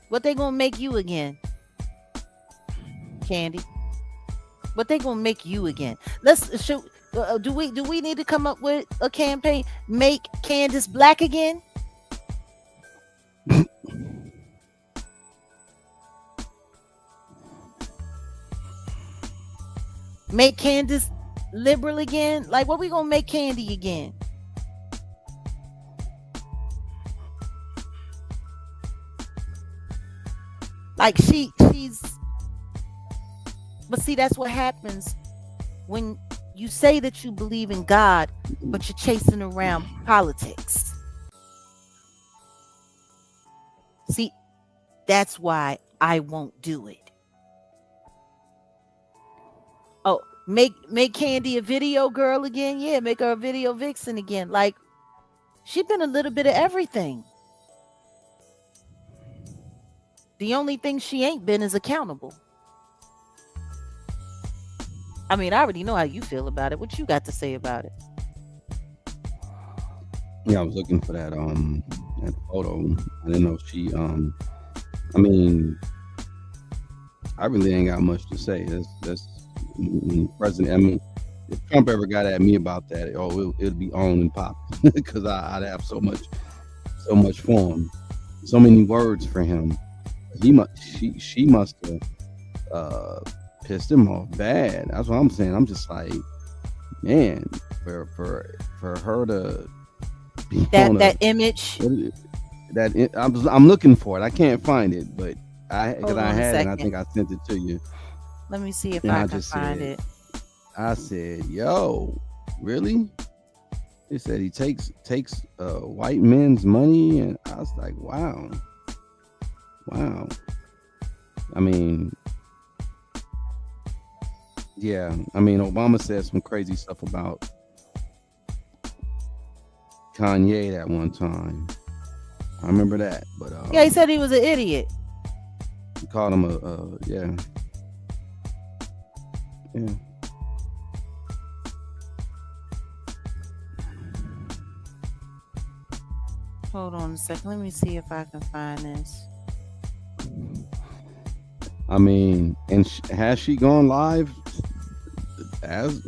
A: What they gonna make you again, Candy? What they gonna make you again? Let's show. Do we need to come up with a campaign? Make Candace black again? Make Candace liberal again? Like, what we gonna make Candy again? Like she's. But see, that's what happens when you say that you believe in God, but you're chasing around politics. See, that's why I won't do it. Oh, make Candy a video girl again? Yeah, make her a video vixen again. Like, she's been a little bit of everything. The only thing she ain't been is accountable. I mean, I already know how you feel about it. What you got to say about it?
B: Yeah, I was looking for that photo. I didn't know she I mean, I really ain't got much to say. That's President. I mean, if Trump ever got at me about that, it'd be on and pop because I'd have so much for him, so many words for him. She must have pissed him off bad. That's what I'm saying. I'm just like, man, for her to be on
A: That image.
B: I'm looking for it. I can't find it, but because
A: Hold
B: I
A: on a
B: had it, and I
A: second.
B: think I sent it to you.
A: Let me see if
B: And
A: I
B: I
A: can
B: just
A: find
B: said,
A: it.
B: I said, yo, really? He said he takes white men's money, and I was like, wow. I mean, yeah. I mean, Obama said some crazy stuff about Kanye that one time. I remember that, but
A: Yeah, he said he was an idiot.
B: he called him yeah.
A: Hold on a second. Let me see if I can find this.
B: I mean, and has she gone live as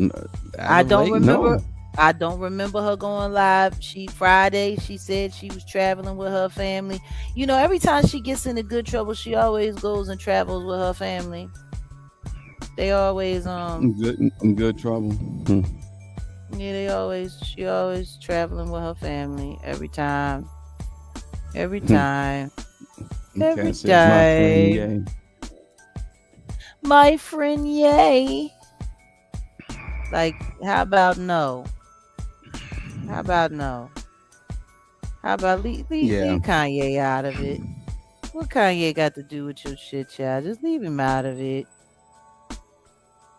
A: I
B: of
A: don't
B: late? No.
A: remember. I don't remember her going live. Friday, she said she was traveling with her family. You know, every time she gets into good trouble, she always goes and travels with her family. They always
B: I'm good trouble.
A: yeah, she always traveling with her family every time. Every time. Every
B: Cat says my friend,
A: time.
B: yay.
A: My friend, yay. Like, how about no? How about no? How about leave
B: Yeah.
A: Kanye out of it? What Kanye got to do with your shit, child? Just leave him out of it.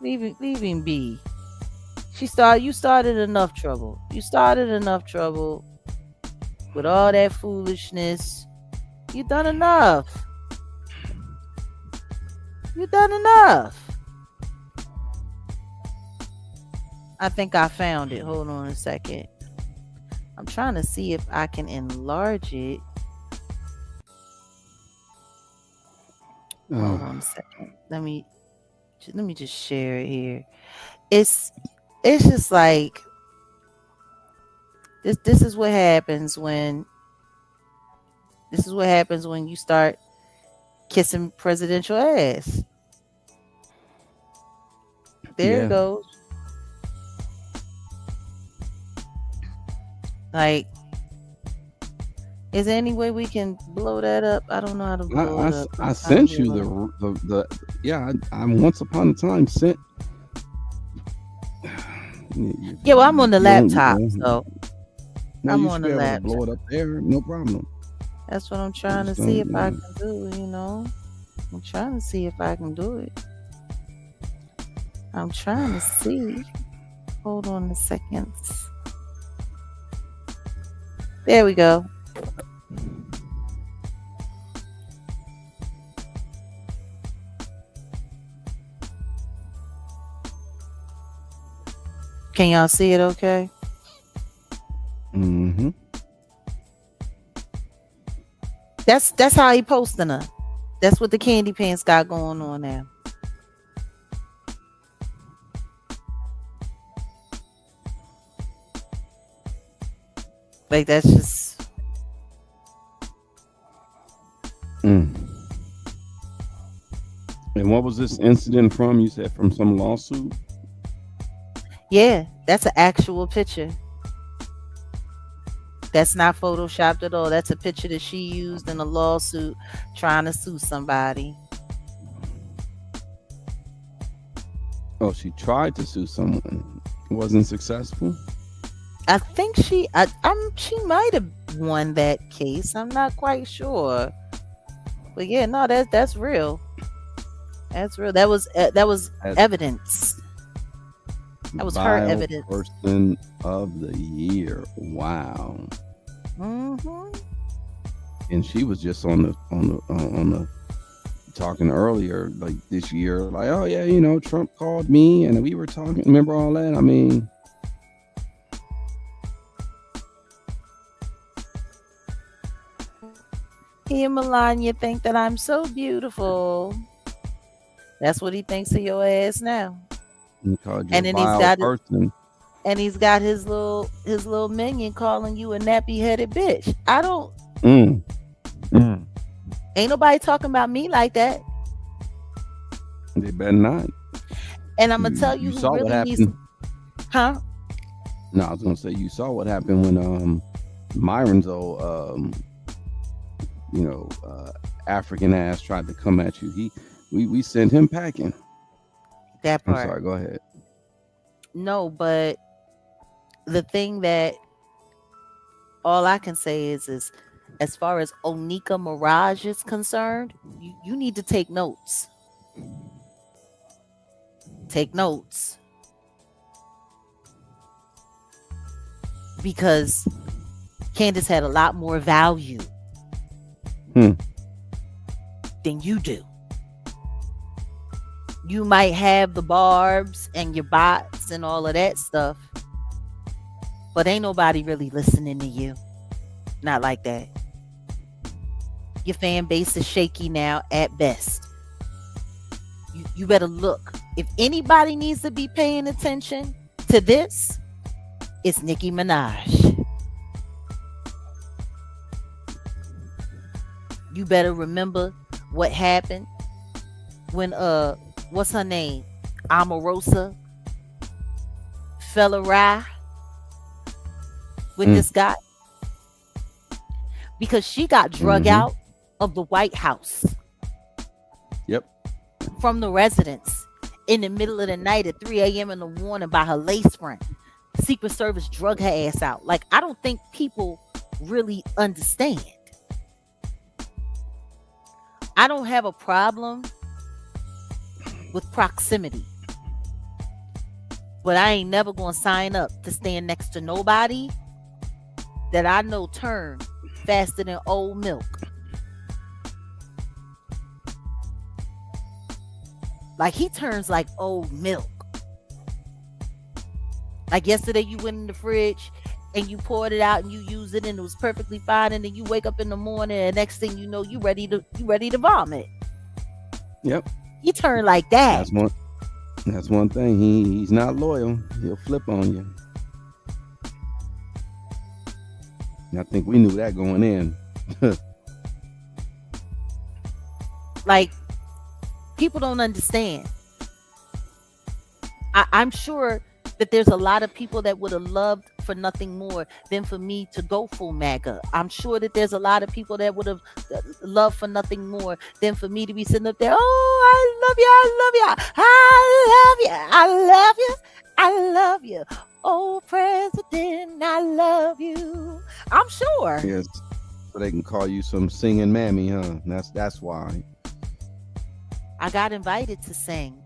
A: Leave him be. You started enough trouble. You started enough trouble with all that foolishness. You done enough. You done enough. I think I found it. Hold on a second. I'm trying to see if I can enlarge it. Hold on a second. Let me just share it here. It's just like this is what happens when you start kissing presidential ass. There it
B: Yeah.
A: goes. Like, is there any way we can blow that up? I don't know how to blow it up. I'm
B: I
A: trying to
B: sent you
A: blow it up.
B: the yeah. I once upon a time sent.
A: Yeah, well, I'm on the
B: You don't.
A: laptop, so
B: No,
A: I'm
B: you
A: on
B: should
A: the
B: be able to
A: laptop.
B: blow it up there. No problem.
A: That's what I'm
B: I
A: trying to
B: just
A: see
B: don't.
A: if I can do, you know. I'm trying to see if I can do it. I'm trying to see. Hold on a second. There we go. Can y'all see it okay?
B: Mm-hmm.
A: That's how he posting her. That's what the candy pants got going on now. Like that's just
B: Mm. And what was this incident from? You said from some lawsuit?
A: yeah, that's an actual picture. That's not photoshopped at all. That's a picture that she used in a lawsuit trying to sue somebody.
B: Oh, she tried to sue someone. Wasn't successful?
A: I think she might have won that case. I'm not quite sure. But yeah, no, that's real. That's real. That was
B: As
A: evidence. That was her
B: vile
A: evidence.
B: person of the year. Wow.
A: Hmm.
B: And she was just on the talking earlier, like this year, like, oh yeah, Trump called me and we were talking. Remember all that? I mean,
A: He and Melania think that I'm so beautiful. That's what he thinks of your ass now.
B: he called you a
A: And then he's
B: vile
A: got
B: person.
A: his little minion calling you a nappy headed bitch. I don't
B: Mm. Mm.
A: ain't nobody talking about me like that.
B: They better not.
A: And I'm gonna
B: You,
A: tell
B: you
A: you who
B: saw what
A: really needs
B: happened.
A: huh?
B: No, I was gonna say you saw what happened when Myron's old you know African ass tried to come at you. We sent him packing.
A: That
B: I'm
A: part.
B: sorry. Go ahead.
A: No, but the thing that all I can say is as far as Onika Mirage is concerned, you need to take notes. Take notes. Because Candace had a lot more value
B: Hmm.
A: than you do. You might have the barbs and your bots and all of that stuff, but ain't nobody really listening to you. Not like that. Your fan base is shaky now at best. You better look. If anybody needs to be paying attention to this, it's Nicki Minaj. You better remember what happened when what's her name? Omarosa fell awry with this guy because she got drug out of the White House.
B: Yep.
A: From the residence in the middle of the night at 3 a.m. in the morning by her lace front. Secret Service drug her ass out. Like, I don't think people really understand. I don't have a problem with proximity. But I ain't never gonna sign up to stand next to nobody that I know turn faster than old milk. Like, he turns like old milk. Like yesterday you went in the fridge and you poured it out and you used it and it was perfectly fine, and then you wake up in the morning and next thing you know you ready to vomit.
B: Yep.
A: He turned like that.
B: That's one thing. He's not loyal. He'll flip on you. And I think we knew that going in.
A: Like, people don't understand. I'm sure that there's a lot of people that would have loved for nothing more than for me to go full MAGA. I'm sure that there's a lot of people that would have loved for nothing more than for me to be sitting up there. Oh, I love you. I love you. I love you. I love you. I love you. Oh, President, I love you. I'm sure.
B: Yes. So they can call you some singing mammy, huh? That's why.
A: I got invited to sing.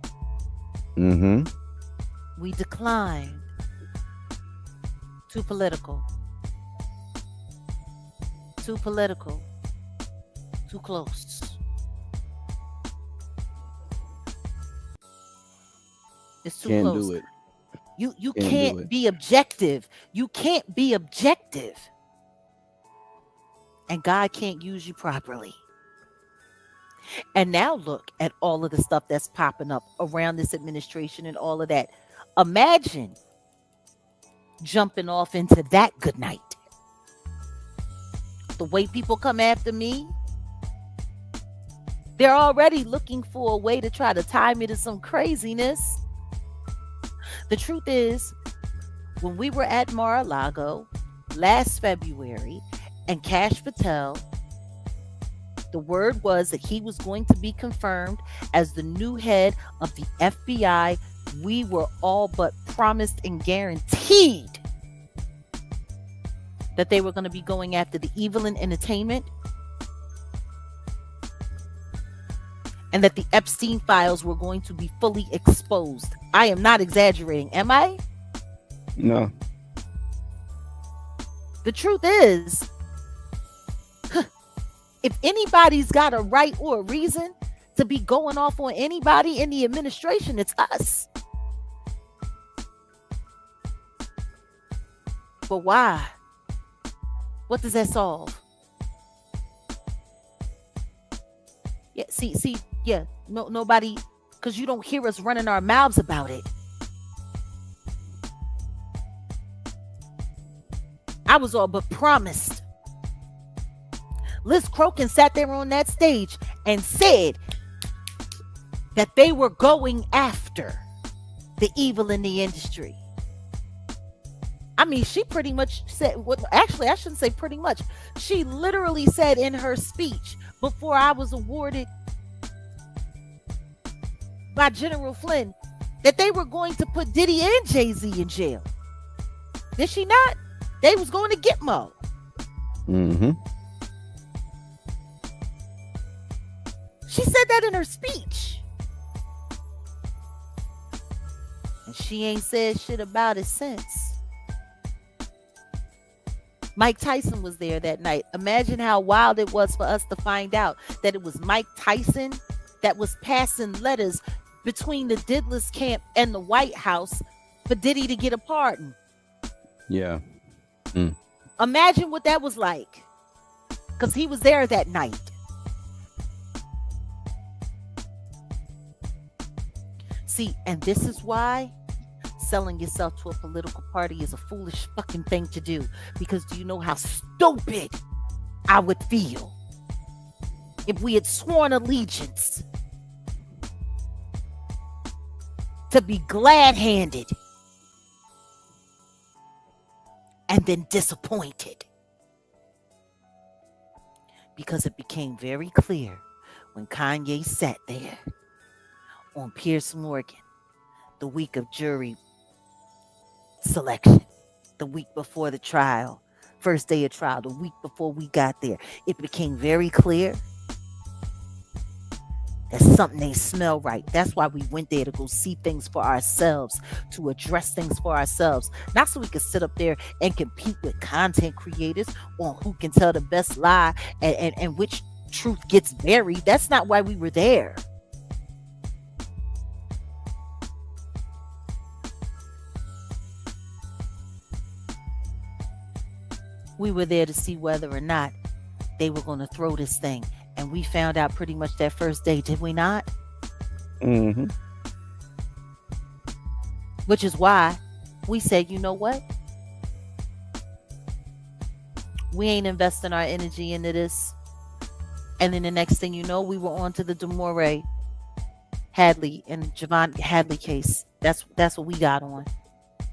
B: Mm-hmm.
A: We declined. Too political. Too political. Too close. It's too
B: Can't
A: close.
B: do it.
A: You
B: Can't do
A: can't
B: it.
A: be objective. You can't be objective. And God can't use you properly. And now look at all of the stuff that's popping up around this administration and all of that. Imagine jumping off into that good night. The way people come after me, they're already looking for a way to try to tie me to some craziness. The truth is, when we were at Mar-a-Lago last February and Kash Patel, the word was that he was going to be confirmed as the new head of the FBI. We were all but promised and guaranteed that they were going to be going after the evil in entertainment and that the Epstein files were going to be fully exposed. I am not exaggerating, am I?
B: No.
A: The truth is, if anybody's got a right or a reason to be going off on anybody in the administration, it's us. But why? What does that solve? Yeah, yeah, nobody, because you don't hear us running our mouths about it. I was all but promised. Liz Crokin sat there on that stage and said that they were going after the evil in the industry. I mean, she pretty much said, actually, I shouldn't say pretty much. She literally said in her speech before I was awarded by General Flynn that they were going to put Diddy and Jay-Z in jail. Did she not? They was going to Gitmo.
B: Mm-hmm.
A: She said that in her speech. And she ain't said shit about it since. Mike Tyson was there that night. Imagine how wild it was for us to find out that it was Mike Tyson that was passing letters between the Didless camp and the White House for Diddy to get a pardon.
B: Yeah.
A: Imagine what that was like. Because he was there that night. See, and this is why selling yourself to a political party is a foolish fucking thing to do. Because do you know how stupid I would feel if we had sworn allegiance to be glad-handed and then disappointed? Because it became very clear when Kanye sat there on Piers Morgan the week of jury selection, the week before the trial, first day of trial, the week before we got there, it became very clear that something ain't smell right. That's why we went there, to go see things for ourselves, to address things for ourselves, not so we could sit up there and compete with content creators on who can tell the best lie and which truth gets buried. That's not why we were there. We were there to see whether or not they were going to throw this thing. And we found out pretty much that first day, did we not?
B: Mm-hmm.
A: Which is why we said, you know what? We ain't investing our energy into this. And then the next thing you know, we were on to the Demore Hadley and Javon Hadley case. That's what we got on.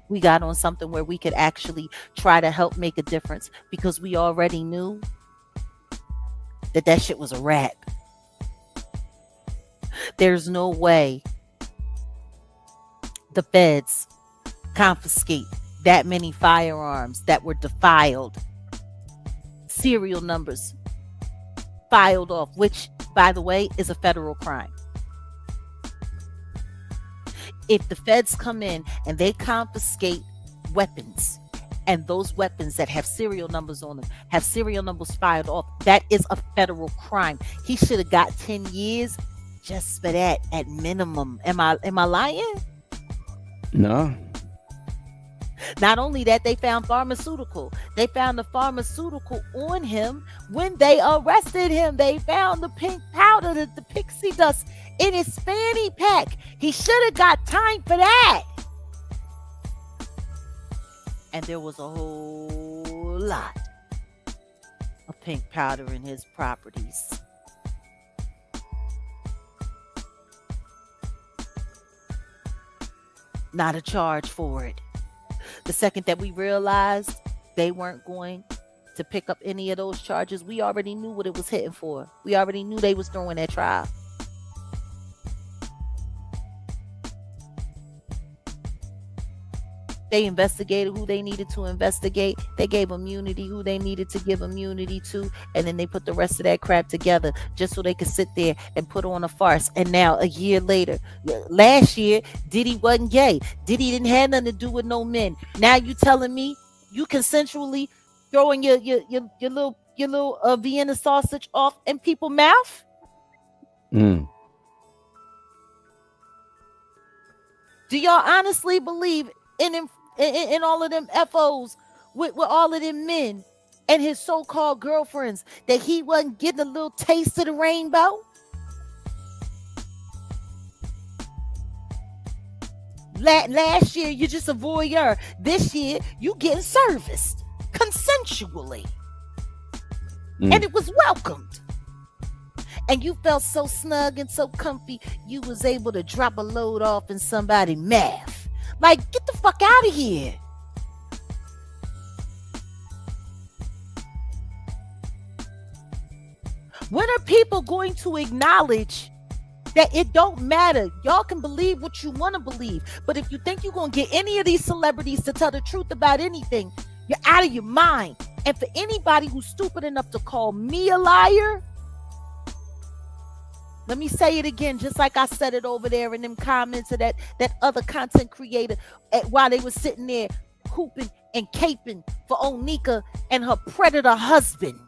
A: We got on something where we could actually try to help make a difference because we already knew that shit was a wrap. There's no way the feds confiscate that many firearms that were defiled, serial numbers filed off, which, by the way, is a federal crime. If the feds come in and they confiscate weapons, and those weapons that have serial numbers on them have serial numbers filed off, that is a federal crime. He should have got 10 years just for that at minimum. Am I lying?
B: No.
A: Not only that, they found pharmaceutical. They found the pharmaceutical on him when they arrested him. They found the pink powder, the pixie dust in his fanny pack. He should have got time for that. And there was a whole lot of pink powder in his properties. Not a charge for it. The second that we realized they weren't going to pick up any of those charges, we already knew what it was hitting for. We already knew they was throwing that trial. They investigated who they needed to investigate. They gave immunity who they needed to give immunity to. And then they put the rest of that crap together just so they could sit there and put on a farce. And now, a year later, last year, Diddy wasn't gay. Diddy didn't have nothing to do with no men. Now you telling me you consensually throwing your little Vienna sausage off in people's mouth?
B: Mm.
A: Do y'all honestly believe in all of them FOs with all of them men and his so-called girlfriends that he wasn't getting a little taste of the rainbow? Last year, you're just a voyeur. This year, you getting serviced consensually. And it was welcomed. And you felt so snug and so comfy, you was able to drop a load off in somebody's mouth. Like, get the fuck out of here. When are people going to acknowledge that it don't matter? Y'all can believe what you want to believe, but if you think you're going to get any of these celebrities to tell the truth about anything, you're out of your mind. And for anybody who's stupid enough to call me a liar, let me say it again, just like I said it over there in them comments of that other content creator while they were sitting there hooping and caping for Onika and her predator husband.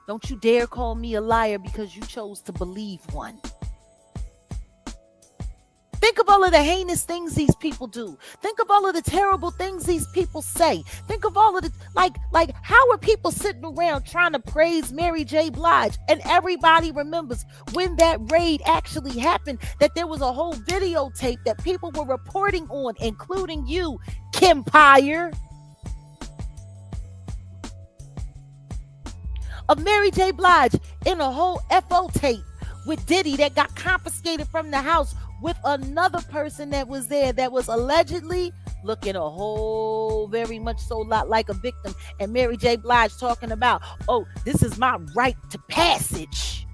A: Don't you dare call me a liar because you chose to believe one. Think of all of the heinous things these people do. Think of all of the terrible things these people say. Think of all of the, like, how are people sitting around trying to praise Mary J. Blige? And everybody remembers when that raid actually happened, that there was a whole videotape that people were reporting on, including you, Kempire, of Mary J. Blige in a whole FO tape with Diddy that got confiscated from the house with another person that was there that was allegedly looking a whole very much so lot like a victim, and Mary J. Blige talking about, oh, this is my right to passage.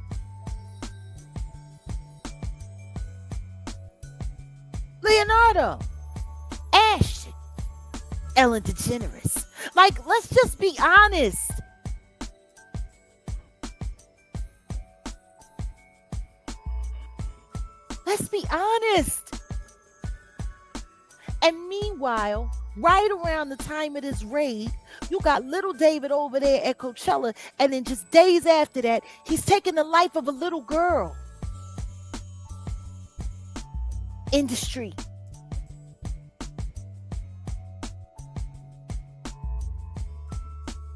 A: Leonardo, Ashton, Ellen DeGeneres. Like, let's just be honest. Let's be honest. And meanwhile, right around the time of this raid, you got little David over there at Coachella, and then just days after that, he's taking the life of a little girl. Industry.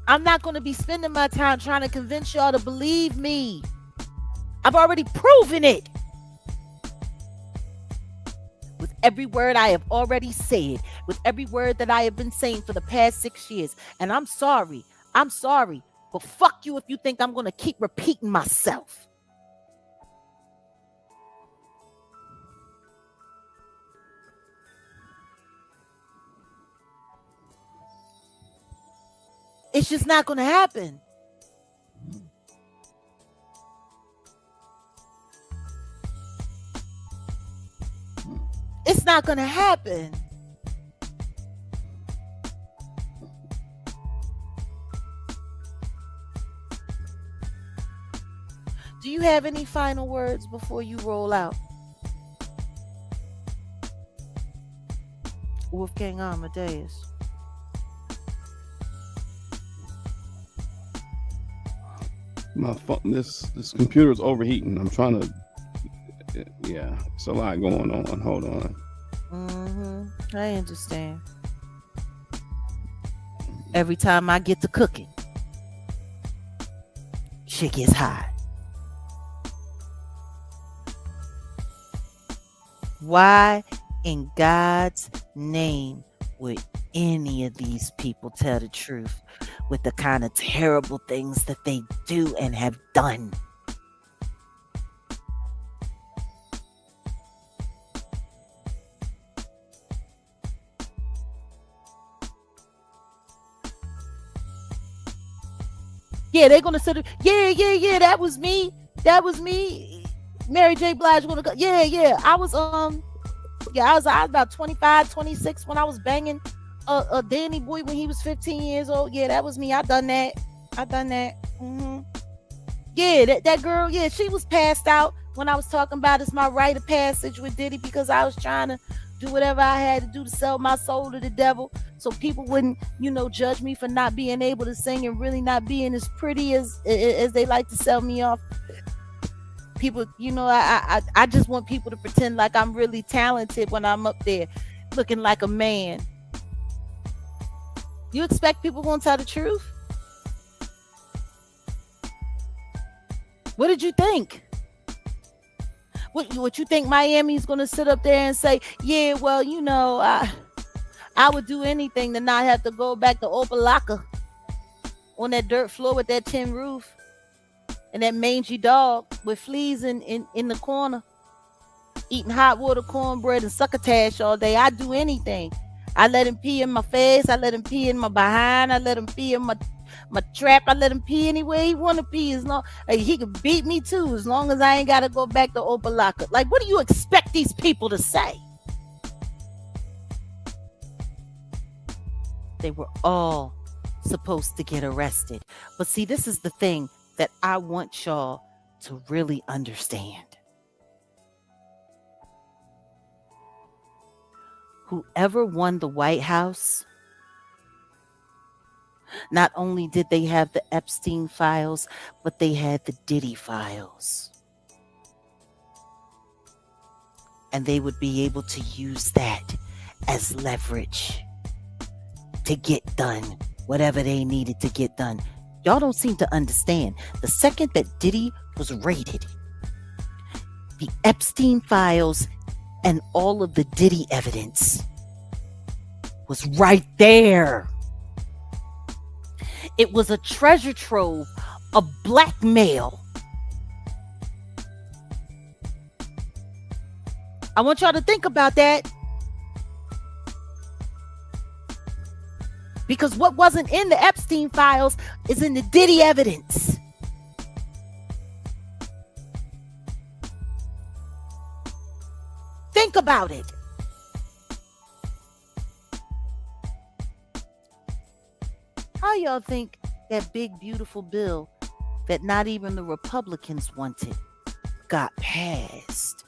A: I'm not going to be spending my time trying to convince y'all to believe me. I've already proven it. With every word I have already said, with every word that I have been saying for the past 6 years. And I'm sorry. But fuck you if you think I'm going to keep repeating myself. It's just not going to happen. It's not going to happen. Do you have any final words before you roll out? Wolfgang Amadeus.
B: My phone, this computer's overheating. I'm trying to. Yeah, it's a lot going on. Hold on.
A: I understand. Every time I get to cooking, shit gets hot. Why in God's name would any of these people tell the truth with the kind of terrible things that they do and have done? Yeah, they're gonna sit. Yeah. That was me. Mary J. Blige gonna go. Yeah. I was about 25, 26 when I was banging a Danny Boy when he was 15 years old. Yeah, that was me. I done that. Yeah, that girl. Yeah, she was passed out when I was talking about it's my rite of passage with Diddy because I was trying to do whatever I had to do to sell my soul to the devil so people wouldn't, judge me for not being able to sing and really not being as pretty as they like to sell me off. People, I just want people to pretend like I'm really talented when I'm up there looking like a man. You expect people gonna tell the truth? What did you think? What you think Miami's gonna sit up there and say, yeah, well, I would do anything to not have to go back to Opalaka on that dirt floor with that tin roof and that mangy dog with fleas in the corner eating hot water cornbread and succotash all day. I'd do anything. I let him pee in my face. I let him pee in my behind. I let him pee in my trap. I let him pee anywhere he want to pee. As long he could beat me too, as long as I ain't got to go back to Opalaka. Like, what do you expect these people to say? They were all supposed to get arrested. But see, this is the thing that I want y'all to really understand. Whoever won the White House, not only did they have the Epstein files, but they had the Diddy files. And they would be able to use that as leverage to get done whatever they needed to get done. Y'all don't seem to understand. The second that Diddy was raided, the Epstein files and all of the Diddy evidence was right there. It was a treasure trove of blackmail. I want y'all to think about that. Because what wasn't in the Epstein files is in the Diddy evidence. Think about it. How y'all think that big, beautiful bill that not even the Republicans wanted got passed?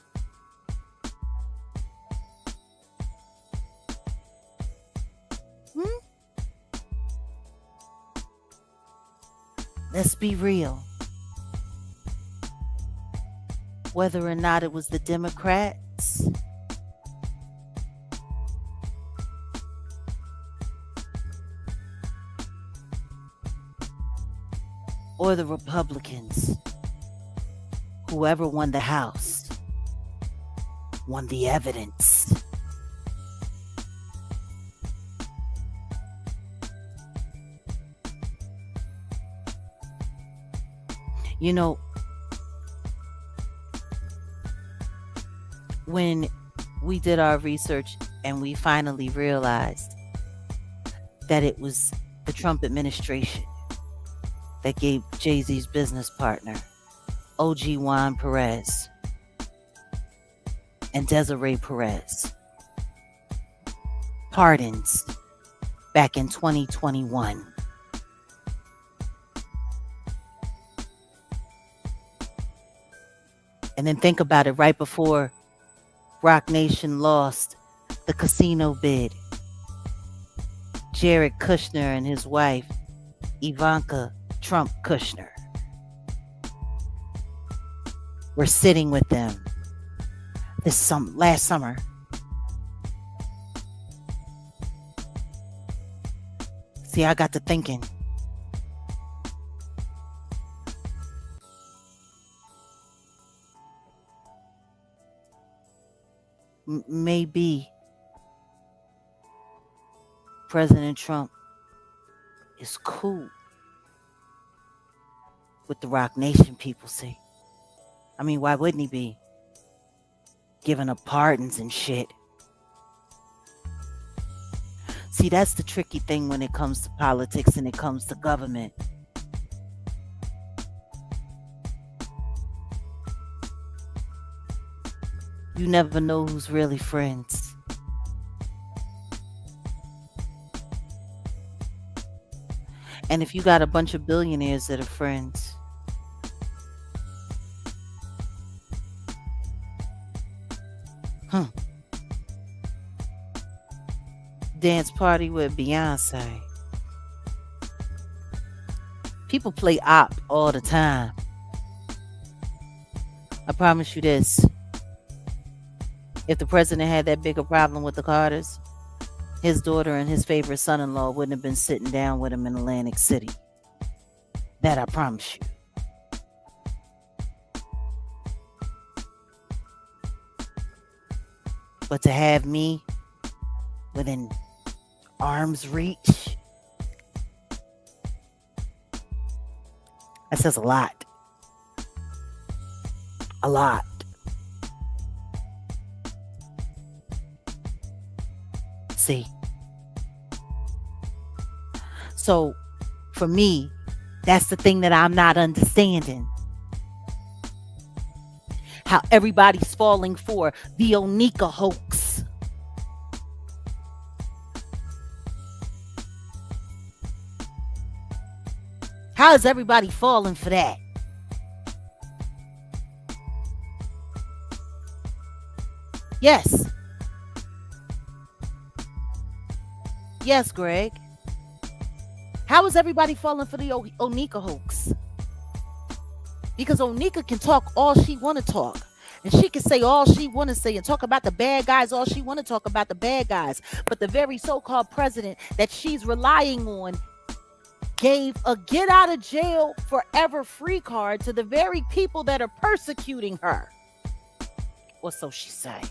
A: Let's be real. Whether or not it was the Democrats or the Republicans, whoever won the House won the evidence. You know, when we did our research and we finally realized that it was the Trump administration that gave Jay-Z's business partner, OG Juan Perez and Desiree Perez, pardons back in 2021. And then think about it, right before Roc Nation lost the casino bid, Jared Kushner and his wife, Ivanka Trump Kushner, were sitting with them last summer. See, I got to thinking. Maybe President Trump is cool with the Roc Nation people, see. I mean, why wouldn't he be? Giving up pardons and shit. See, that's the tricky thing when it comes to politics and it comes to government. You never know who's really friends. And if you got a bunch of billionaires that are friends, dance party with Beyonce. People play op all the time. I promise you this. If the president had that big a problem with the Carters, his daughter and his favorite son-in-law wouldn't have been sitting down with him in Atlantic City. That I promise you. But to have me within arm's reach, that says a lot. A lot. See? So, for me, that's the thing that I'm not understanding. How everybody's falling for the Onika hoax. How is everybody falling for that? Yes. Yes, Greg. How is everybody falling for the Onika hoax? Because Onika can talk all she want to talk. And she can say all she want to say and talk about the bad guys, all she want to talk about the bad guys. But the very so-called president that she's relying on gave a get out of jail forever free card to the very people that are persecuting her. Or so she say.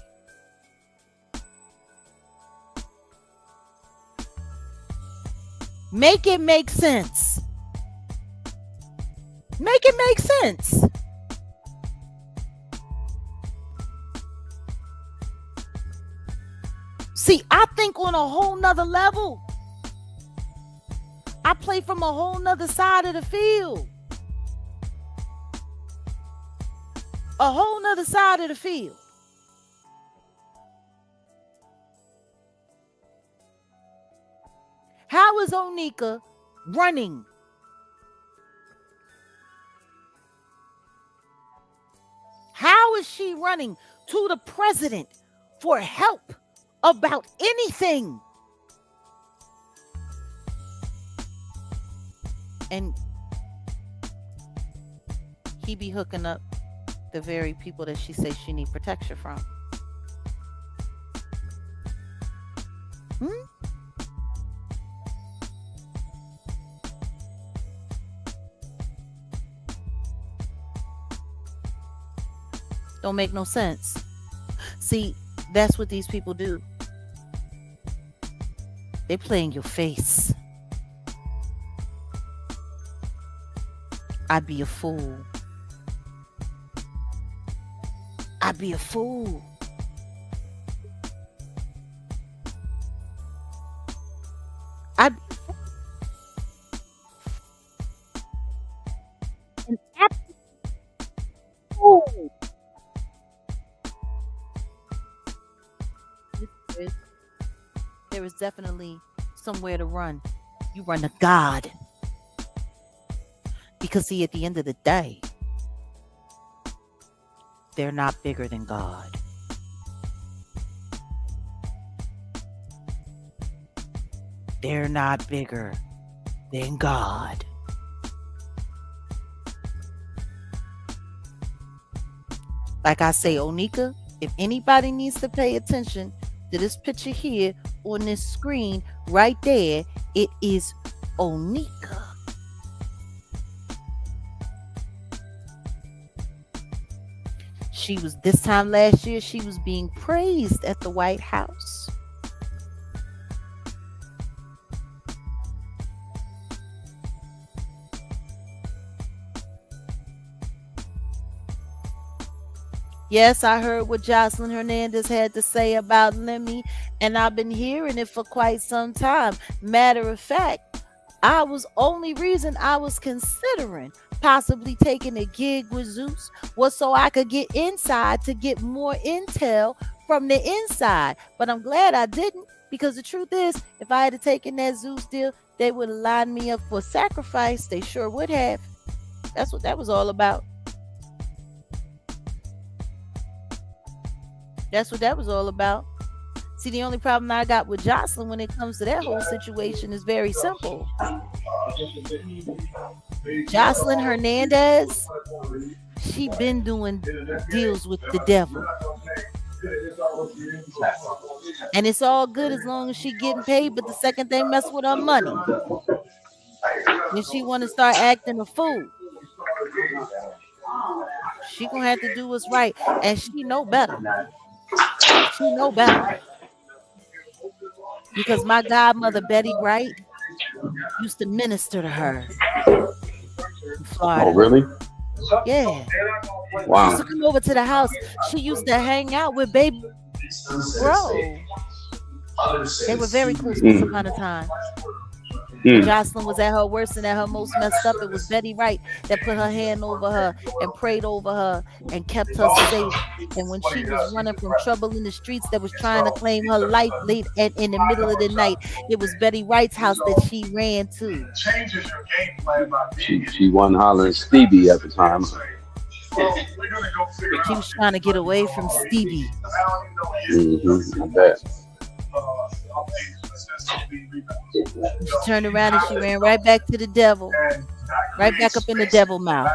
A: Make it make sense. Make it make sense. See, I think on a whole nother level. I play from a whole nother side of the field. A whole nother side of the field. How is Onika running? How is she running to the president for help about anything? And he be hooking up the very people that she says she need protection from. Don't make no sense. See, that's what these people do. They play in your face. I'd be a fool I'd be a fool. I'd be an absolute fool. There is there is definitely somewhere to run. You run to God. Because, see, at the end of the day, they're not bigger than God. They're not bigger than God. Like I say, Onika, if anybody needs to pay attention to this picture here on this screen right there, it is Onika. She was, this time last year, she was being praised at the White House. Yes, I heard what Jocelyn Hernandez had to say about Lemmy, and I've been hearing it for quite some time. Matter of fact, only reason I was considering possibly taking a gig with Zeus was so I could get inside to get more intel from the inside. But I'm glad I didn't, because the truth is, if I had taken that Zeus deal, they would have lined me up for sacrifice. They sure would have. That's what that was all about. That's what that was all about. See, the only problem I got with Jocelyn when it comes to that whole situation is very simple. Jocelyn Hernandez, she been doing deals with the devil. And it's all good as long as she getting paid, but the second they mess with her money, then she want to start acting a fool. She gonna have to do what's right, and she know better. She know better. Because my godmother, Betty Wright, used to minister to her in Florida.
D: Oh, really?
A: Yeah. She
D: Wow.
A: used to come over to the house. She used to hang out with Baby Bro. They were very close once upon a time. When Jocelyn was at her worst and at her most messed up, it was Betty Wright that put her hand over her and prayed over her and kept her safe. And when she was running from trouble in the streets that was trying to claim her life late and in the middle of the night, it was Betty Wright's house that she ran to.
D: She wasn't hollering Stevie at the time.
A: She was trying to get away from Stevie.
D: I bet.
A: She turned around and she ran right back to the devil, right back up in the devil mouth.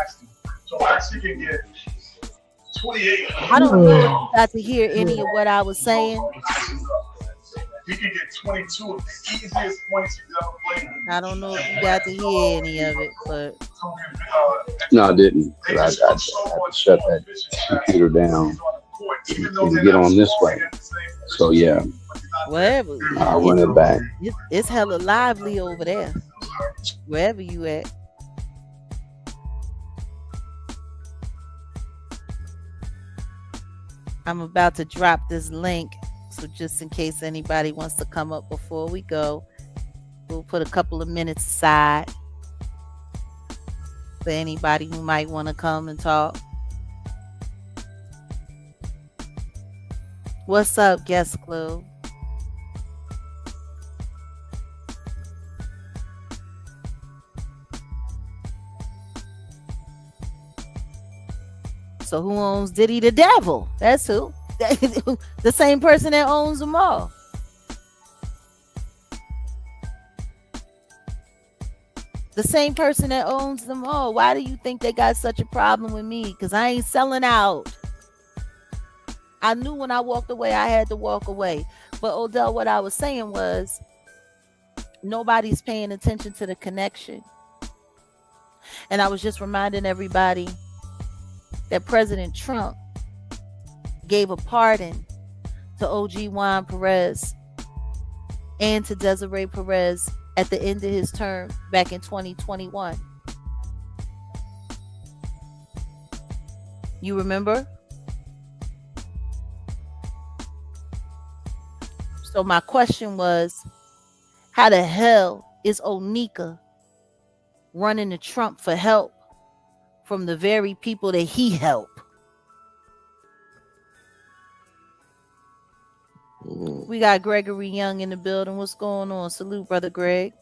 A: I don't know if you got to hear any of what I was saying. I don't know if you got to hear any of it, but
D: No, I didn't. I had to shut that computer down and get on this way. So yeah,
A: wherever.
D: I'll run it back.
A: It's hella lively over there, wherever you at. I'm about to drop this link, so just in case anybody wants to come up before we go, we'll put a couple of minutes aside for anybody who might want to come and talk. What's up, Guest Clue? So who owns Diddy the Devil? That's who. The same person that owns them all. The same person that owns them all. Why do you think they got such a problem with me? Because I ain't selling out. I knew when I walked away, I had to walk away. But Odell, what I was saying was, nobody's paying attention to the connection. And I was just reminding everybody that President Trump gave a pardon to OG Juan Perez and to Desiree Perez at the end of his term back in 2021. You remember? So my question was, how the hell is Onika running to Trump for help from the very people that he helped? We got Gregory Young in the building. What's going on? Salute, brother Greg.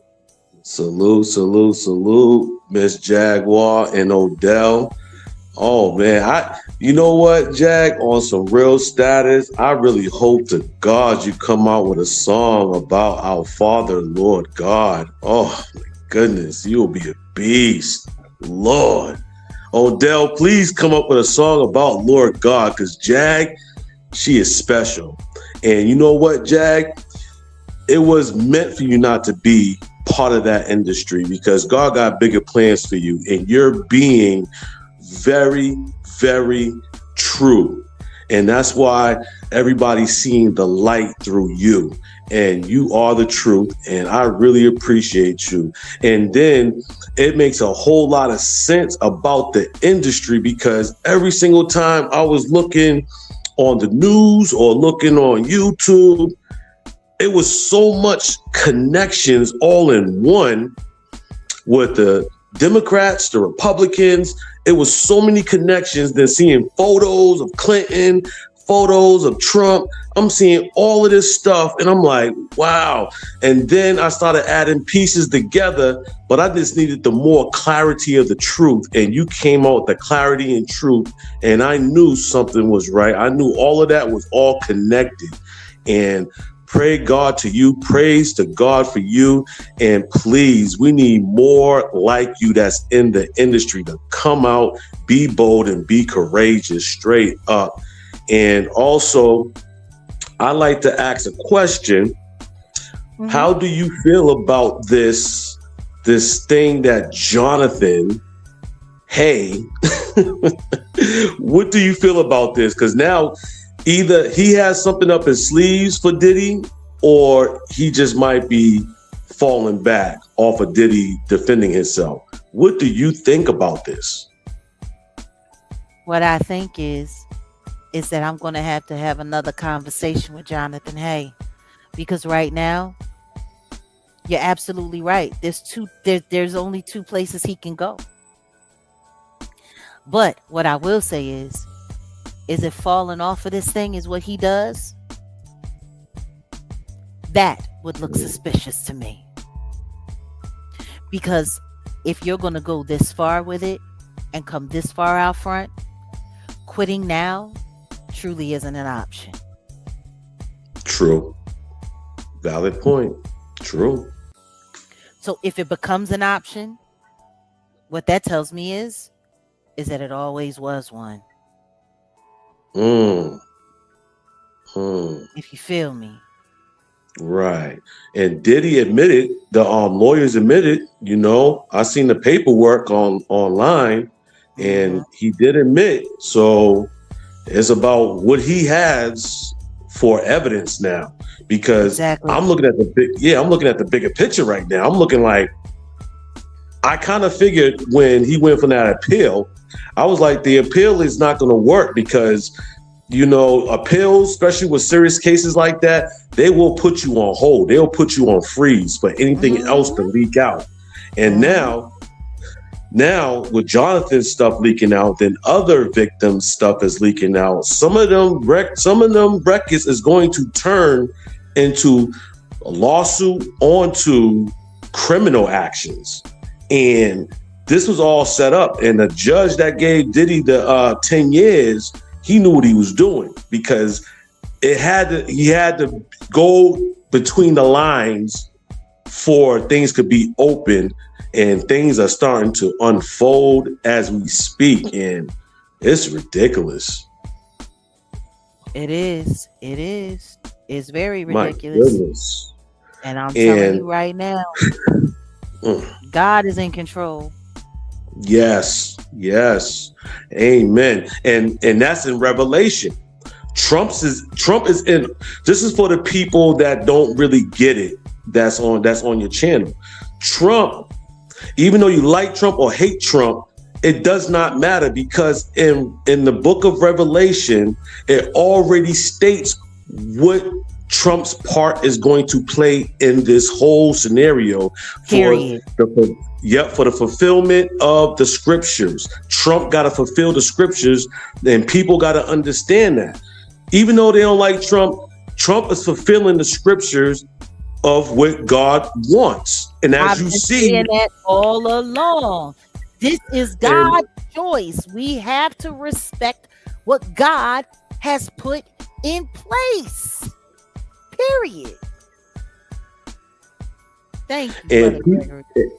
E: Salute, salute, salute, Miss Jaguar and Odell. Oh man, you know what, Jag? On some real status, I really hope to God you come out with a song about our Father, Lord God. Oh my goodness, you'll be a beast, Lord. Odell, please come up with a song about Lord God, because Jag, she is special. And you know what, Jag? It was meant for you not to be part of that industry, because God got bigger plans for you, and you're being very, very true. And that's why everybody's seeing the light through you, and you are the truth. And I really appreciate you. And then it makes a whole lot of sense about the industry, because every single time I was looking on the news or looking on YouTube, it was so much connections all in one with the Democrats, the Republicans. It was so many connections. Then seeing photos of Clinton, photos of Trump. I'm seeing all of this stuff and I'm like, wow. And then I started adding pieces together, but I just needed the more clarity of the truth. And you came out with the clarity and truth. And I knew something was right. I knew all of that was all connected. And pray God to you, praise to God for you. And please, we need more like you that's in the industry to come out, be bold and be courageous straight up. And also, I like to ask a question. Mm-hmm. How do you feel about this thing that Jonathan, hey, what do you feel about this? Because now either he has something up his sleeves for Diddy, or he just might be falling back off of Diddy defending himself. What do you think about this?
A: What I think is that I'm going to have another conversation with Jonathan Hay, because right now, you're absolutely right. There's only two places he can go. But what I will say is if falling off of this thing is what he does, that would look suspicious to me. Because if you're going to go this far with it and come this far out front, quitting now truly isn't an option.
E: True. Valid point. True.
A: So if it becomes an option, what that tells me is that it always was one. If you feel me.
E: Right. And Diddy admitted, the lawyers admitted, I seen the paperwork online, and he did admit. So it's about what he has for evidence now, because exactly. I'm looking at the bigger picture right now. I'm looking like, I kind of figured when he went from that appeal, I was like, the appeal is not going to work, because appeals, especially with serious cases like that, they will put you on hold. They'll put you on freeze for anything else to leak out. And now with Jonathan's stuff leaking out, then other victims' stuff is leaking out. Some of them records is going to turn into a lawsuit onto criminal actions. And this was all set up. And the judge that gave Diddy the 10 years, he knew what he was doing, because he had to go between the lines for things could be open, and things are starting to unfold as we speak, and it's ridiculous.
A: It is. It's very ridiculous. And I'm telling you right now, God is in control.
E: Yes. Amen. And that's in Revelation. Trump is in. This is for the people that don't really get it. That's on your channel. Trump, even though you like Trump or hate Trump, it does not matter, because in the book of Revelation, it already states what Trump's part is going to play in this whole scenario for
A: Period.
E: for the fulfillment of the scriptures. Trump got to fulfill the scriptures, and people got to understand that. Even though they don't like Trump, Trump is fulfilling the scriptures of what God wants. And as
A: I've
E: you
A: been
E: see,
A: saying that all along. This is God's choice. We have to respect what God has put in place. Period. Thank you,
E: and
A: Brother Gregory.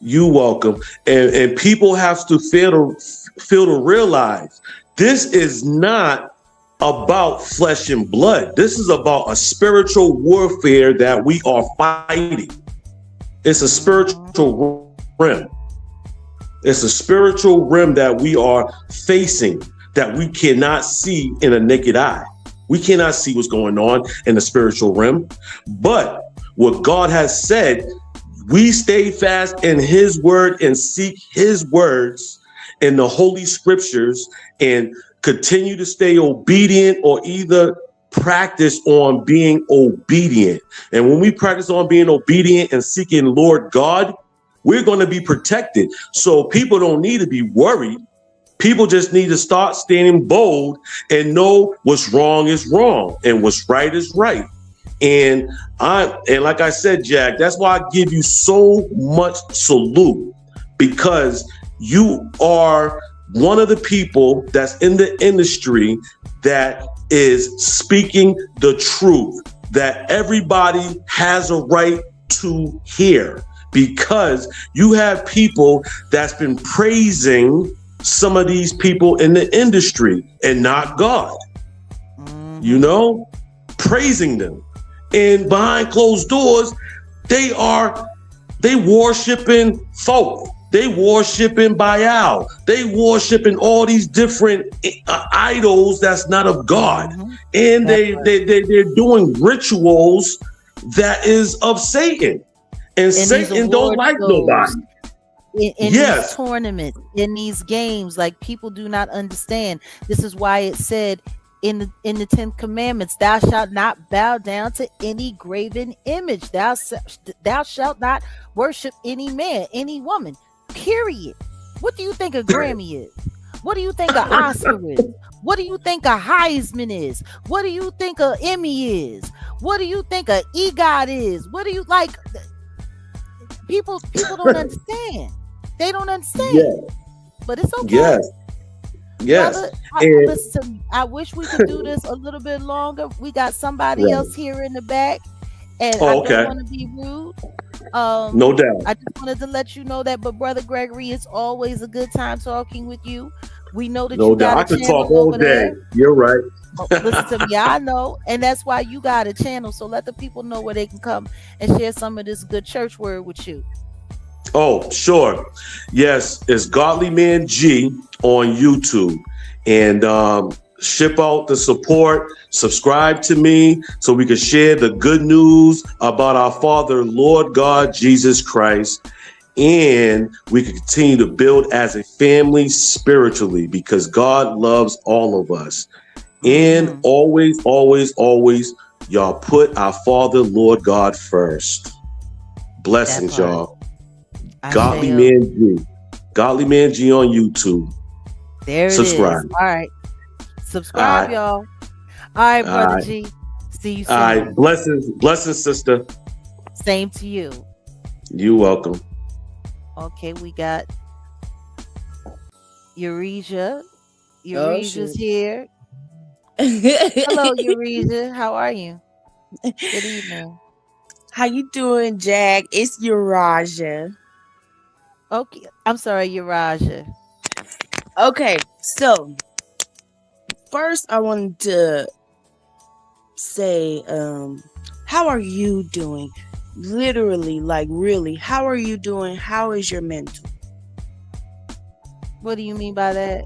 E: you welcome. And people have to feel to realize this is not about flesh and blood. This is about a spiritual warfare that we are fighting. It's a spiritual realm. It's a spiritual realm that we are facing that we cannot see in a naked eye. We cannot see what's going on in the spiritual realm. But what God has said, we stay fast in his word and seek his words in the holy scriptures and continue to stay obedient, or either practice on being obedient. And when we practice on being obedient and seeking Lord God, we're going to be protected. So people don't need to be worried. People just need to start standing bold and know what's wrong is wrong and what's right is right. And like I said, Jack, that's why I give you so much salute, because you are one of the people that's in the industry that is speaking the truth, that everybody has a right to hear, because you have people that's been praising some of these people in the industry and not God, you know, praising them. And behind closed doors, they worshiping folk. They worshiping Baal. They worshiping all these different idols that's not of God. And they're doing rituals that is of Satan. And Satan don't like nobody.
A: In these tournaments, in these games, like, people do not understand. This is why it said in the 10 commandments, thou shalt not bow down to any graven image. Thou shalt not worship any man, any woman. Period. What do you think a Grammy is? What do you think an Oscar is? What do you think a Heisman is? What do you think a Emmy is? What do you think a EGOT is? What do you like? People don't understand. They don't understand. Yeah. But it's okay.
E: Yes.
A: Brother, listen to me. I wish we could do this a little bit longer. We got somebody else here in the back, and I don't want to be rude.
E: No doubt.
A: I just wanted to let you know that. But Brother Gregory, it's always a good time talking with you. We know that you got a channel.
E: I could talk all day. There. You're right.
A: Listen to me. I know, and that's why you got a channel. So let the people know where they can come and share some of this good church word with you.
E: Oh, sure. Yes, it's Godly Man G on YouTube. And ship out the support, subscribe to me so we can share the good news about our Father, Lord God, Jesus Christ. And we can continue to build as a family spiritually, because God loves all of us. And always, always, always, y'all put our Father, Lord God first. Blessings, y'all. Godly Man G. Godly Man G on YouTube.
A: There it
E: subscribe.
A: Is. All right. Subscribe, y'all. All right, Brother G. See you soon.
E: All right. Blessings, sister.
A: Same to you.
E: You're welcome.
A: Okay, we got Euresia. Euresia's here. Hello, Euresia. How are you? Good evening.
F: How you doing, Jack? It's Eurasia.
A: Okay, I'm sorry, Eurasia.
F: Okay, so first I wanted to say, how are you doing? Literally, like, really, how are you doing? How is your mental?
A: What do you mean by that?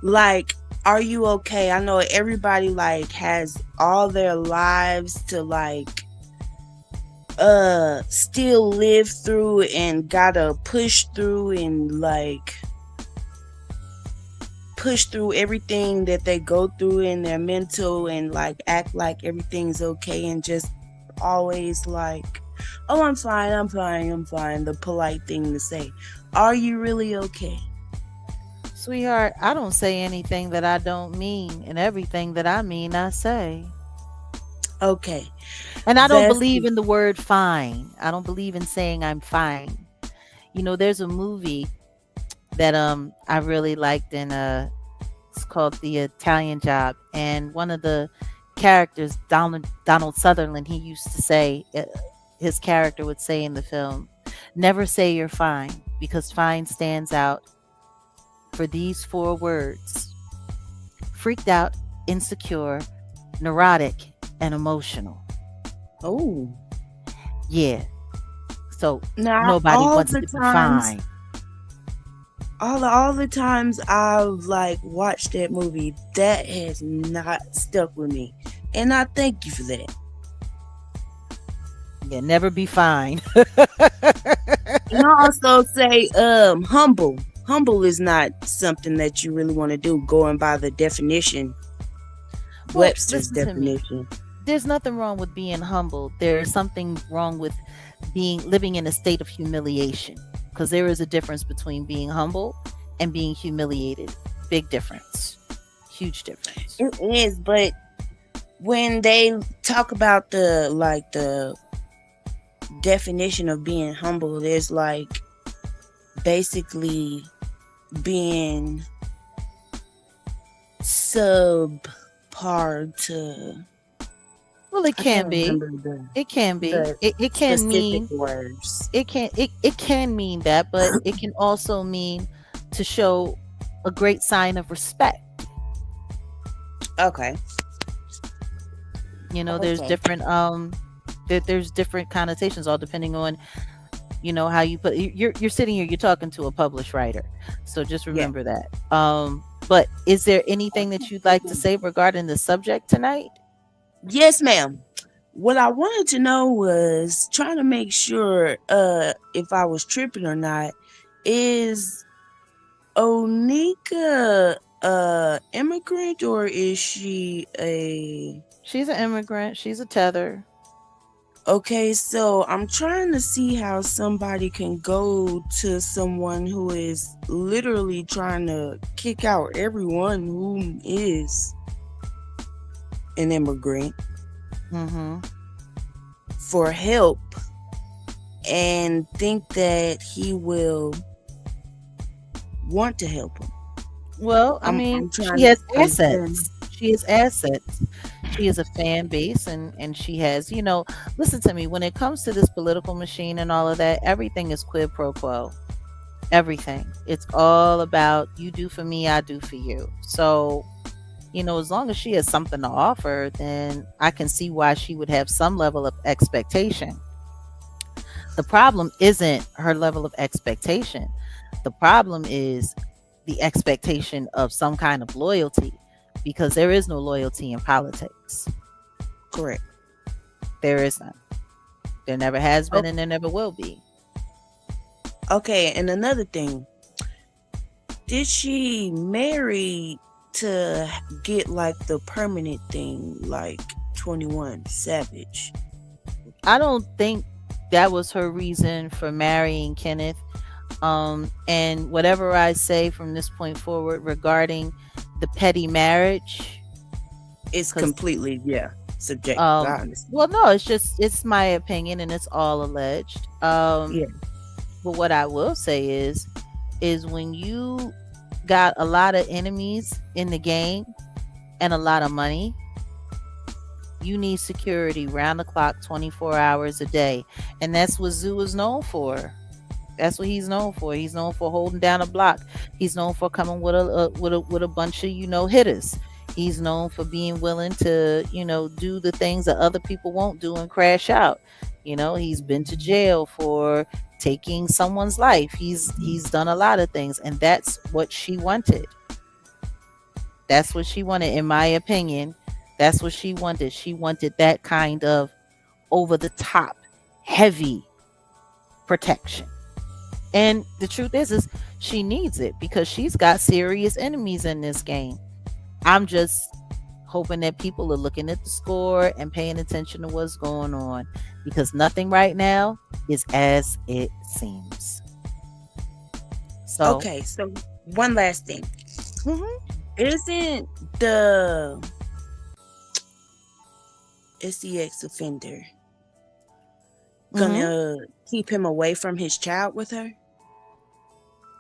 F: Like, are you okay? I know everybody like has all their lives to like still live through and gotta push through and like push through everything that they go through in their mental and like act like everything's okay and just always like, oh, I'm fine, I'm fine, I'm fine, the polite thing to say. Are you really okay?
A: Sweetheart, I don't say anything that I don't mean, and everything that I mean, I say.
F: Okay.
A: And I don't
F: That's
A: believe in the word fine. I don't believe in saying I'm fine. There's a movie that I really liked, and it's called The Italian Job. And one of the characters, Donald Sutherland, he used to say, his character would say in the film, never say you're fine, because fine stands out for these four words: freaked out, insecure, neurotic, and emotional.
F: oh.
A: Yeah. So
F: Now
A: nobody wants to be fine.
F: all the times I've like watched that movie, that has not stuck with me. And I thank you for that.
A: Yeah, never be fine.
F: And I also say humble. Humble is not something that you really want to do, going by the definition,
A: Well,
F: Webster's
A: listen to me.
F: definition.
A: There's nothing wrong with being humble. There is something wrong with living in a state of humiliation, because there is a difference between being humble and being humiliated. Big difference. Huge difference.
F: It is, but when they talk about the definition of being humble, there's like basically being subpar to,
A: Well, it
F: I
A: can
F: can't
A: be.
F: remember the
A: It can be.
F: the
A: It can
F: specific
A: mean
F: words.
A: it can mean that, but it can also mean to show a great sign of respect.
F: Okay.
A: There's
F: Okay.
A: different there's different connotations, all depending on how you put. You're sitting here, you're talking to a published writer, so just
F: Yeah.
A: remember that. But is there anything that you'd like to say regarding the subject tonight?
F: Yes, ma'am. What I wanted to know was trying to make sure if I was tripping or not. Is Onika immigrant, or is she a
A: She's an immigrant, she's a tether.
F: okay? So I'm trying to see how somebody can go to someone who is literally trying to kick out everyone who is an immigrant
A: Mm-hmm.
F: for help and think that he will want to help him.
A: Well, I
F: I'm
A: mean,
F: trying
A: she
F: to
A: has
F: understand.
A: assets. She has assets. She has a fan base, and she has, listen to me, when it comes to this political machine and all of that, everything is quid pro quo. Everything. It's all about you do for me, I do for you. So, as long as she has something to offer, then I can see why she would have some level of expectation. The problem isn't her level of expectation. The problem is the expectation of some kind of loyalty, because there is no loyalty in politics.
F: Correct.
A: There is none. There never has been,
F: Oh,
A: and there never will be.
F: okay, and another thing, did she marry to get like the permanent thing, like 21 Savage?
A: I don't think that was her reason for marrying Kenneth. And whatever I say from this point forward regarding the petty marriage,
F: It's
A: because
F: completely, yeah, subjective. I understand.
A: well, no, it's my opinion, and it's all alleged.
F: Yeah.
A: But what I will say is when you got a lot of enemies in the game and a lot of money, you need security round the clock, 24 hours a day. And that's what Zoo is known for. That's what he's known for. He's known for holding down a block. He's known for coming with a bunch of hitters. He's known for being willing to do the things that other people won't do and crash out. He's been to jail for taking someone's life. He's done a lot of things, and that's what she wanted. That's what she wanted, in my opinion. That's what she wanted. She wanted that kind of over the top, heavy protection. And the truth is she needs it because she's got serious enemies in this game. I'm just hoping that people are looking at the score and paying attention to what's going on because nothing right now is as it seems. So,
F: Okay, so one last thing.
A: mhm.
F: Isn't the SEX offender gonna keep him away from his child with her?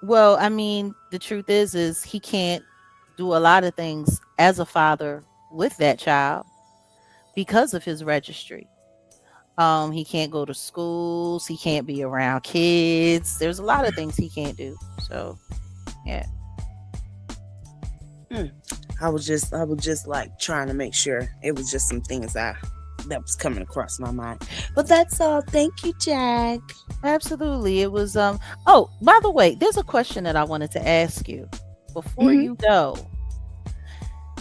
A: Well, I mean, the truth is he can't do a lot of things as a father with that child because of his registry. He can't go to schools, he can't be around kids. There's a lot of things he can't do. So, yeah.
F: I was just like trying to make sure. It was just some things that was coming across my mind. But that's all. Thank you, Jack.
A: Absolutely. It was oh, by the way, there's a question that I wanted to ask you before
F: Mhm.
A: you go.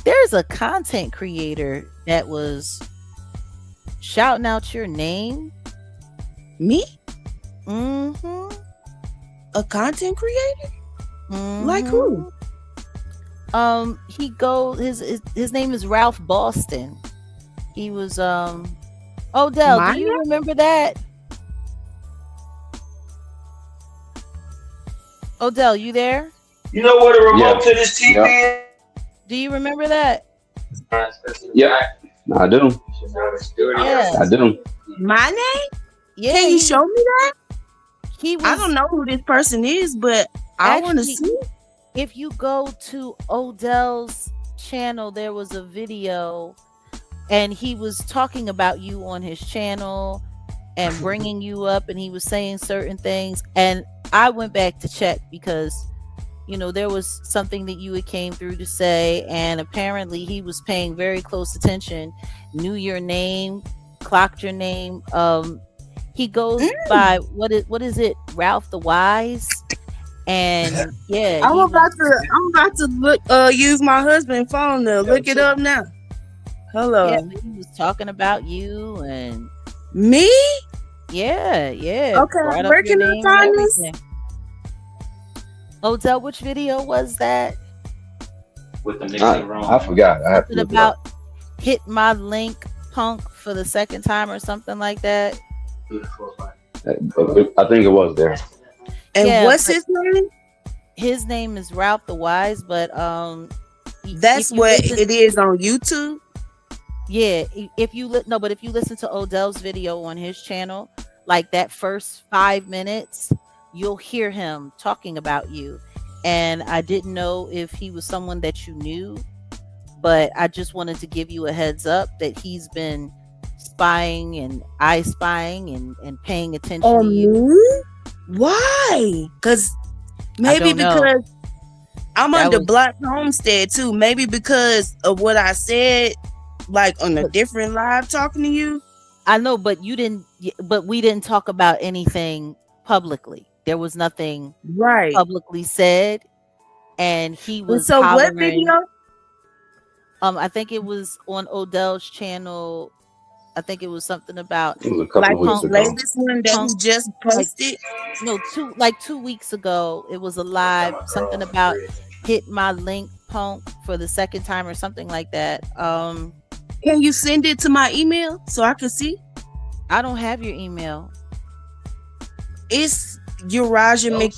A: There's a content creator that was shouting out your name.
F: Me?
A: Mhm.
F: A content creator? Like
A: Mhm.
F: who?
A: He goes his name is Ralph Boston. He was Odell,
F: My
A: do you remember that? Odell, you there?
G: You know what a remote
D: Yeah.
G: to this TV
D: Yeah.
A: Do you remember that?
D: Yep. I do.
A: Yeah.
D: I do.
F: My name?
A: Yeah.
F: Can you show me that?
A: He was
F: I don't know who this person is, but I want to
A: actually,
F: see.
A: if you go to Odell's channel, there was a video and he was talking about you on his channel and bringing you up, and he was saying certain things, and I went back to check because there was something that you had came through to say, and apparently he was paying very close attention, knew your name, clocked your name. He goes by what is it, Ralph the Wise? And yeah,
F: I'm about to look use my husband's phone to look it up now. Hello.
A: yeah, he was talking about you, and
F: Me?
A: yeah.
F: Okay,
A: brought up
F: where
A: your
F: can I
A: name and
F: find this?
A: everything. Odell, which video was that?
G: with the
D: I forgot. I have to
A: Something
D: look it up.
A: about hit my link punk for the second time or something like that.
D: I think it was there.
F: And
A: Yeah,
F: what's
A: but
F: his name?
A: his name is Ralph the Wise, but
F: That's
A: if you
F: what
A: listen,
F: it is on YouTube.
A: yeah, if you no, but if you listen to Odell's video on his channel, like that first 5 minutes, you'll hear him talking about you. And I didn't know if he was someone that you knew, but I just wanted to give you a heads up that he's been spying and I spying and paying attention to
F: On
A: you.
F: me? Why? Because maybe
A: don't know.
F: because I'm
A: That
F: under
A: was
F: Black Homestead too. Maybe because of what I said, like on a different live talking to you.
A: I know, but but we didn't talk about anything publicly. There was nothing
F: Right.
A: publicly said, and he
F: And
A: was
F: so what
A: hollering.
F: video?
A: I think it was on Odell's channel. I think it was something about
D: It was a couple
F: Like
D: of weeks
F: the
D: ago.
F: latest one that
A: punk.
F: he just
A: Like
F: posted?
A: no, 2 weeks ago. It was a live something about hit my link punk for the second time or something like that.
F: Can you send it to my email so I can see?
A: I don't have your email.
F: It's Uraja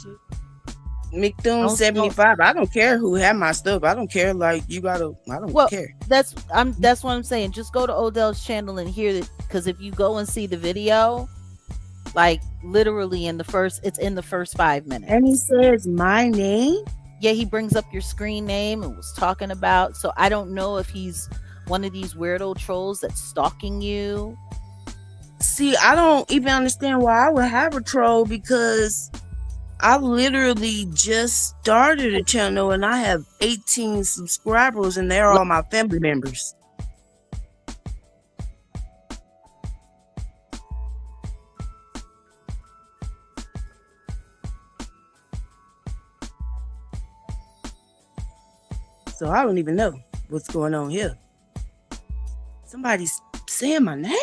F: McDoom
A: Don't
F: 75. I don't care who had my stuff. I don't care. Like I don't
A: Well,
F: care.
A: that's what I'm saying. Just go to Odell's channel and hear it, because if you go and see the video, like literally it's in the first 5 minutes.
F: And he says my name.
A: Yeah, he brings up your screen name and was talking about. So I don't know if he's one of these weirdo trolls that's stalking you.
F: See, I don't even understand why I would have a troll, because I literally just started a channel and I have 18 subscribers and they're all my family members. So I don't even know what's going on here. Somebody's saying my name?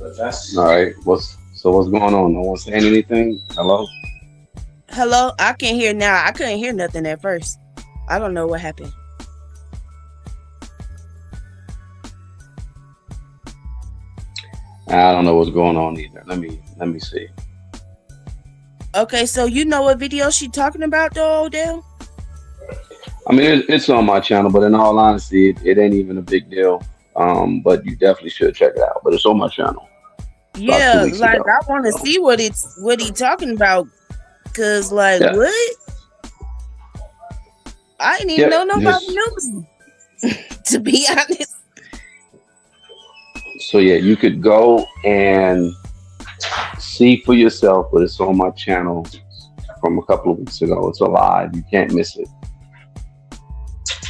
D: All right. What's going on? No one saying anything? Hello?
F: Hello, I can hear now. I couldn't hear nothing at first. I don't know what happened.
D: I don't know what's going on either. Let me see.
F: Okay, so you know what video she talking about though, Odell?
D: I mean, it's on my channel, but in all honesty, it ain't even a big deal. But you definitely should check it out. But it's on my channel about two
F: Yeah,
D: weeks
F: like
D: ago.
F: I want to
D: So
F: see what he talking about. Cause like
D: yeah,
F: what? I didn't even
D: yeah.
F: know nobody
D: Just
F: knew me. To be honest.
D: so yeah, you could go and see for yourself. But it's on my channel from a couple of weeks ago. It's alive. You can't miss it.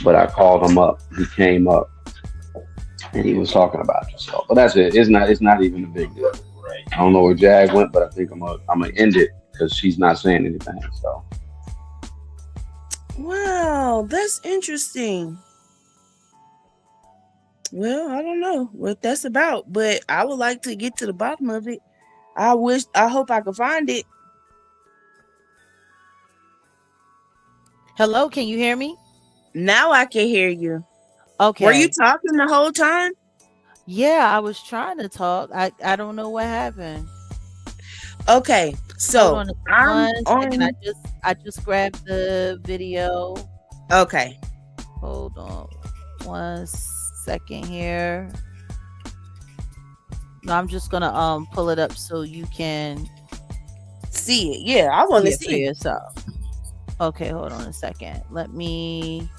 D: But I called him up. He came up and he was talking about yourself. But that's it. It's not even a big deal. I don't know where Jag went, but I think I'm gonna end it because she's not saying anything. So
F: Wow, that's interesting. Well, I don't know what that's about, but I would like to get to the bottom of it. I hope I can find it.
A: Hello, can you hear me?
F: Now I can hear you. Were you
A: Okay.
F: talking the whole time?
A: Yeah, I was trying to talk. I don't know what happened.
F: Okay,
A: Hold
F: so
A: on
F: I'm
A: 1 second.
F: on.
A: I just grabbed the video.
F: Okay,
A: Hold on 1 second here. No, I'm just gonna pull it up so you can
F: see it. Yeah, I want
A: see
F: to
A: it for
F: see it.
A: yourself. Okay, hold on a second. Let me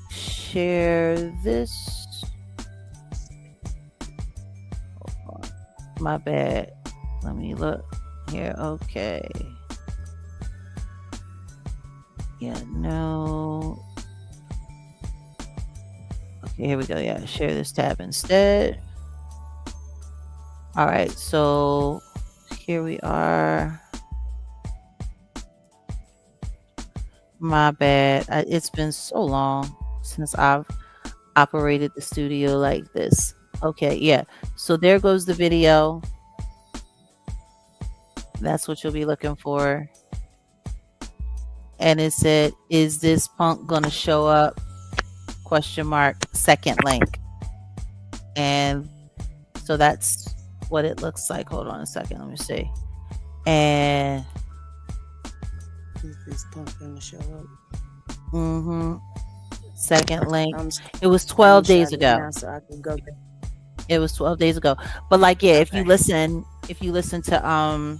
A: share this. Hold on. My bad. Let me look here. Okay. Yeah, no. Okay, here we go. Yeah, share this tab instead. All right, so here we are. My bad. It's been so long since I've operated the studio like this. Okay, yeah. So there goes the video. That's what you'll be looking for. And it said, "Is this punk gonna show up?" Question mark, second link. And so that's what it looks like. Hold on a second. Let me see. And
F: Is this punk gonna show up?
A: second link.
F: I'm
A: It was 12 days
F: screenshotting it
A: ago.
F: now so I can go back.
A: It was 12 days ago. But like, yeah, if you
F: Okay.
A: listen to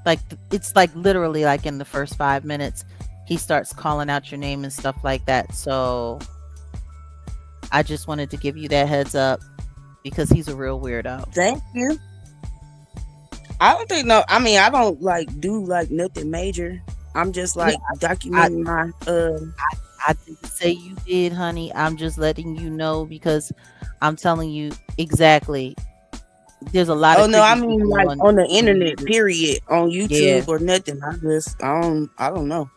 A: like it's like literally like in the first 5 minutes, he starts calling out your name and stuff like that. So I just wanted to give you that heads up because he's a real weirdo.
F: Thank you. I don't think no. I mean, I don't like do like nothing major. I'm just
A: Yeah,
F: like
A: I
F: documenting my.
A: I didn't say you did, honey. I'm just letting you know because I'm telling you exactly. There's a lot
F: Oh
A: of
F: no, I
A: creepy
F: mean
A: people
F: like
A: on
F: on the
A: YouTube.
F: internet. Period. On
A: Yeah.
F: YouTube or nothing. I don't know.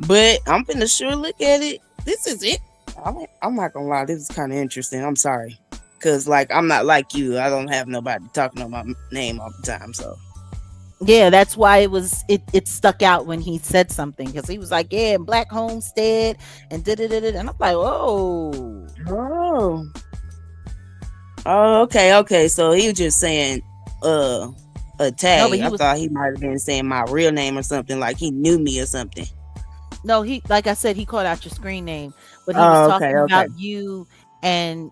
F: But I'm finna sure look at it. This is it. I'm not gonna lie. This is kind of interesting. I'm sorry, cause like I'm not like you. I don't have nobody talking on my name all the time. So
A: Yeah, that's why it stuck out when he said something because he was like, "Yeah, Black Homestead," and did it, and I'm like, "Oh,
F: oh, okay. So he was just saying a
A: no!" But
F: tag.
A: he
F: I
A: was
F: thought he might have been saying my real name or something. Like he knew me or something.
A: no, he like I said, he called out your screen name, but he was
F: Oh,
A: talking
F: okay.
A: about you and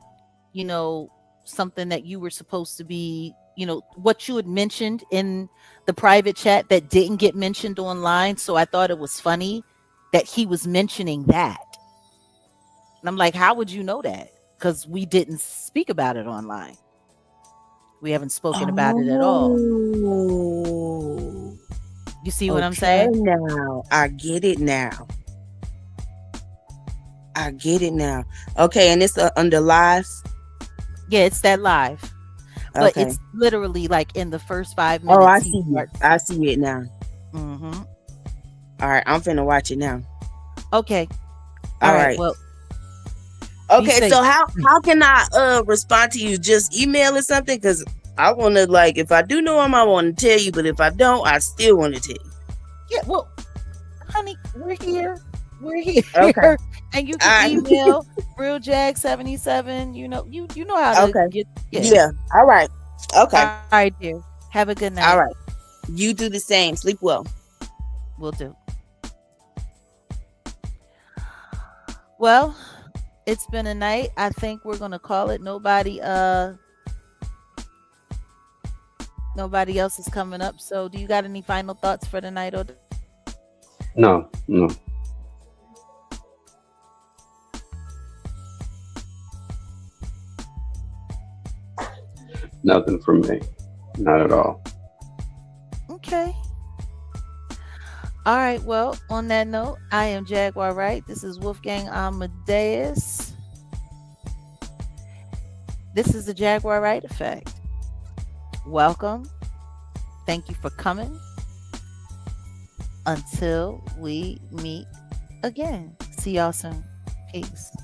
A: you know something that you were supposed to be, what you had mentioned in the private chat that didn't get mentioned online. So I thought it was funny that he was mentioning that. And I'm like, how would you know that? Because we didn't speak about it online. We haven't spoken about it at all.
F: Oh,
A: You see what I'm
F: okay.
A: saying?
F: Now I get it now. Okay, and it's under live.
A: Yeah, it's that live. But
F: Okay.
A: it's literally like in the first 5
F: Oh, I
A: minutes he
F: see it.
A: starts.
F: I see it now.
A: hmm
F: All right, I'm finna watch it now.
A: Okay.
F: All
A: All right.
F: right.
A: Well, Be
F: Okay,
A: safe.
F: so how can I respond to you? Just email or something? Because I want to, like, if I do know him, I want to tell you. But if I don't, I still want to tell you.
A: Yeah, well, honey, we're here. We're here.
F: Okay.
A: And you
F: All
A: can
F: right.
A: email realjag77. You know how to
F: Okay.
A: get
F: Yeah. All right. Okay.
A: All right, dear. Have a good night.
F: All right. You do the same. Sleep well.
A: Will do. Well, it's been a night. I think we're gonna call it. Nobody else is coming up. So do you got any final thoughts for the night, or
D: No, no. Nothing from me. Not at all.
A: okay? All right. Well, on that note, I am Jaguar Wright. This is Wolfgang Amadeus. This is the Jaguar Wright Effect. Welcome. Thank you for coming. Until we meet again. See y'all soon. Peace.